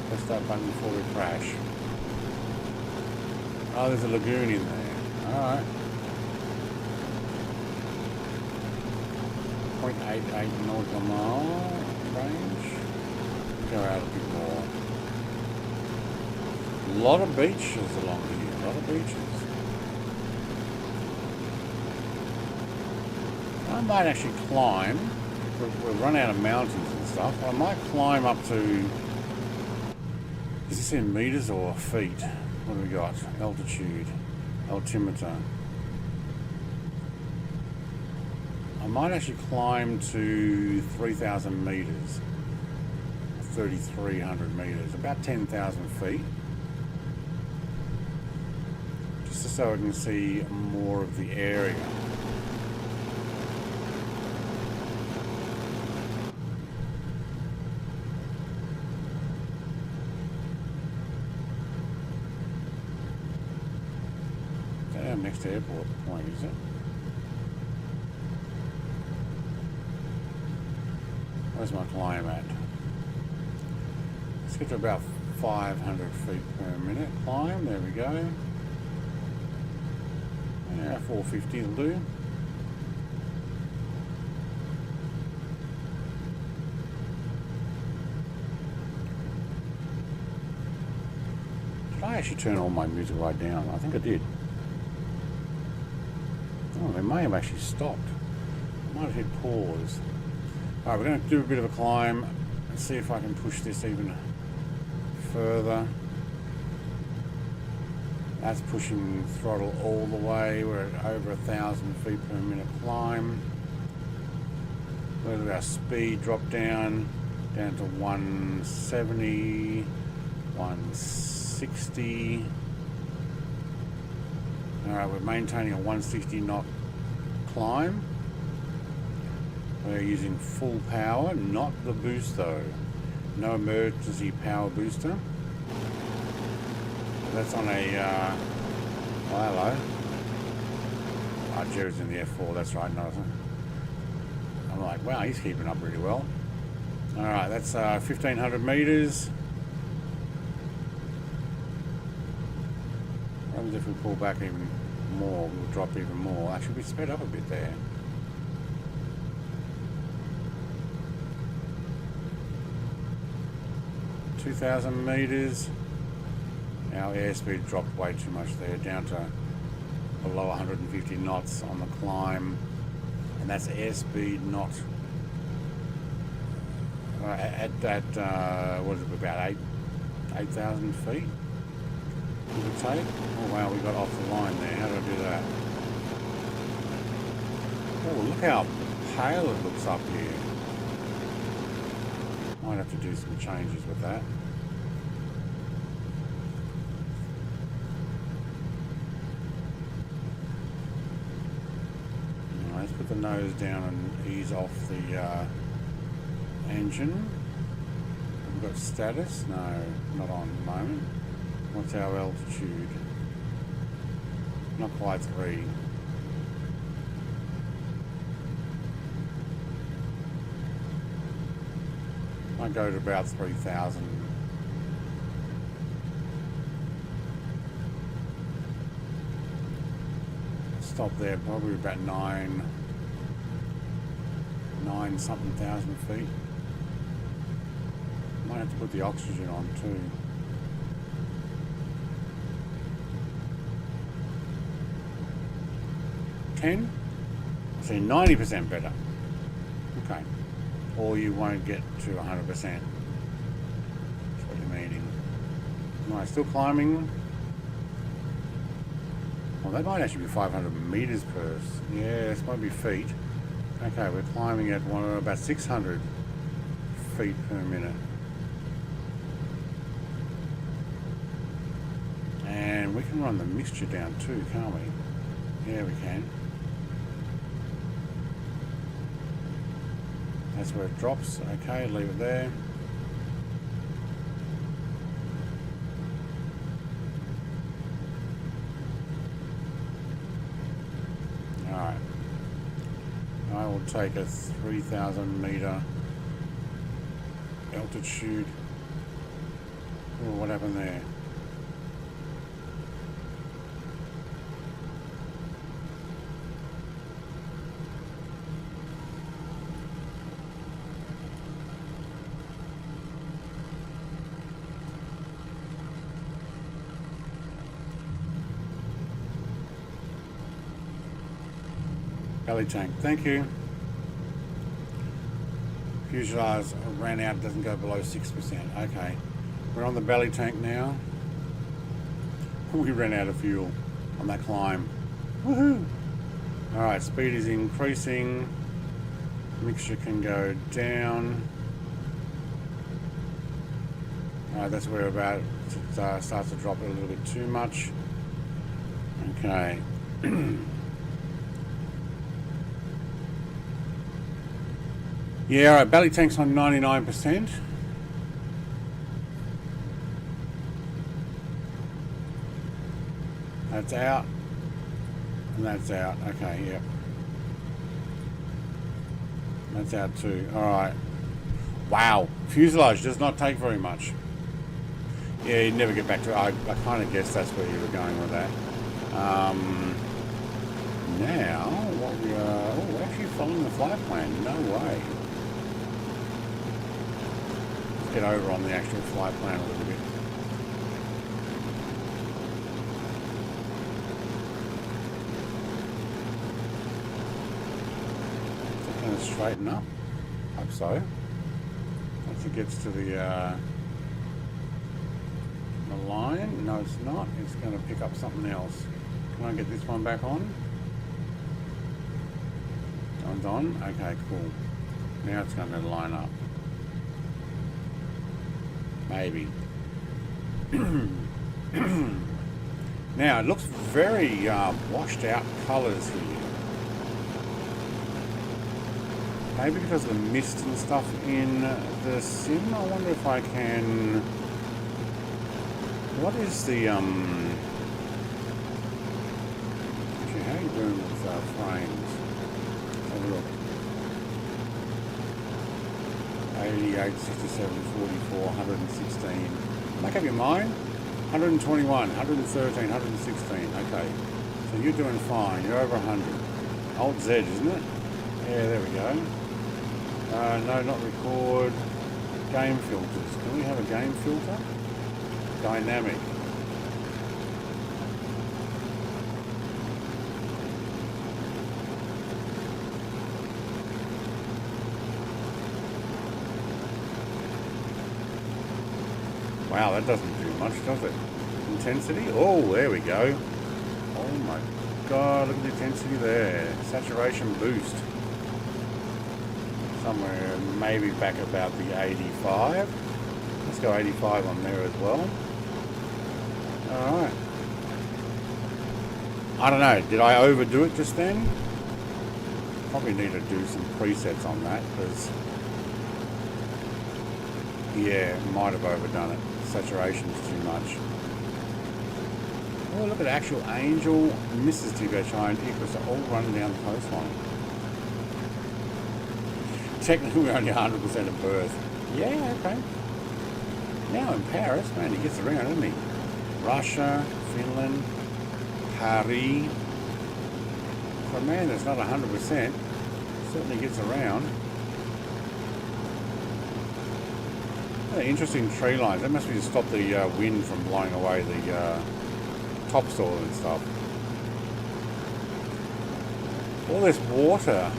Press that button before we crash. Oh, there's a lagoon in there. Alright. 0.88 nautical mile range. Go out a bit more. A lot of beaches along here. A lot of beaches. I might actually climb. We'll run out of mountains and stuff. I might climb up to... Is this in meters or feet? What do we got? Altitude. Altimeter. I might actually climb to 3,000 meters. 3,300 meters. About 10,000 feet. Just so I can see more of the area. Next airport point, is it? Where's my climb at? Let's get to about 500 feet per minute climb. There we go. Yeah, 450 will do. Did I actually turn all my music right down? I think I did. Oh, they may have actually stopped. I might have hit pause. Alright, we're going to do a bit of a climb and see if I can push this even further. That's pushing throttle all the way. We're at over 1,000 feet per minute climb. Where did our speed drop down to 170, 160. Alright, we're maintaining a 160 knot climb. We're using full power, not the boost though. No emergency power booster. That's on a, oh, hello. Oh, Jerry's in the F4, that's right, no. I'm like, wow, he's keeping up really well. Alright, that's 1,500 meters. What happens if we pull back even more? We'll drop even more. Actually, we sped up a bit there. ,2,000 meters. Our airspeed dropped way too much there, down to below 150 knots on the climb. And that's airspeed, not at what is it, about 8,000 feet, give or take. Oh wow, we got off the line there. How did I do that? Oh, look how pale it looks up here. Might have to do some changes with that. Let's put the nose down and ease off the engine. We've got status? No, not on at the moment. What's our altitude? Not quite 3. Might go to about 3,000. Stop there, probably about 9 something thousand feet. Might have to put the oxygen on too. 10? I see 90% better. Okay. Or you won't get to 100%. That's what you're meaning. Alright, still climbing. Well, that might actually be 500 meters per. Yeah, this might be feet. Okay, we're climbing at about 600 feet per minute. And we can run the mixture down too, can't we? Yeah, we can. That's where it drops. Okay, leave it there. Alright. I will take a 3,000 meter altitude. Oh, what happened there? Belly tank, thank you. Fuselage ran out, doesn't go below 6%. Okay, we're on the belly tank now. We ran out of fuel on that climb. Woohoo! Alright, speed is increasing. Mixture can go down. Alright, that's where about it starts to drop a little bit too much. Okay. Yeah, alright, belly tank's on 99%. That's out. And that's out. Okay, yep. That's out too. Alright. Wow. Fuselage does not take very much. Yeah, you'd never get back to it. I kind of guessed that's where you were going with that. Now, what we are... Oh, we're actually following the flight plan. No way. Get over on the actual flight plan a little bit. Is it going to straighten up? Hope so. Once it gets to the the line. No, it's not. It's going to pick up something else. Can I get this one back on? One's on. Okay, cool. Now it's going to line up. Maybe. Now it looks very washed out colours here. Maybe because of the mist and stuff in the sim. I wonder if I can. What is the actually, how are you doing with frames? Let's have a look. 88, 67, 44, 116. Make up your mind. 121, 113, 116. Okay. So you're doing fine. You're over 100. Alt Z, isn't it? Yeah, there we go. No, not record. Game filters. Can we have a game filter? Dynamic. Wow, that doesn't do much, does it? Intensity? Oh, there we go. Oh my god, look at the intensity there. Saturation boost. Somewhere maybe back about the 85. Let's go 85 on there as well. Alright. I don't know, did I overdo it just then? Probably need to do some presets on that because yeah, might have overdone it. Saturation's too much. Oh, look at actual Angel Mrs. TVHI and Icarus are all running down the coastline. Technically, we're only 100% at birth. Yeah, okay. Now in Paris, man, he gets around, doesn't he? Russia, Finland, Paris. For a man that's not 100%, certainly gets around. Interesting tree lines. That must be to stop the wind from blowing away the topsoil and stuff. All this water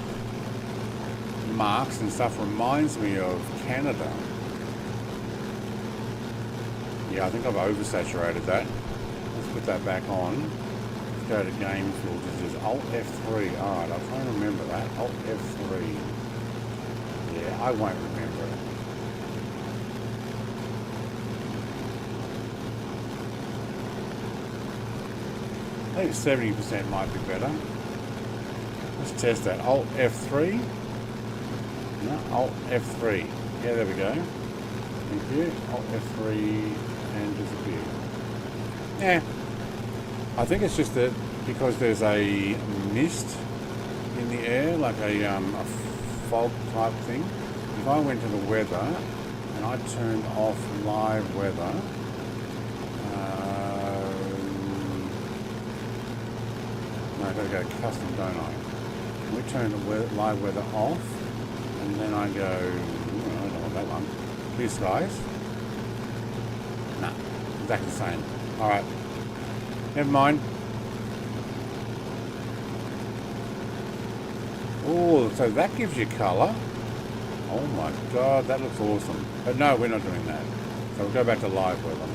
marks and stuff reminds me of Canada. Yeah, I think I've oversaturated that. Let's put that back on. Let's go to game filters. There's Alt F3. Alright, I'll try and remember that. Alt F3. Yeah, I won't remember it. I think 70% might be better. Let's test that. Alt F3. No, Alt F3. Yeah, there we go. Thank you. Alt F3 and disappear. Yeah. I think it's just that because there's a mist in the air, like a fog type thing. If I went to the weather and I turned off live weather, I've got to go custom, don't I? We turn the live weather off, and then I go, I don't know that one. Blue skies. Nah, exactly the same. Alright. Never mind. Oh, so that gives you colour. Oh my god, that looks awesome. But no, we're not doing that. So we'll go back to live weather.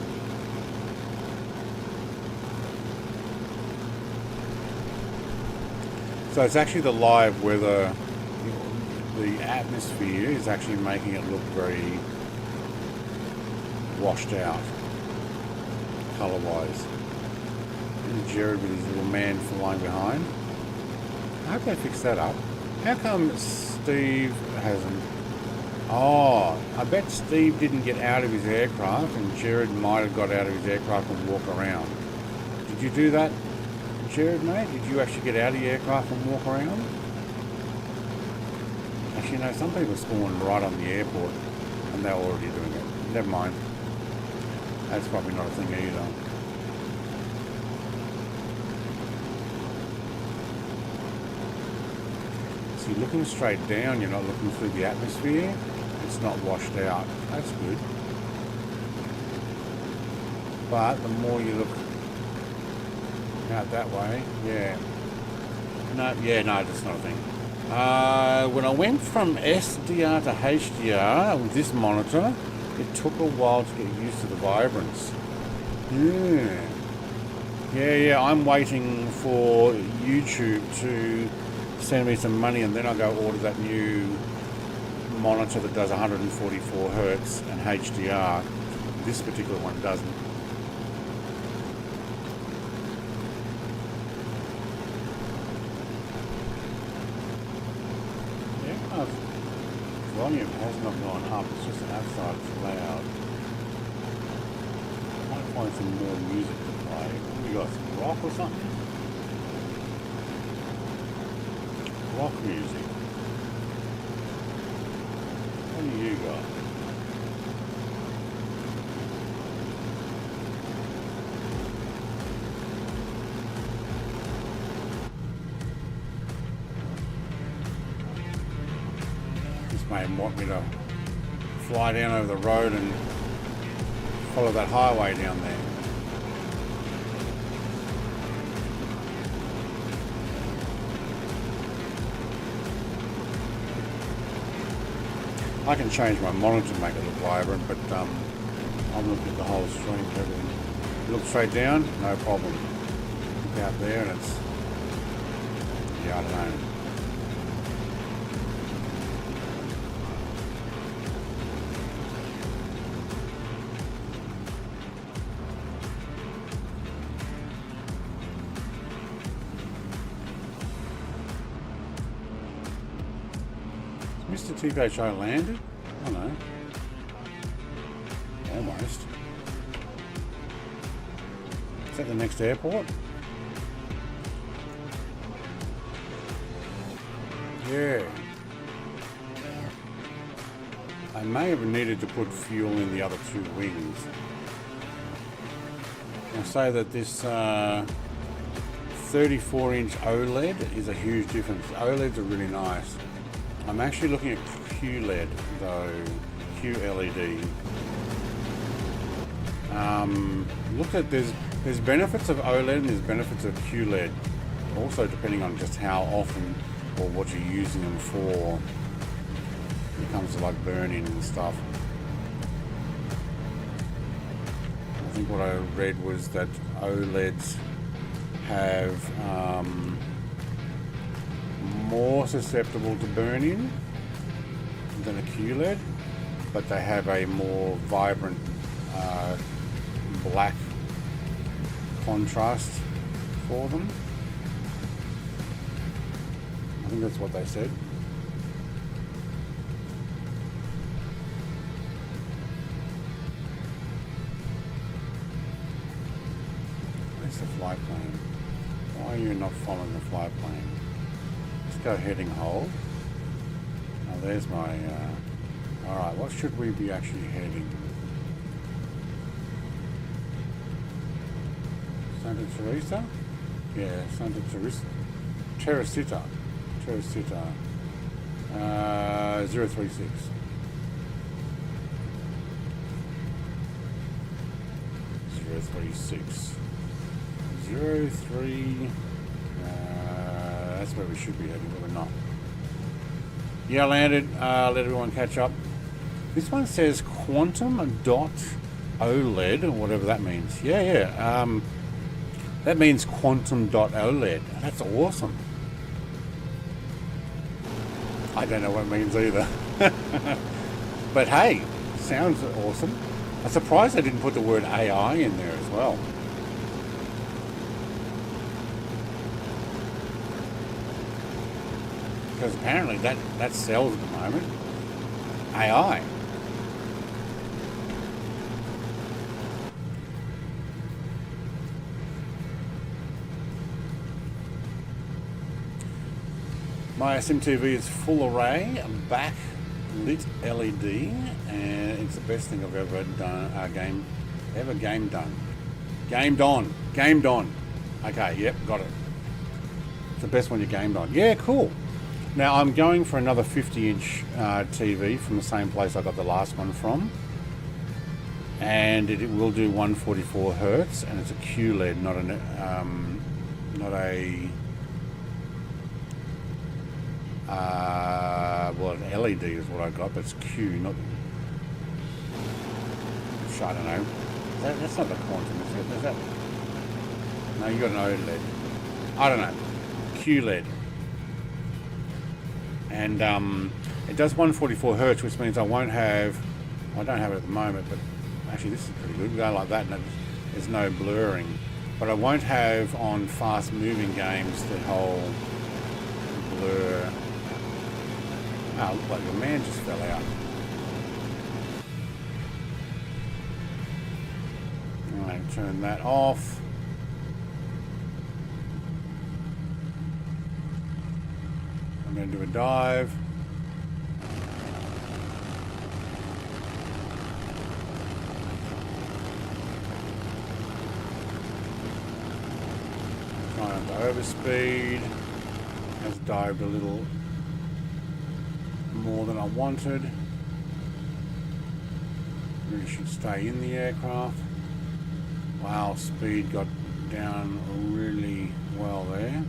So it's actually the live weather, the atmosphere is actually making it look very washed out, colour-wise. And Jared with his little man flying behind. I hope they fix that up. How come Steve hasn't? Oh, I bet Steve didn't get out of his aircraft and Jared might have got out of his aircraft and walk around. Did you do that? Jared, mate, did you actually get out of your aircraft and walk around? Actually, no, some people spawn right on the airport and they're already doing it. Never mind. That's probably not a thing either. See, looking straight down, you're not looking through the atmosphere. It's not washed out. That's good. But the more you look out that way, yeah. No, that's not a thing. When I went from SDR to HDR with this monitor, it took a while to get used to the vibrance. Yeah, I'm waiting for YouTube to send me some money and then I'll go order that new monitor that does 144 Hertz and HDR. This particular one doesn't. Yeah, volume has not gone up, it's just outside it's loud. I might find some more music to play. What do we got, some rock or something? Rock music. What do you got? This may want me to fly down over the road and follow that highway down there. I can change my monitor to make it look vibrant, but I'm looking at the whole stream. Everything. Look straight down, no problem. Look out there and it's, yeah, I don't know. Mr. TPHI landed? Oh no. Almost. Is that the next airport? Yeah. I may have needed to put fuel in the other two wings. I'll say that this 34-inch OLED is a huge difference. OLEDs are really nice. I'm actually looking at QLED though, QLED. Look at there's benefits of OLED and there's benefits of QLED. Also depending on just how often or what you're using them for. When it comes to like burning and stuff. I think what I read was that OLEDs have more susceptible to burn-in than a QLED, but they have a more vibrant black contrast for them. I think that's what they said. Where's the flight plane? Why are you not following the flight plane? Go heading hold. Now there's my alright, what should we be actually heading? Santa Teresa? Yeah, Santa Teresa. Teresita. 036. 036. 03. That's where we should be heading, but we're not. Yeah, I landed. Let everyone catch up. This one says quantum dot OLED, or whatever that means. Yeah. That means quantum dot OLED. That's awesome. I don't know what it means either. But hey, sounds awesome. I'm surprised they didn't put the word AI in there as well. Because apparently that sells at the moment. AI. My SMTV is full array, backlit LED, and it's the best thing I've ever done. Gamed on. Okay, yep, got it. It's the best one you gamed on. Yeah, cool. Now I'm going for another 50-inch TV from the same place I got the last one from, and it will do 144 Hertz, and it's a QLED, not well, an LED is what I got, but it's Q, not. I don't know. That's not the quantum, is it? Is that? No, you got an OLED. I don't know. QLED. And it does 144 Hertz, which means I don't have it at the moment, but actually this is pretty good. We go like that and there's no blurring. But I won't have on fast moving games the whole blur. Oh, look like your man just fell out. Alright, turn that off. I'm going to do a dive. Trying to overspeed. Has dived a little more than I wanted. Really should stay in the aircraft. Wow, speed got down really well there.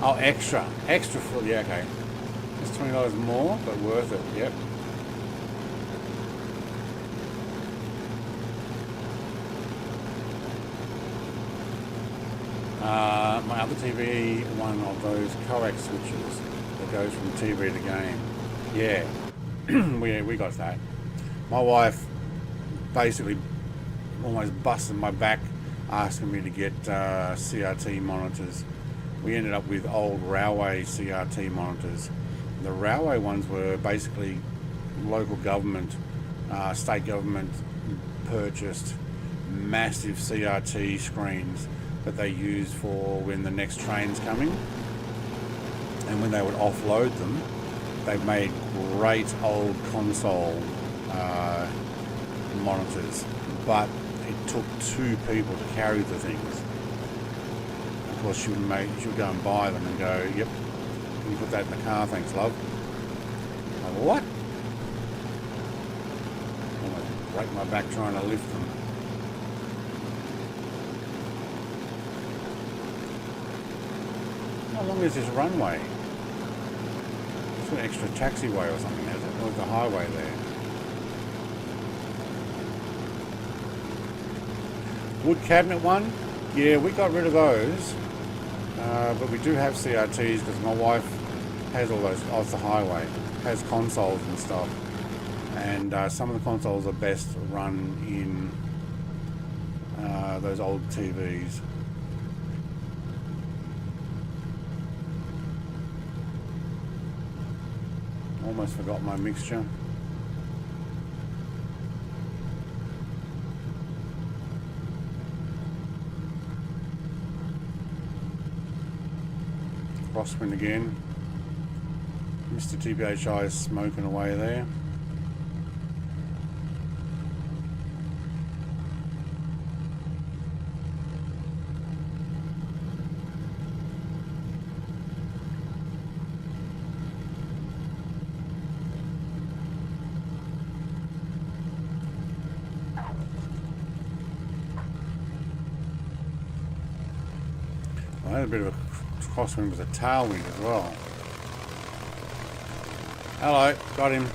Oh, extra for, yeah, okay. It's $20 more, but worth it, yep. My other TV, one of those coax switches that goes from TV to game. Yeah, we got that. My wife basically almost busted my back asking me to get CRT monitors. We ended up with old railway CRT monitors. The railway ones were basically local government, state government purchased massive CRT screens that they use for when the next train's coming. And when they would offload them, they made great old console monitors. But it took 2 people to carry the things. Of course, she would go and buy them and go, yep, can you put that in the car, thanks love. Like, what? Almost break my back trying to lift them. How long is this runway? It's an extra taxiway or something, is it? Or is the highway there? Wood cabinet one? Yeah, we got rid of those. But we do have CRTs because my wife has all those. Oh, it's the highway. Has consoles and stuff. And some of the consoles are best run in those old TVs. Almost forgot my mixture. Crosswind again. Mr. TPHI is smoking away there. I had a bit of a crosswind with a tailwind as well. Hello, got him.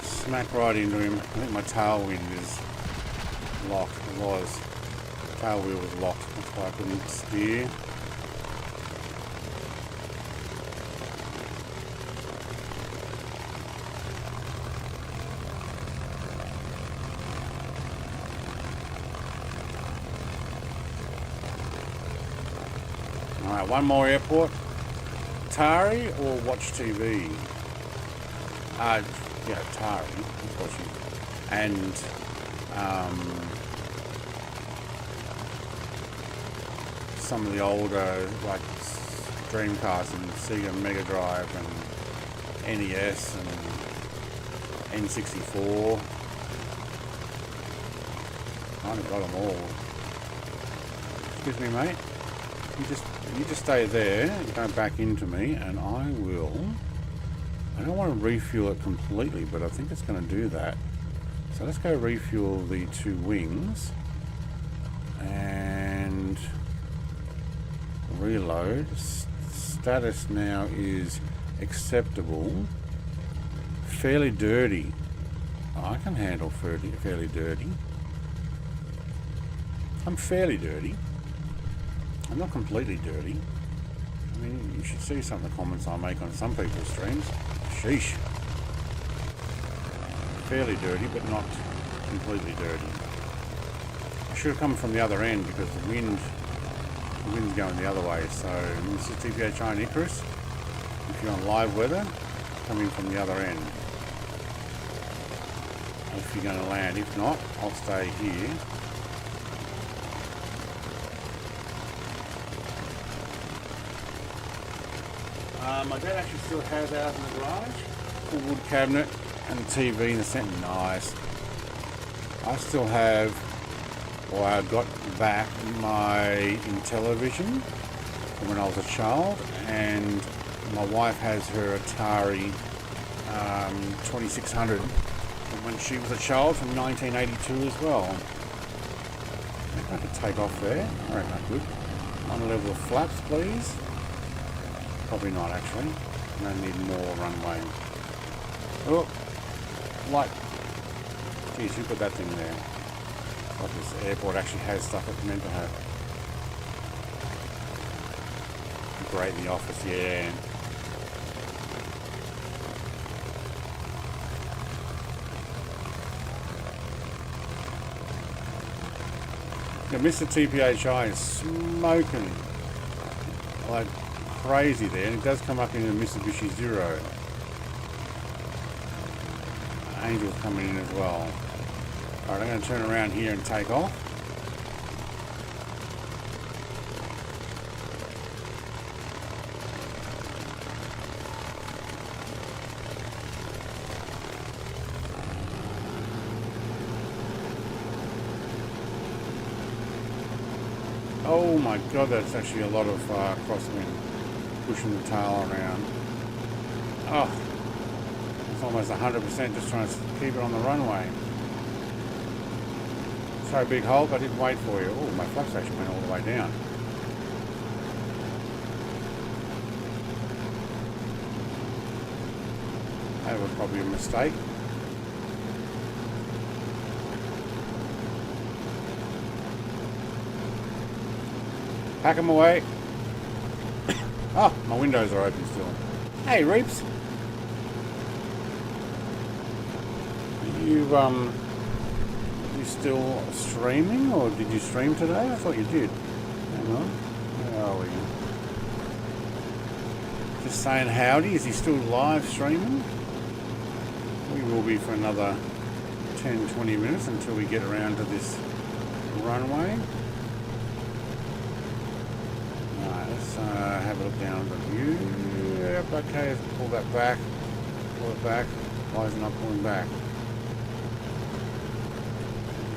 Smack right into him. I think my tailwind is locked. It was. Tail wheel was locked. That's why I couldn't steer. Alright, one more airport. Atari or Watch TV? Yeah, Atari. That's watching. And some of the older, like Dreamcast and Sega Mega Drive and NES and N64. I've got them all. Excuse me, mate. You just stay there, you don't back into me, and I will I don't want to refuel it completely, but I think it's going to do that. So let's go refuel the two wings and reload. Status now is acceptable. Fairly dirty. Oh, I can handle fairly dirty. I'm fairly dirty. I'm not completely dirty. I mean, you should see some of the comments I make on some people's streams. Sheesh. Fairly dirty, but not completely dirty. I should have come from the other end because the wind's going the other way. So this is TPHI and Icarus. If you're on live weather, coming from the other end. If you're going to land. If not, I'll stay here. My dad actually still has ours in the garage. Full wood cabinet and the TV in the centre. Nice. I still have, or I got back my Intellivision from when I was a child, and my wife has her Atari 2600 from when she was a child from 1982 as well. I think I could take off there. I reckon I could. On level of flaps, please. Probably not, actually. I need more runway. Oh, light. Geez, who put that thing there? Like this airport actually has stuff it's meant to have. Great in the office, yeah. Now, Mr. TPHI is smoking like crazy there, and it does come up in a Mitsubishi Zero. Angel's coming in as well. Alright, I'm going to turn around here and take off. Oh my god, that's actually a lot of crosswind. Pushing the tail around. Oh, it's almost 100% just trying to keep it on the runway. Sorry, Big Hulk, I didn't wait for you. Oh, my flaps actually went all the way down. That was probably a mistake. Pack them away. Oh, my windows are open still. Hey, Reeps. You still streaming, or did you stream today? I thought you did. Hang on. Where are we? Just saying howdy. Is he still live streaming? We will be for another 10-20 minutes until we get around to this runway. Let's have a look down at the view. Yep, okay, let's pull that back. Pull it back. Why is it not pulling back?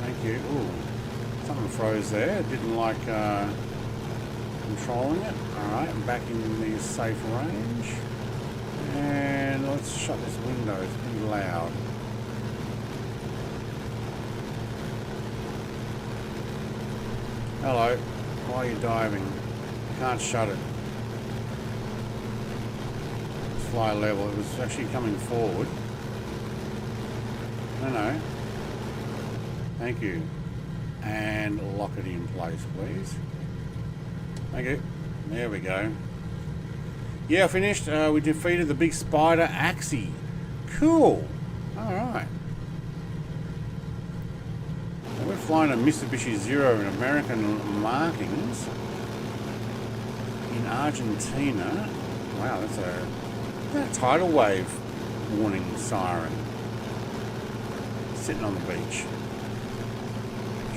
Thank you. Ooh, something froze there. Didn't like controlling it. Alright, I'm back in the safe range. And let's shut this window. It's pretty loud. Hello. Why are you diving? Can't shut it. Fly level. It was actually coming forward. No. Thank you. And lock it in place, please. Thank you. There we go. Yeah, finished. We defeated the big spider Axie. Cool. Alright. We're flying a Mitsubishi Zero in American markings. In Argentina. Wow, that's a tidal wave warning siren. Sitting on the beach.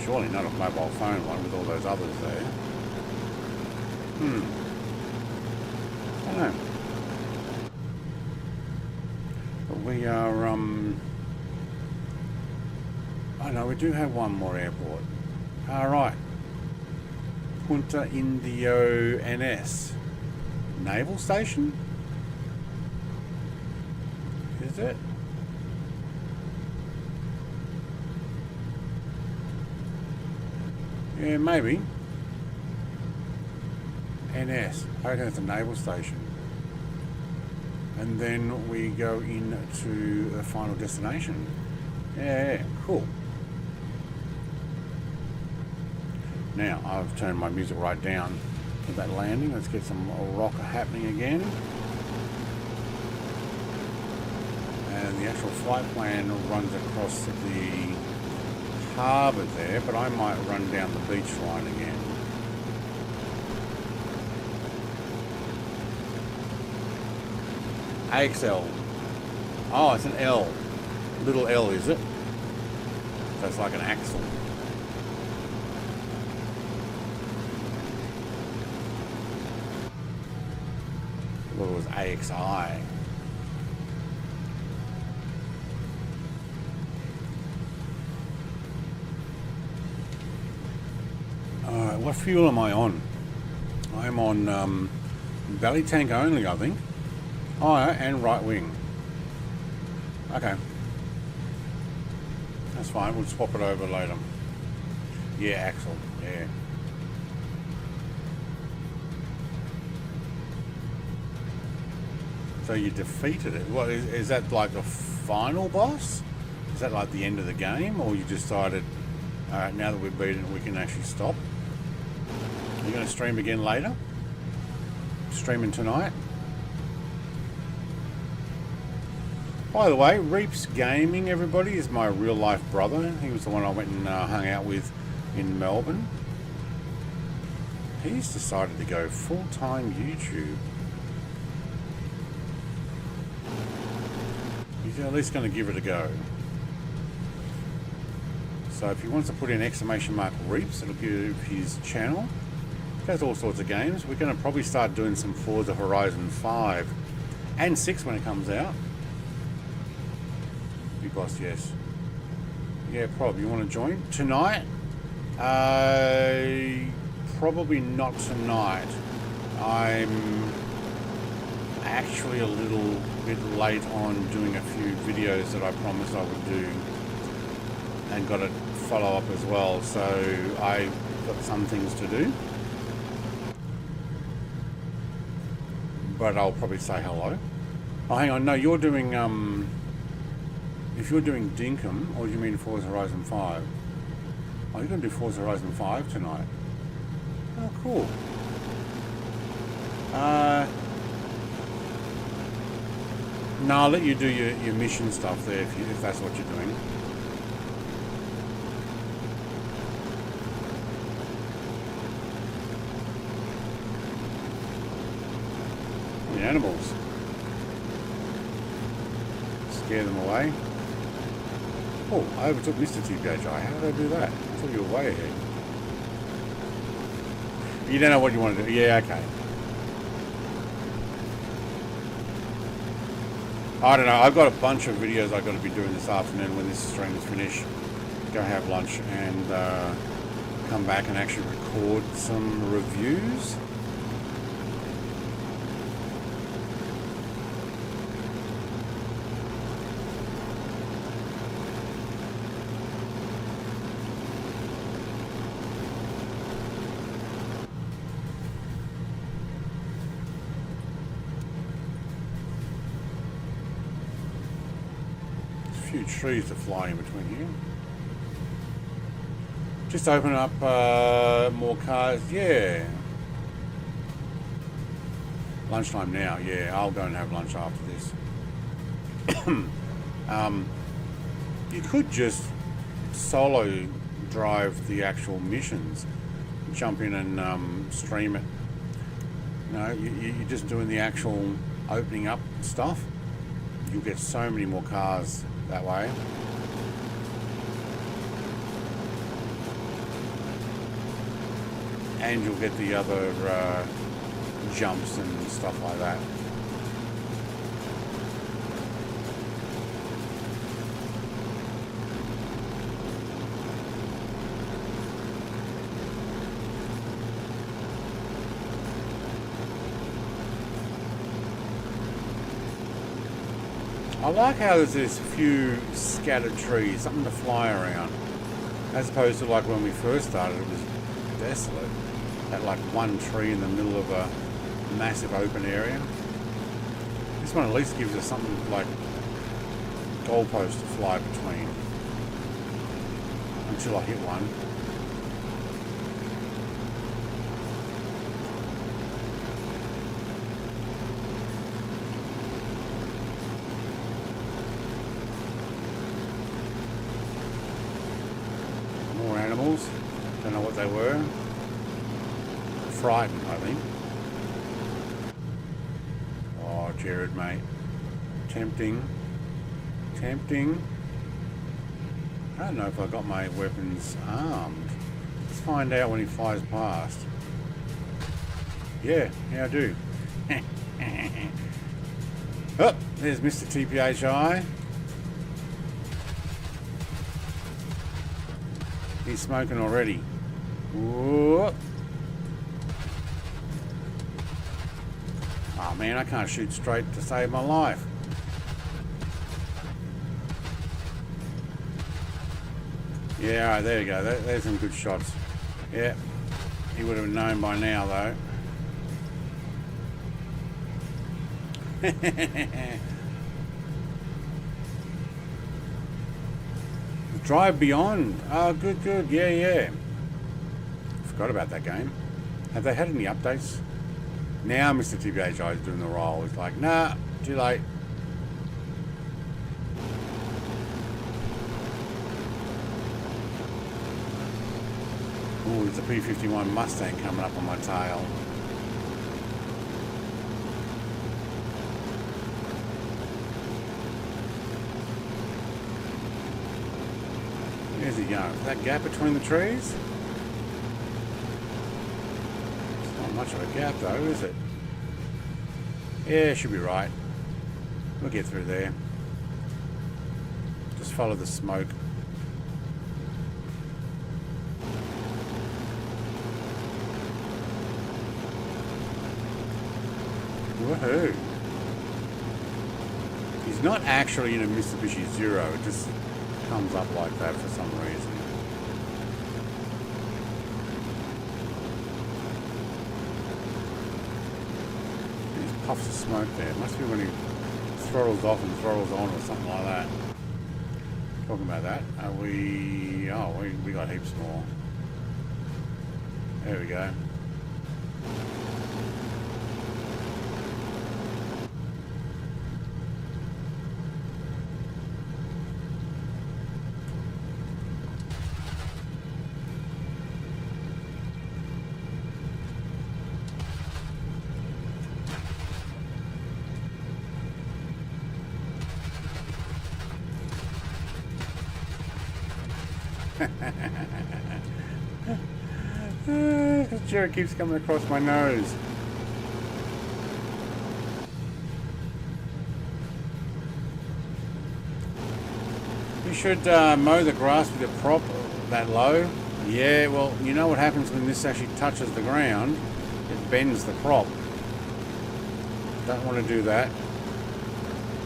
Surely not a mobile phone one with all those others there. I don't know. But we are, oh no, we do have one more airport. Alright. Punta Indio NS. Naval Station? used it. Yeah, maybe. NS. I reckon it's a naval station. And then we go into the final destination. Yeah, cool. Now, I've turned my music right down with that landing. Let's get some rock happening again. And the actual flight plan runs across the harbour there, but I might run down the beach line again. AXL. Oh, it's an L. Little L, is it? So it's like an axle. Well, it was AXI. Alright, what fuel am I on? I'm on belly tank only, I think. Oh, and right wing. Okay. That's fine, we'll swap it over later. Yeah, axle, yeah. So you defeated it. What is that, like the final boss? Is that like the end of the game, or you decided, alright, now that we've beaten it, we can actually stop? Are you going to stream again later? Streaming tonight? By the way, Reaps Gaming, everybody, is my real life brother. He was the one I went and hung out with in Melbourne. He's decided to go full-time YouTube. He's at least going to give it a go. So if he wants to put in ! Reaps, it'll give his channel. He does all sorts of games. We're going to probably start doing some Forza Horizon 5 and 6 when it comes out. Big boss, yes. Yeah, probably. You want to join? Tonight? Probably not tonight. I'm actually a little bit late on doing a few videos that I promised I would do, and got to follow up as well, so I've got some things to do, but I'll probably say hello. Oh, hang on, no, you're doing if you're doing Dinkum, or do you mean Forza Horizon 5? Oh, you're going to do Forza Horizon 5 tonight. Oh, cool. No, I'll let you do your mission stuff there if that's what you're doing. The animals. Scare them away. Oh, I overtook Mr. TPHI. How did I do that? I thought you were way ahead. You don't know what you want to do. Yeah, okay. I don't know. I've got a bunch of videos I've got to be doing this afternoon when this stream is finished. Go have lunch and come back and actually record some reviews. Trees to fly in between here. Just open up more cars. Yeah. Lunchtime now. Yeah, I'll go and have lunch after this. You could just solo drive the actual missions, jump in and stream it. You know, you're just doing the actual opening up stuff. You'll get so many more cars that way. And you'll get the other jumps and stuff like that. I like how there's this few scattered trees, something to fly around. As opposed to like when we first started, it was desolate. Had like one tree in the middle of a massive open area. This one at least gives us something like goalposts to fly between. Until I hit one. More animals. Don't know what they were. Frightened, I think. Oh, Jared, mate. Tempting. Tempting. I don't know if I got my weapons armed. Let's find out when he flies past. Yeah, I do. Oh, there's Mr. TPHI. He's smoking already. Whoa. Oh man, I can't shoot straight to save my life. Yeah, alright, there you go. There's some good shots. Yeah, he would have known by now though. Drive Beyond. Oh, good. Yeah. Forgot about that game. Have they had any updates? Now Mr. TBHI is doing the roll. He's like, nah, too late. Ooh, there's a P-51 Mustang coming up on my tail. Where's he going? Is that gap between the trees? It's not much of a gap though, is it? Yeah, should be right. We'll get through there. Just follow the smoke. Woohoo! He's not actually in a Mitsubishi Zero, it just comes up like that for some reason. These puffs of smoke there. It must be when he throttles off and throttles on or something like that. Talking about that, are we... Oh, we got heaps more. There we go. Jared keeps coming across my nose. You should mow the grass with your prop that low. Yeah, well, you know what happens when this actually touches the ground? It bends the prop. Don't want to do that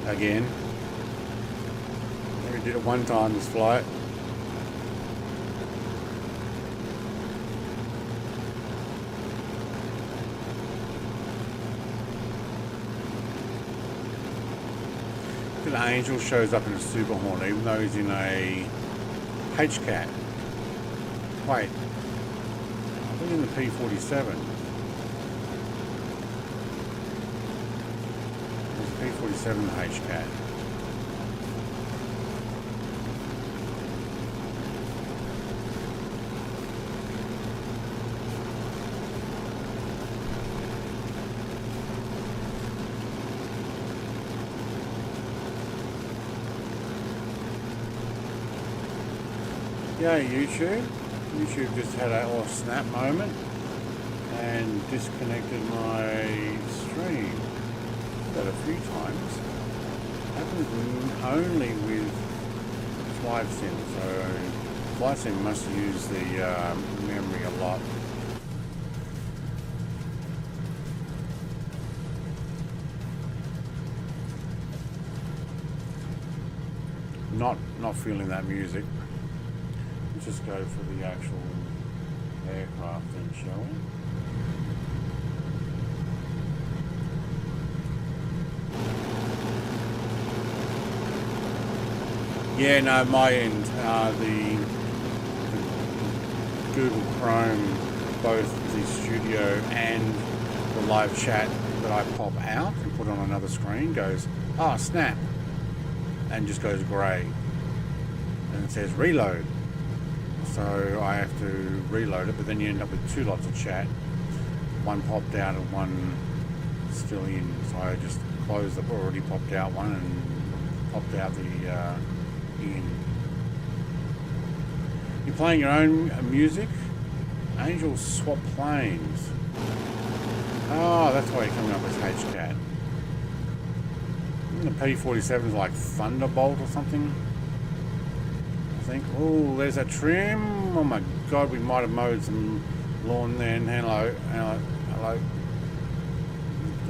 again. We did it one time this flight. Angel shows up in a Super Hornet even though he's in a HCAT. Wait, I think in the P-47. There's a P-47 in the HCAT. Yeah, YouTube just had a snap moment and disconnected my stream. That a few times. Happens only with Flight Sim, so Flight Sim must use the memory a lot. Not feeling that music. Let's just go for the actual aircraft then, shall we? Yeah, no, my end, the Google Chrome, both the studio and the live chat that I pop out and put on another screen goes, oh snap, and just goes grey. And it says reload. So I have to reload it, but then you end up with two lots of chat. One popped out and one still in. So I just closed the already popped out one and popped out the in. You're playing your own music? Angel Swap Planes. Oh, that's why you're coming up as HCAT. The P47 is like Thunderbolt or something. I think. Oh, there's a trim. Oh my god, we might have mowed some lawn then. Hello.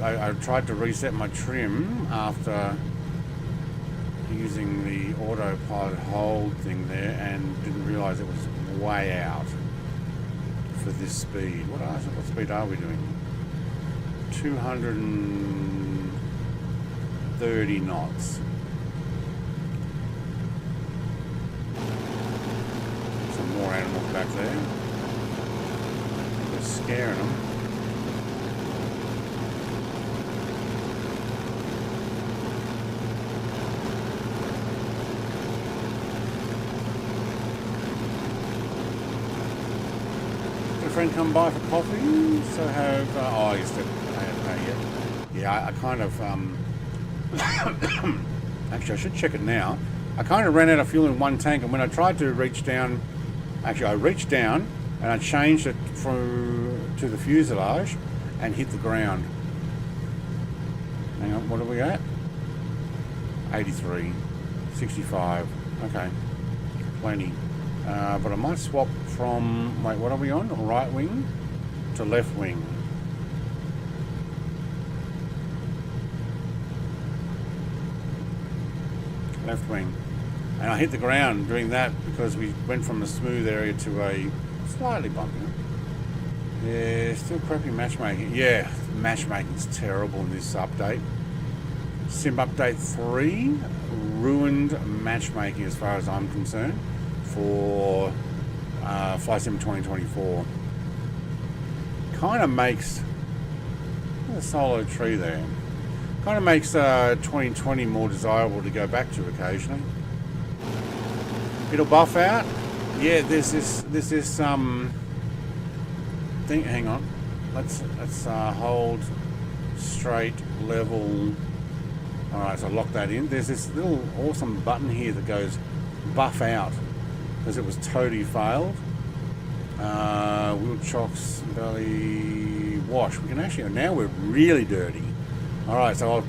I tried to reset my trim after using the autopilot hold thing there and didn't realise it was way out for this speed. What speed are we doing? 230 knots. Some more animals back there. We're scaring them. Friend come by for coffee, so have I used to yeah, I kind of actually I should check it now. I kind of ran out of fuel in one tank, and when I tried to reach down, actually I reached down and I changed it to the fuselage and hit the ground. Hang on, what are we at? 83, 65, okay, plenty. But I might swap from, wait, what are we on? Right wing to left wing. Left wing. And I hit the ground doing that because we went from a smooth area to a slightly bumpy. Yeah, still crappy matchmaking. Yeah, matchmaking's terrible in this update. Sim update 3 ruined matchmaking as far as I'm concerned for Flight Sim 2024. Kind of makes a solo tree there. Kind of makes 2020 more desirable to go back to occasionally. It'll buff out. Yeah, there's this thing. Hang on. Let's hold straight level. All right, so lock that in. There's this little awesome button here that goes buff out because it was totally failed. Wheel chocks, belly wash. We can actually, now we're really dirty. All right, so I was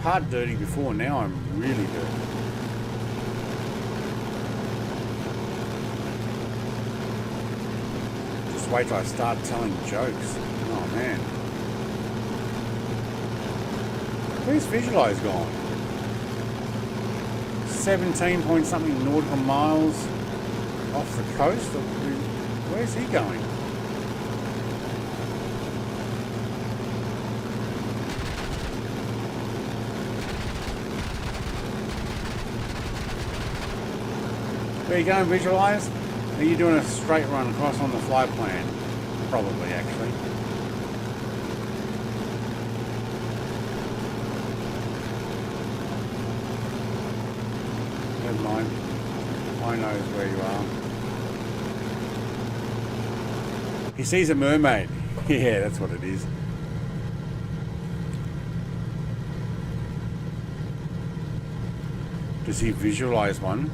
part dirty before. Now I'm really dirty. Just wait till I start telling jokes. Oh man. Where's Visualize gone? 17 point something nautical miles off the coast. Where's he going? Where you going, Visualize? Are you doing a straight run across on the flight plan? Probably, actually. Never mind. I know where you are. He sees a mermaid. Yeah, that's what it is. Does he visualize one?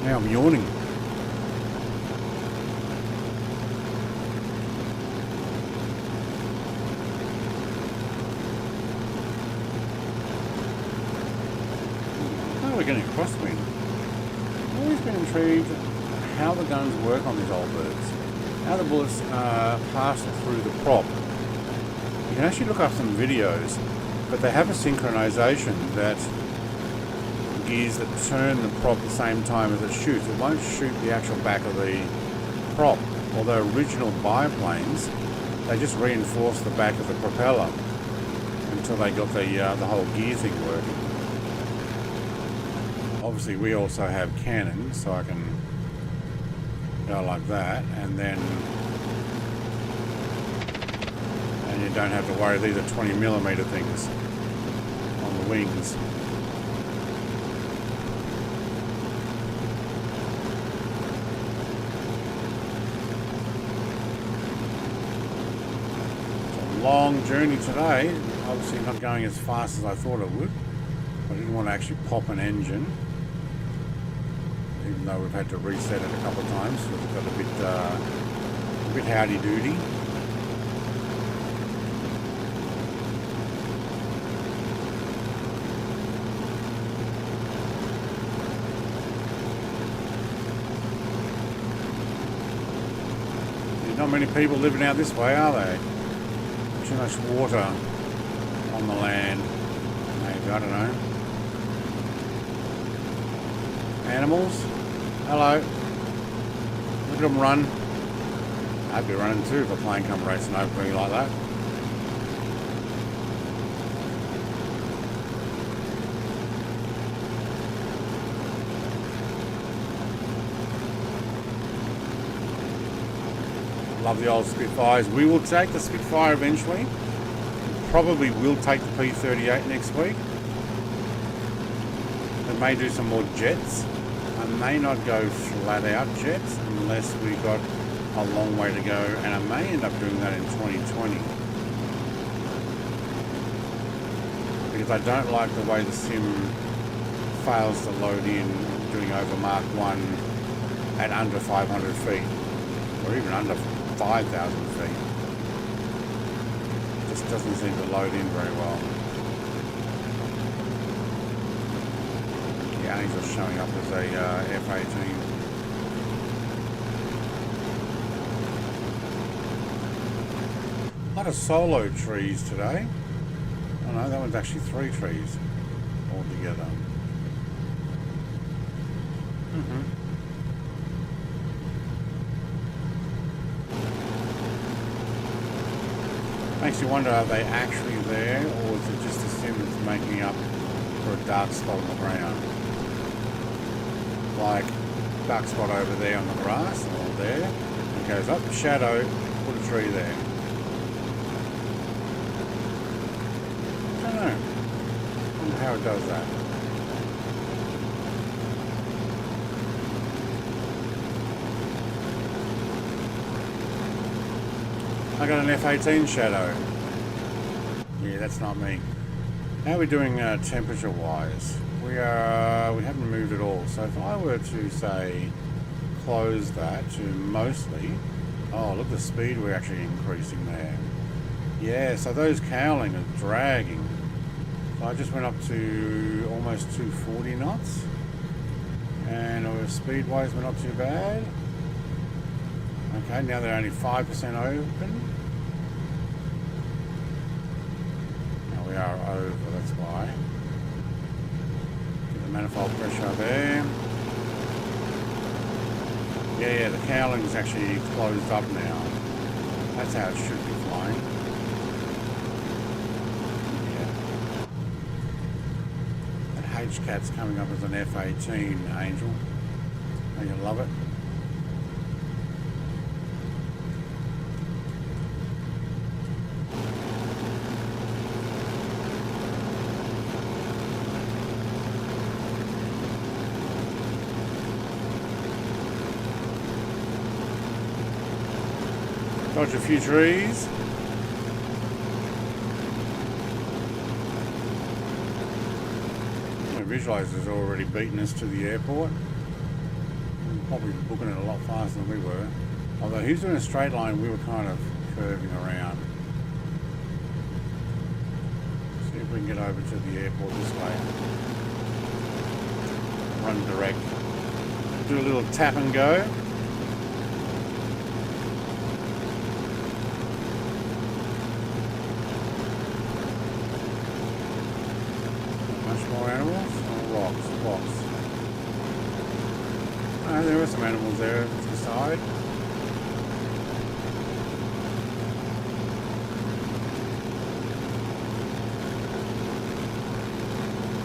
Now I'm yawning. we're getting a crosswind. I've always been intrigued how the guns work on these old birds. How the bullets pass through the prop. You can actually look up some videos, but they have a synchronization that gears that turn the prop at the same time as it shoots. It won't shoot the actual back of the prop. Although original biplanes, they just reinforce the back of the propeller until they got the whole gear thing working. Obviously we also have cannons, so I can go like that, and you don't have to worry. These are 20mm things on the wings. Long journey today, obviously not going as fast as I thought it would. I didn't want to actually pop an engine, even though we've had to reset it a couple of times, so we've got a bit howdy-doody. There's not many people living out this way, are they? Too much water on the land, maybe, I don't know. Animals, hello. Look at them run. I'd be running too if a plane come racing over me like that. Love the old Spitfires. We will take the Spitfire eventually. Probably will take the P-38 next week. We may do some more jets. I may not go flat out jets unless we got a long way to go, and I may end up doing that in 2020. Because I don't like the way the sim fails to load in doing over Mark 1 at under 500 feet, or even under 5,000 feet. Just doesn't seem to load in very well. The Angel's showing up as a F-18. A lot of solo trees today. Oh no, that one's actually 3 trees altogether. Makes you wonder, are they actually there, or is it just a sim that's making up for a dark spot on the ground? Like, dark spot over there on the grass, or there. It goes up, shadow, put a tree there. I don't know. I wonder how it does that. I got an F-18 shadow. Yeah, that's not me. How are we doing temperature wise? We haven't moved at all. So if I were to say close that to mostly, oh look, the speed we're actually increasing there. Yeah, so those cowling are dragging. So I just went up to almost 240 knots, and speed wise we're not too bad. Okay, now they're only 5% open. Now we are over, that's why. Get the manifold pressure there. Yeah, the cowling's actually closed up now. That's how it should be flying. Yeah. That H-Cat's coming up as an F-18, Angel. Oh, you love it. Dodge a few trees. The visualizer's already beaten us to the airport. We're probably booking it a lot faster than we were. Although he was doing a straight line, we were kind of curving around. See if we can get over to the airport this way. run direct. Do a little tap and go. Much more animals? Oh, rocks. Oh, there are some animals there to the side.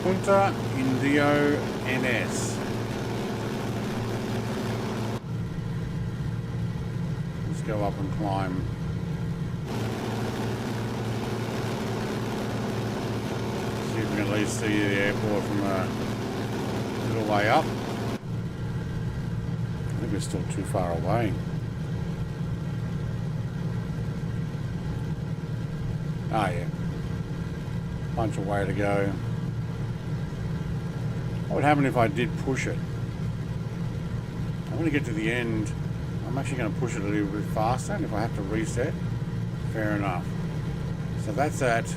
Punta Indio NS. Let's go up and climb. See if we can at least see the airport from a little way up. I think we're still too far away. Ah, yeah. Bunch of way to go. What would happen if I did push it? I want to get to the end. I'm actually going to push it a little bit faster, and if I have to reset, fair enough. So that's at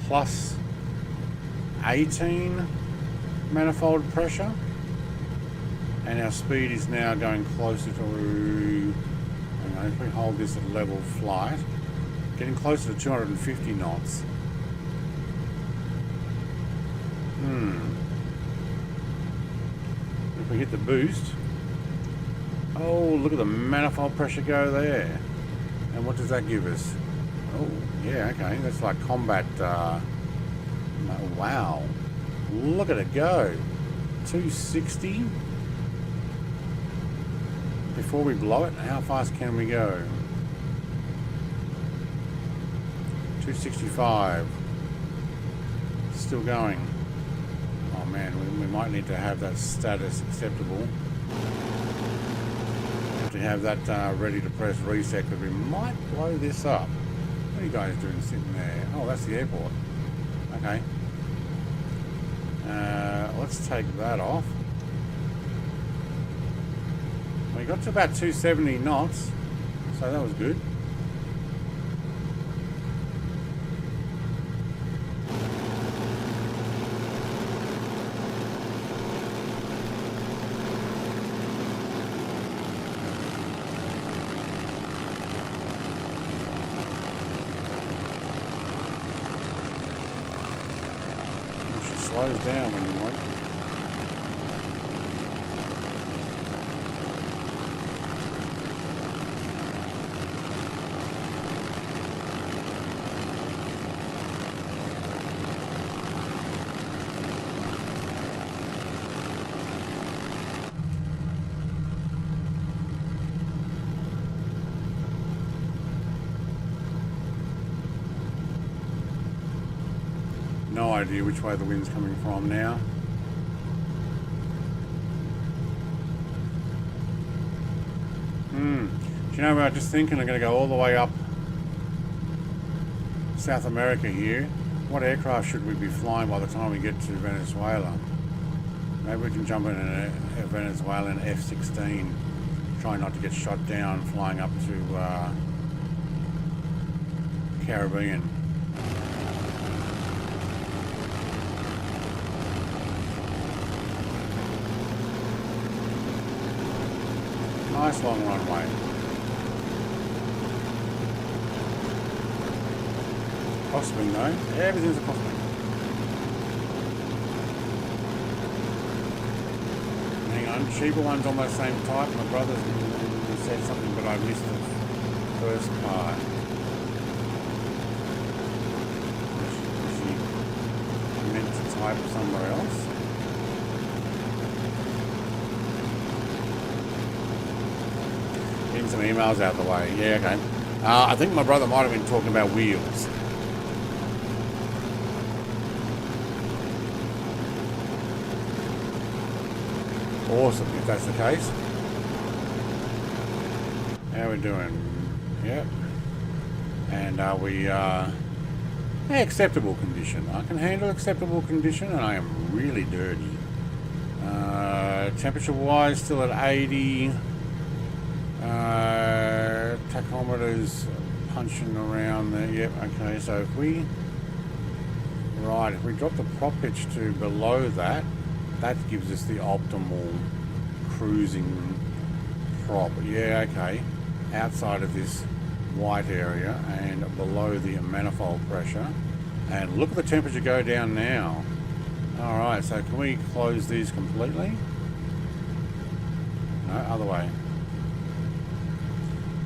plus 18 manifold pressure, and our speed is now going closer to, hang on, if we hold this at level flight, getting closer to 250 knots. If we hit the boost, oh, look at the manifold pressure go there. And what does that give us? Oh, yeah, okay, that's like combat. Oh, wow, look at it go. 260. Before we blow it, how fast can we go? 265. Still going. Oh man, we might need to have that status acceptable. Have to have that ready to press reset, because we might blow this up. What are you guys doing sitting there? Oh, that's the airport. Okay. Let's take that off. We got to about 270 knots, so that was good. Slows down when you want. No idea which way the wind's coming from now. Do you know what I'm just thinking? I'm going to go all the way up South America here. What aircraft should we be flying by the time we get to Venezuela? Maybe we can jump in a Venezuelan F-16. Try not to get shot down flying up to Caribbean. Nice long runway. Crosswind though. Yeah, everything's a crosswind. Hang on, Sheba one's almost the same type. My brother said something, but I missed the first part. She meant to type somewhere else. Getting some emails out of the way. Yeah, okay. I think my brother might have been talking about wheels. Awesome, if that's the case. How are we doing? Yep. And are we acceptable condition? I can handle acceptable condition, and I am really dirty. Temperature wise, still at 80. Tachometer's punching around there. Yep, okay, so if we drop the prop pitch to below that, That gives us the optimal cruising prop. Yeah, okay. Outside of this white area and below the manifold pressure. And look at the temperature go down now. Alright, so can we close these completely? No, other way.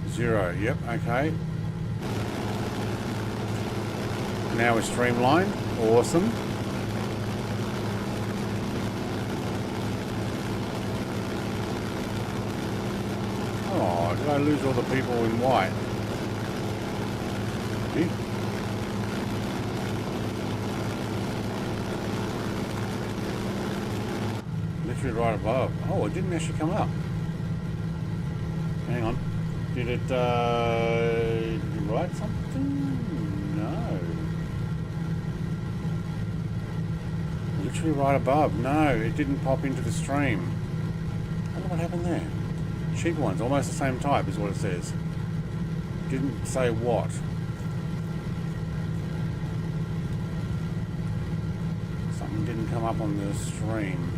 0, yep, okay. Now we're streamlined. Awesome. Oh, did I lose all the people in white? See? Literally right above. Oh, it didn't actually come up. Hang on. Did it write something? No. Literally right above. No, it didn't pop into the stream. I wonder what happened there. Cheaper ones, almost the same type is what it says. Didn't say what. Something didn't come up on the stream.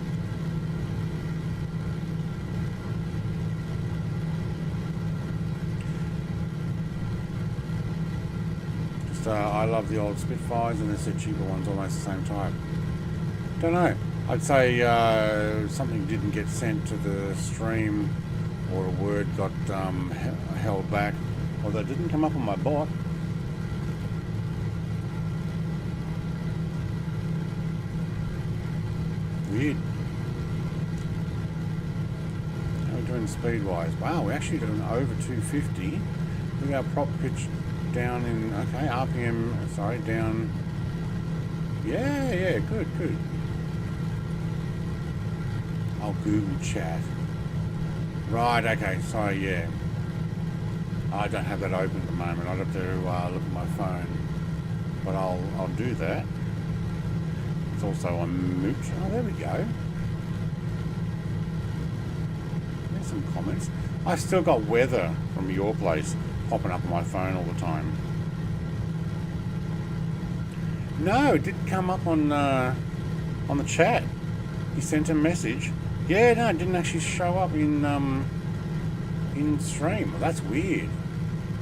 I love the old Spitfires, and they said cheaper ones, almost the same type. Don't know. I'd say something didn't get sent to the stream, or a word got held back, although it didn't come up on my bot. Weird. How are we doing speed-wise? Wow, we're actually doing over 250. Look at our prop pitch down in, okay, RPM, sorry, down. Yeah, good. Oh, Google Chat. Right, okay, sorry, yeah. I don't have that open at the moment. I'd have to look at my phone. But I'll do that. It's also on Mooch. Oh, there we go. There's some comments. I still got weather from your place popping up on my phone all the time. No, it didn't come up on the chat. You sent a message. Yeah, no, it didn't actually show up in stream. Well, that's weird.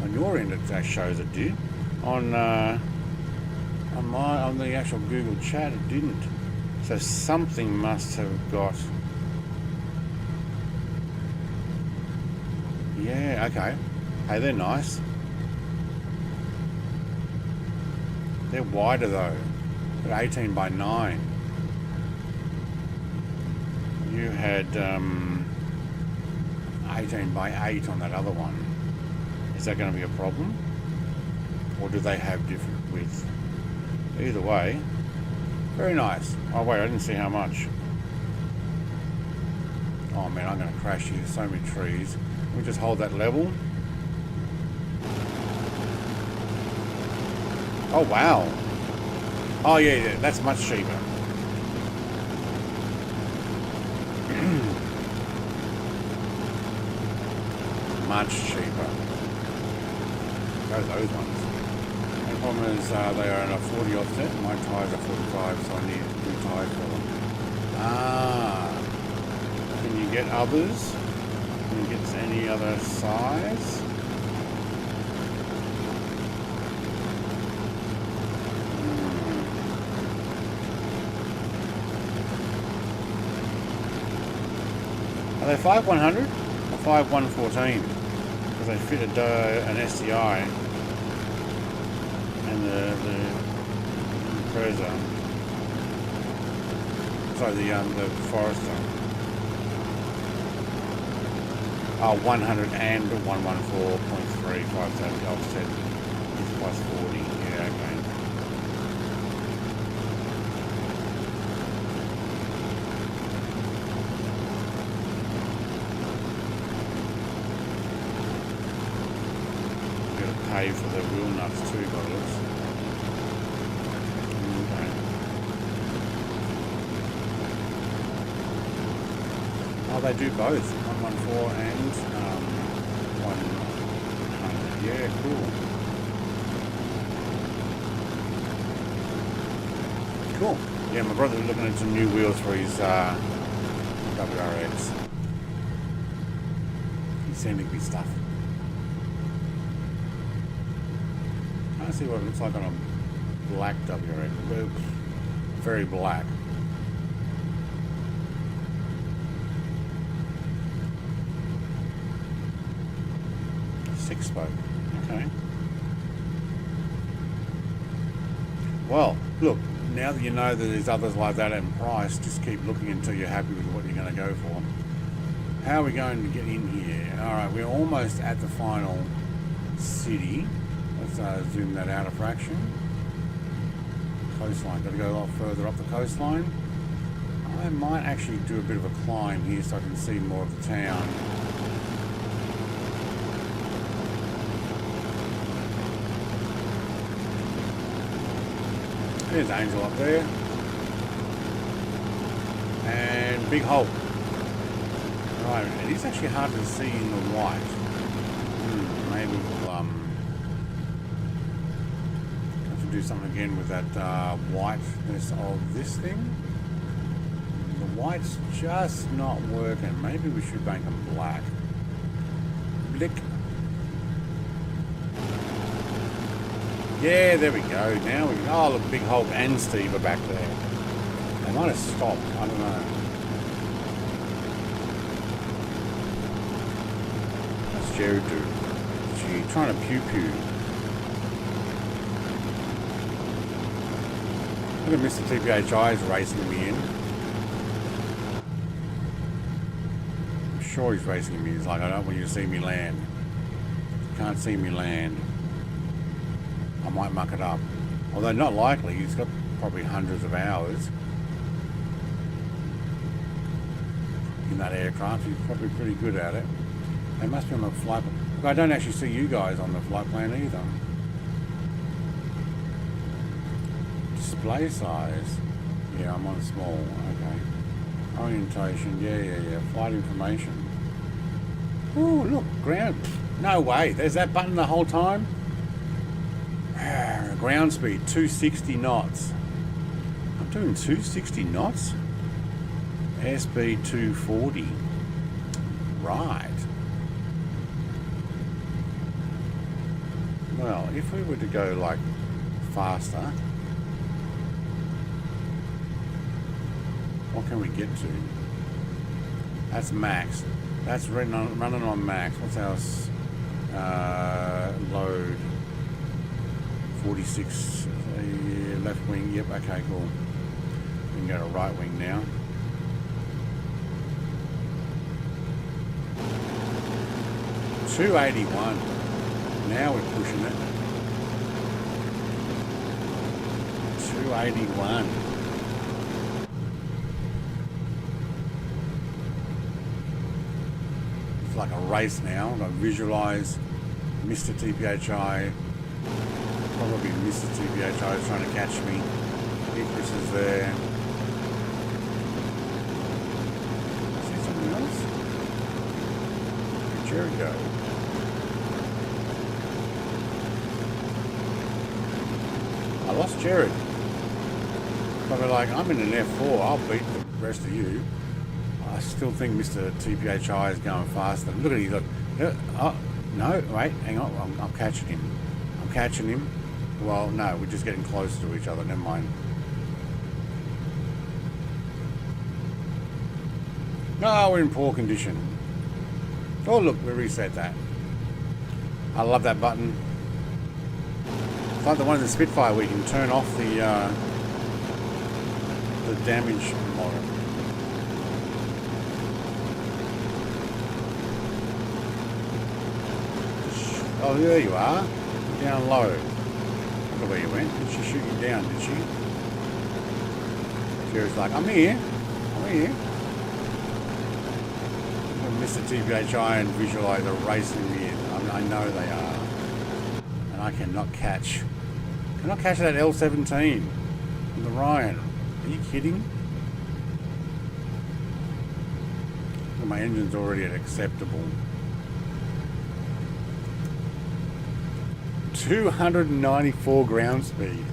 On your end, it shows it did. On the actual Google chat, it didn't. So something must have got. Yeah, okay. Hey, they're nice. They're wider though. They're 18 by 9. You had 18 by 8 on that other one. Is that going to be a problem? Or do they have different width? Either way, very nice. Oh wait, I didn't see how much. Oh man, I'm going to crash here. So many trees. Let me just hold that level. Oh wow. Oh yeah, that's much cheaper. Much cheaper. Go those ones. The problem is they are at a 40 offset. My tyres are 45, so I need new tyres for them. Ah. Can you get others? Can you get any other size? Are they 5100 or 5114? Because they fitted an STI and the Impreza. Sorry, the Forester. Oh, 100 and 114.357 offset is plus 40. Yeah, okay. Pay for the wheel nuts too, by the looks. Okay. Oh, they do both, 114 and 100. Yeah, cool. Cool. Yeah, my brother's looking at some new wheels for his WRX. He's sending me stuff. I can't see what it looks like on a black WRX. Very black. Six spoke. Okay. Well, look, now that you know that there's others like that in price, just keep looking until you're happy with what you're going to go for. How are we going to get in here? Alright, we're almost at the final city. Let's zoom that out a fraction. Coastline. Got to go a lot further up the coastline. I might actually do a bit of a climb here so I can see more of the town. There's Angel up there. And Big Hulk. Right, it is actually hard to see in the white. Maybe we'll have to do something again with that whiteness of this thing. The white's just not working. Maybe we should make them black. Blick. Yeah, there we go. Now we oh look, Big Hulk and Steve are back there. They might have stopped. I don't know. What's Jerry do? Is she trying to pew pew? Look at Mr. TPHI is racing me in. I'm sure he's racing me. He's like, I don't want you to see me land. You can't see me land. I might muck it up. Although not likely, he's got probably hundreds of hours in that aircraft. He's probably pretty good at it. They must be on the flight. Look, I don't actually see you guys on the flight plan either. Display size. Yeah, I'm on small. Okay. Orientation. Yeah. Flight information. Oh, look, ground. No way. There's that button the whole time. Ground speed 260 knots. I'm doing 260 knots. Airspeed 240. Right. Well, if we were to go like faster, what can we get to? That's max. That's running on max. What's our load? 46 left wing. Yep. Okay. Cool. We can go to right wing now. $281. Now we're pushing it. 281. It's like a race now. I visualize Mr. TPHI. Probably Mr. TPHI is trying to catch me. Icarus is there. See something else? Where'd Jerry go? I lost Jared. But like, I'm in an F4. I'll beat the rest of you. I still think Mr. TPHI is going faster. Look at him. Look. Oh, no, wait, hang on. I'm catching him. I'm catching him. Well, no, we're just getting closer to each other. Never mind. No, we're in poor condition. Oh, look, we reset that. I love that button. It's like the one in the Spitfire where you can turn off the damage model. Oh, there you are. Down low. Look at where you went. Did she shoot you down, did she? She was like, I'm here. I'm here. Mr. TPHI and visualize are racing me in. I know they are. And I cannot catch. Cannot catch that L17 from the Ryan. Are you kidding? Well, my engine's already at acceptable. 294 ground speed.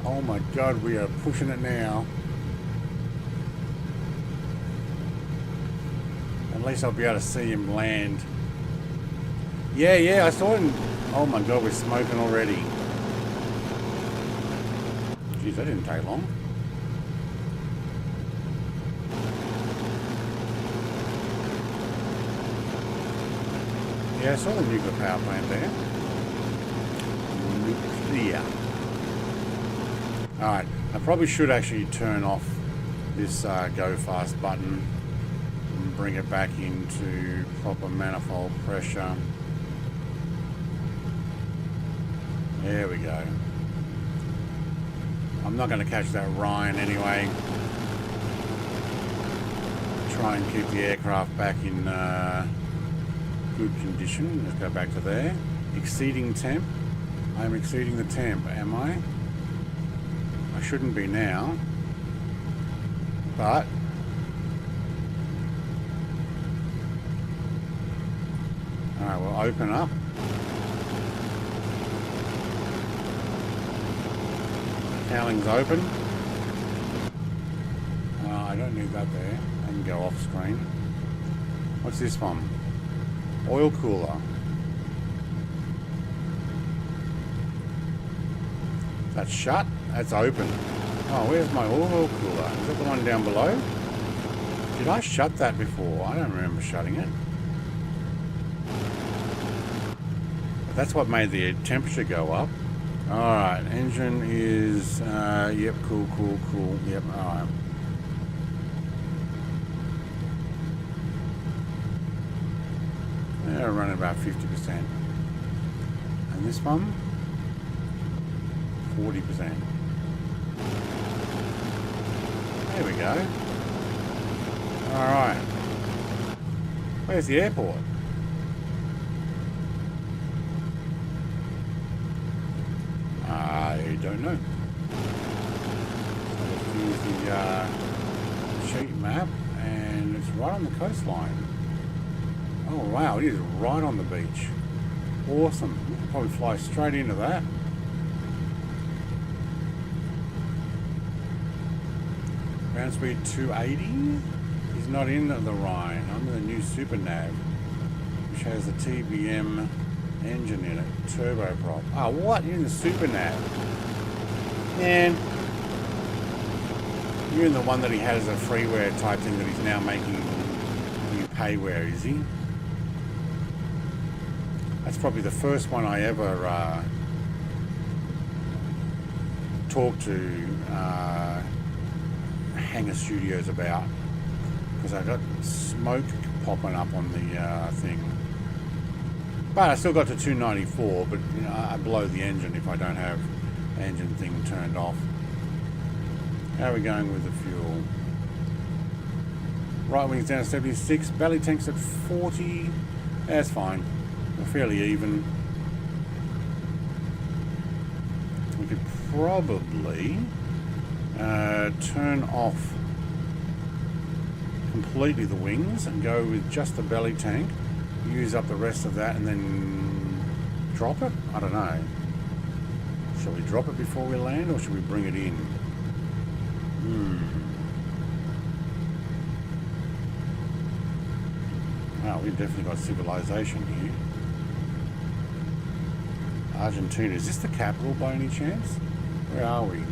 Oh my god, we are pushing it now. At least I'll be able to see him land. Yeah, I saw him. Oh my god, we're smoking already. Jeez, that didn't take long. Yeah, I saw the nuclear power plant there. Nuclear. Alright, I probably should actually turn off this go fast button and bring it back into proper manifold pressure. There we go. I'm not going to catch that Rhino anyway. Try and keep the aircraft back in good condition. Let's go back to there. Exceeding temp. I'm exceeding the temp, am I? I shouldn't be now. But alright, we'll open up. Cowling's open. I don't need that there. I can go off screen. What's this one? Oil cooler. That's shut. That's open. Oh, where's my oil cooler? Is that the one down below? Did I shut that before? I don't remember shutting it. But that's what made the temperature go up. Alright, engine is, yep, cool, yep, alright. They're running about 50%. And this one, 40%. There we go. Alright. Where's the airport? I don't know. So let's use the sheet map, and it's right on the coastline. Oh wow, it is right on the beach. Awesome. We can probably fly straight into that. Ground speed 280. He's not in the Rhino. I'm in the new Super Nav, which has the TBM engine in it, turboprop. Oh, what? You're in the Super Nav. Man, you're in the one that he had as a freeware type thing that he's now making new payware, is he? That's probably the first one I ever talked to Hangar Studios about, because I got smoke popping up on the thing. But I still got to 294, but you know, I blow the engine if I don't have the engine thing turned off. How are we going with the fuel? Right wing's down to 76, belly tank's at 40. That's fine. We're fairly even. We could probably turn off completely the wings and go with just the belly tank. Use up the rest of that and then drop it? I don't know. Shall we drop it before we land, or should we bring it in? Wow, we've definitely got civilization here. Argentina. Is this the capital by any chance? Where are we?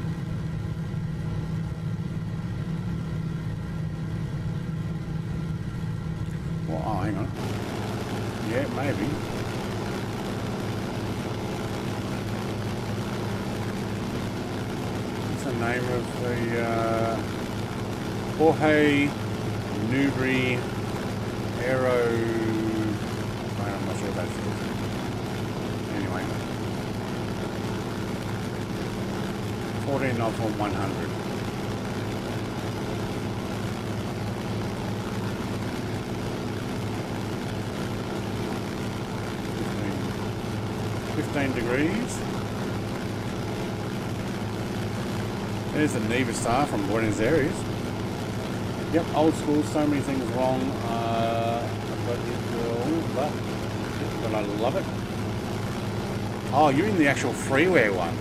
Well, oh, hang on. Yeah, maybe. What's the name of the Jorge Newbery Aero? I'm not sure what that is. Anyway, 14 knots on 100. Degrees. There's the Neva Star from Buenos Aires. Yep, old school, so many things wrong, but I love it. Oh, you're in the actual freeware one.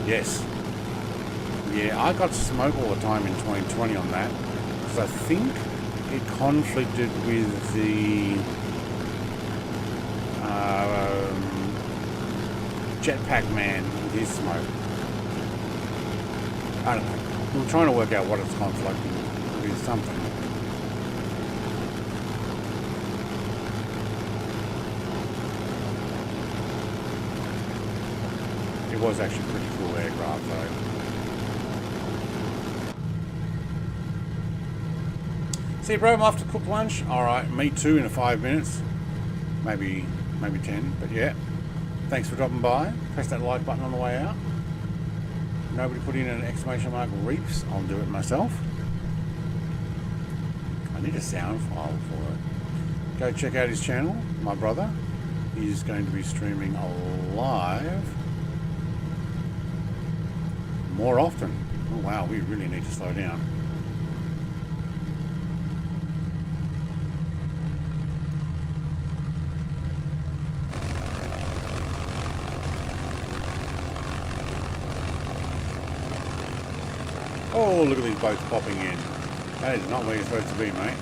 Yes. Yeah, I got smoke all the time in 2020 on that. So I think it conflicted with the jetpack man with his smoke. I don't know. We're trying to work out what it's conflicting with something. It was actually a pretty cool aircraft though. See bro, I'm off to cook lunch. Alright, me too in 5 minutes. Maybe 10, but yeah. Thanks for dropping by. Press that like button on the way out. Nobody put in an exclamation mark reaps. I'll do it myself. I need a sound file for it. Go check out his channel, my brother. He's going to be streaming live more often. Oh wow, we really need to slow down. Oh, look at these boats popping in. That is not where you're supposed to be, mate.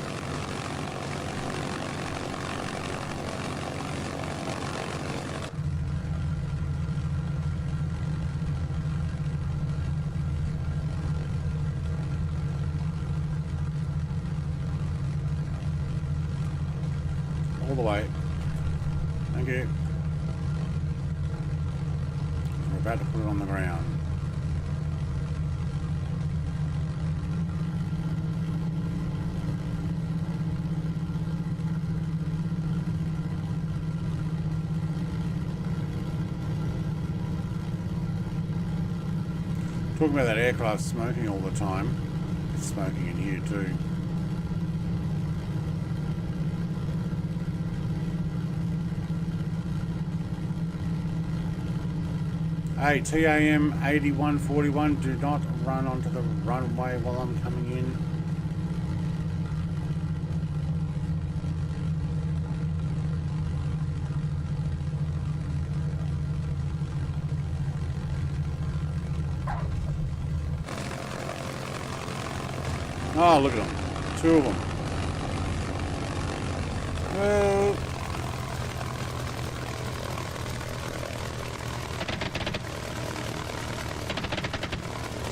All the way. Thank you. We're about to put it on the ground. Talking about that aircraft smoking all the time. It's smoking in here too. Hey, TAM 8141, do not run onto the runway while I'm coming in. Oh, look at them. 2 of them. Well,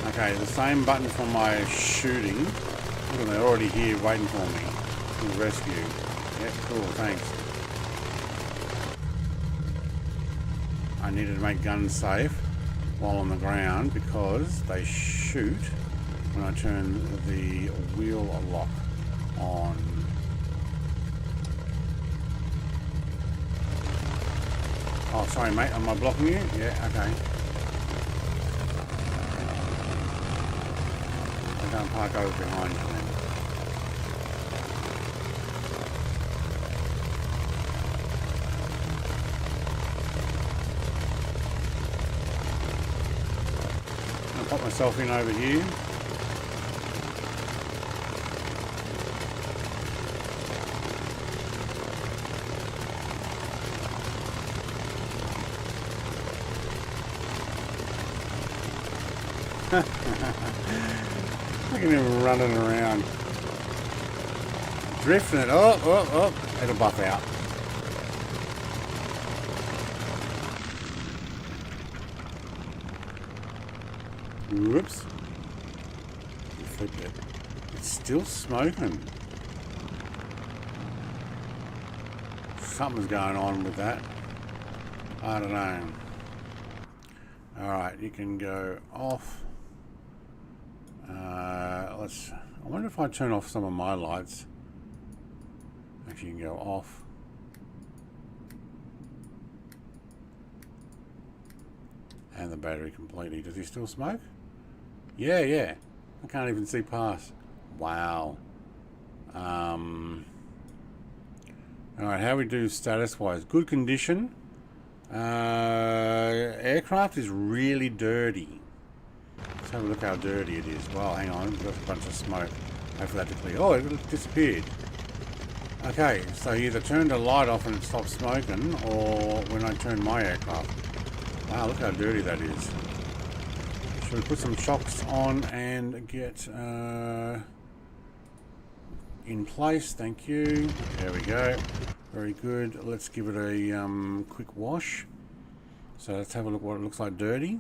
okay, the same button for my shooting. Look at them, they're already here waiting for me to rescue. Yeah, cool, thanks. I needed to make guns safe while on the ground because they shoot when I turn the wheel lock on. Oh, sorry mate, am I blocking you? Yeah, okay. I'm going to park over behind you then. I'll pop myself in over here. Look at him running around. Drifting it. Oh. It'll buff out. Whoops. You flipped it. It's still smoking. Something's going on with that. I don't know. Alright, you can go off. I wonder if I turn off some of my lights. Actually, you can go off. And the battery completely. Does he still smoke? Yeah. I can't even see past. Wow. Alright, how we do status wise? Good condition. Aircraft is really dirty. Let's have a look how dirty it is. Well, hang on, we've got a bunch of smoke. Wait for that to clear. Oh, it disappeared. Okay, so he either turned a light off and it stopped smoking, or when I turned my aircraft. Wow, look how dirty that is. Should we put some shocks on and get in place. Thank you. There we go. Very good. Let's give it a quick wash. So let's have a look what it looks like. Dirty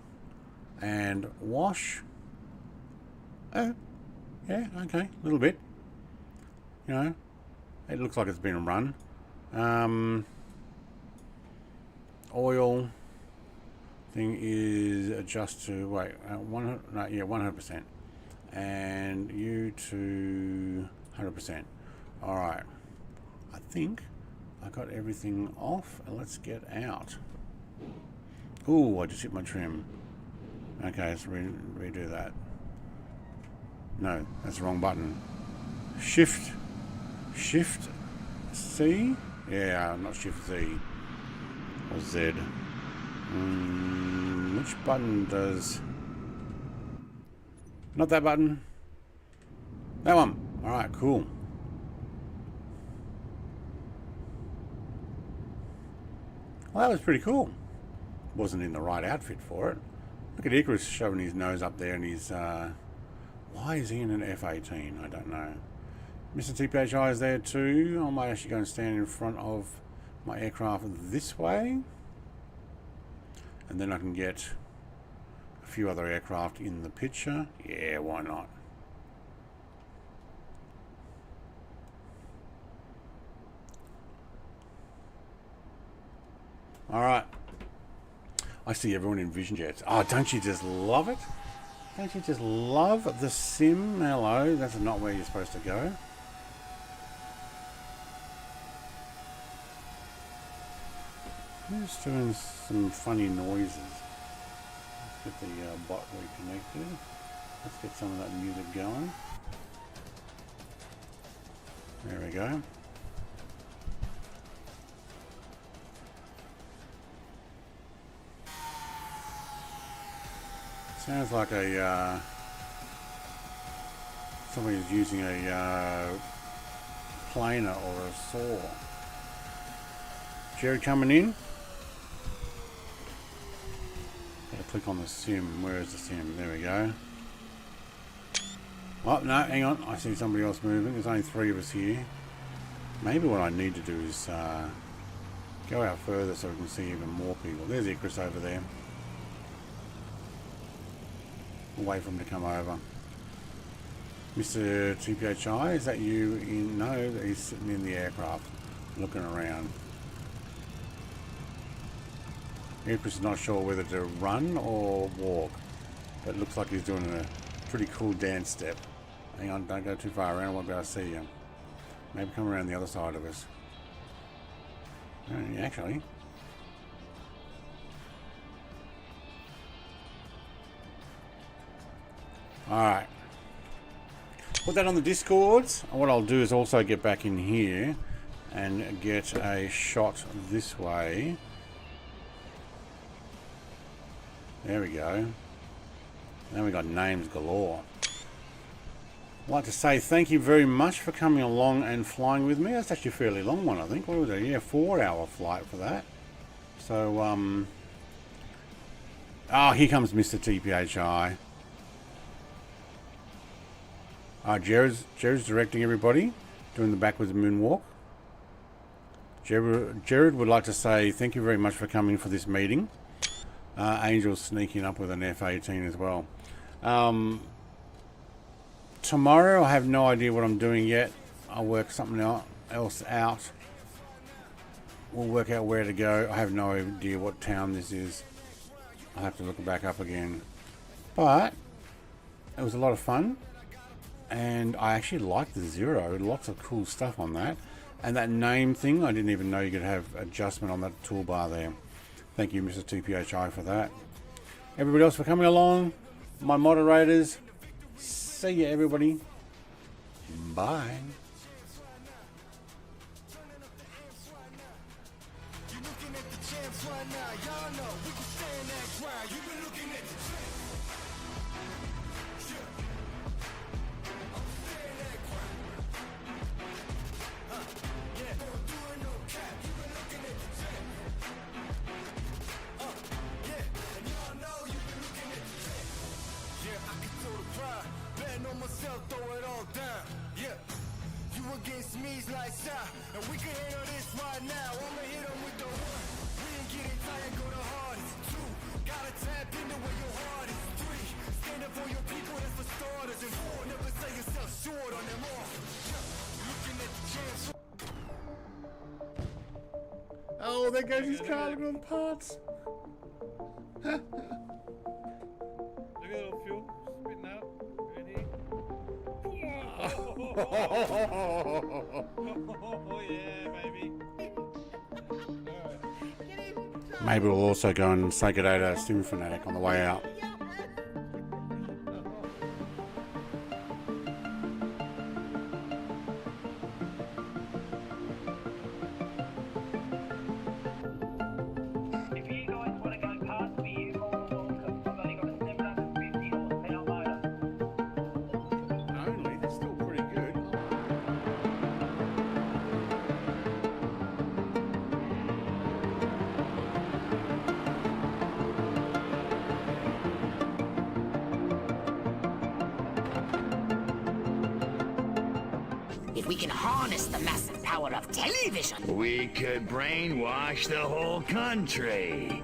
and wash. Oh, yeah, okay, a little bit. You know, it looks like it's been run. Oil thing is adjust to 100%, and you to 100%. All right, I think I got everything off. Let's get out. Ooh, I just hit my trim. Okay, let's redo that. No, that's the wrong button. Shift C? Yeah, not Shift Z or Z. Which button does... Not that button. That one. Alright, cool. Well, that was pretty cool. Wasn't in the right outfit for it. Look at Icarus shoving his nose up there and he's... why is he in an F-18? I don't know. Mr. TPHI is there too. I might actually go and stand in front of my aircraft this way. And then I can get a few other aircraft in the picture. Yeah, why not? Alright. I see everyone in Vision Jets. Oh, don't you just love it? Don't you just love the sim? Hello, that's not where you're supposed to go. Who's doing some funny noises? Let's get the bot reconnected. Let's get some of that music going. There we go. Sounds like a somebody's using a planer or a saw. Jared coming in. Gotta click on the sim. Where is the sim? There we go. Oh no, hang on. I see somebody else moving. There's only 3 of us here. Maybe what I need to do is go out further so we can see even more people. There's Icarus over there. Wait for him to come over. Mr. TPHI, is that you? No, he's sitting in the aircraft looking around. Icarus is not sure whether to run or walk, but it looks like he's doing a pretty cool dance step. Hang on, don't go too far around, I won't be able to see you. Maybe come around the other side of us. Actually. Alright. Put that on the Discords. And what I'll do is also get back in here and get a shot this way. There we go. Now we got names galore. I'd like to say thank you very much for coming along and flying with me. That's actually a fairly long one, I think. What was it? Yeah, 4-hour flight for that. So, oh, here comes Mr. TPHI. Jared's directing everybody, doing the backwards moonwalk. Jared would like to say thank you very much for coming for this meeting. Angel's sneaking up with an F-18 as well. Tomorrow I have no idea what I'm doing yet. I'll work something else out. We'll work out where to go. I have no idea what town this is. I'll have to look it back up again. But it was a lot of fun. And I actually like the Zero. Lots of cool stuff on that. And that name thing, I didn't even know you could have adjustment on that toolbar there. Thank you, Mr. TPHI, for that. Everybody else for coming along. My moderators. See ya, everybody. Bye. against me's like that. And we can handle this right now. I'ma hit them with the one. We ain't getting tired, go the hardest. Two, gotta tap into where your heart is. Three, stand up for your people, that's for starters. And four, never sell yourself short on them all. Looking at the chance. Oh, there goes his car. Look at all the parts. Look at the little fuel spitting out. Ready? Oh yeah, baby. Maybe we'll also go and say good day to Sim Fanatic on the way out. If you guys want to go past me, you're more than welcome. I've only got a 750 horsepower motor. Only, that's still pretty good. If we can harness the massive power of television, We could brainwash the whole country.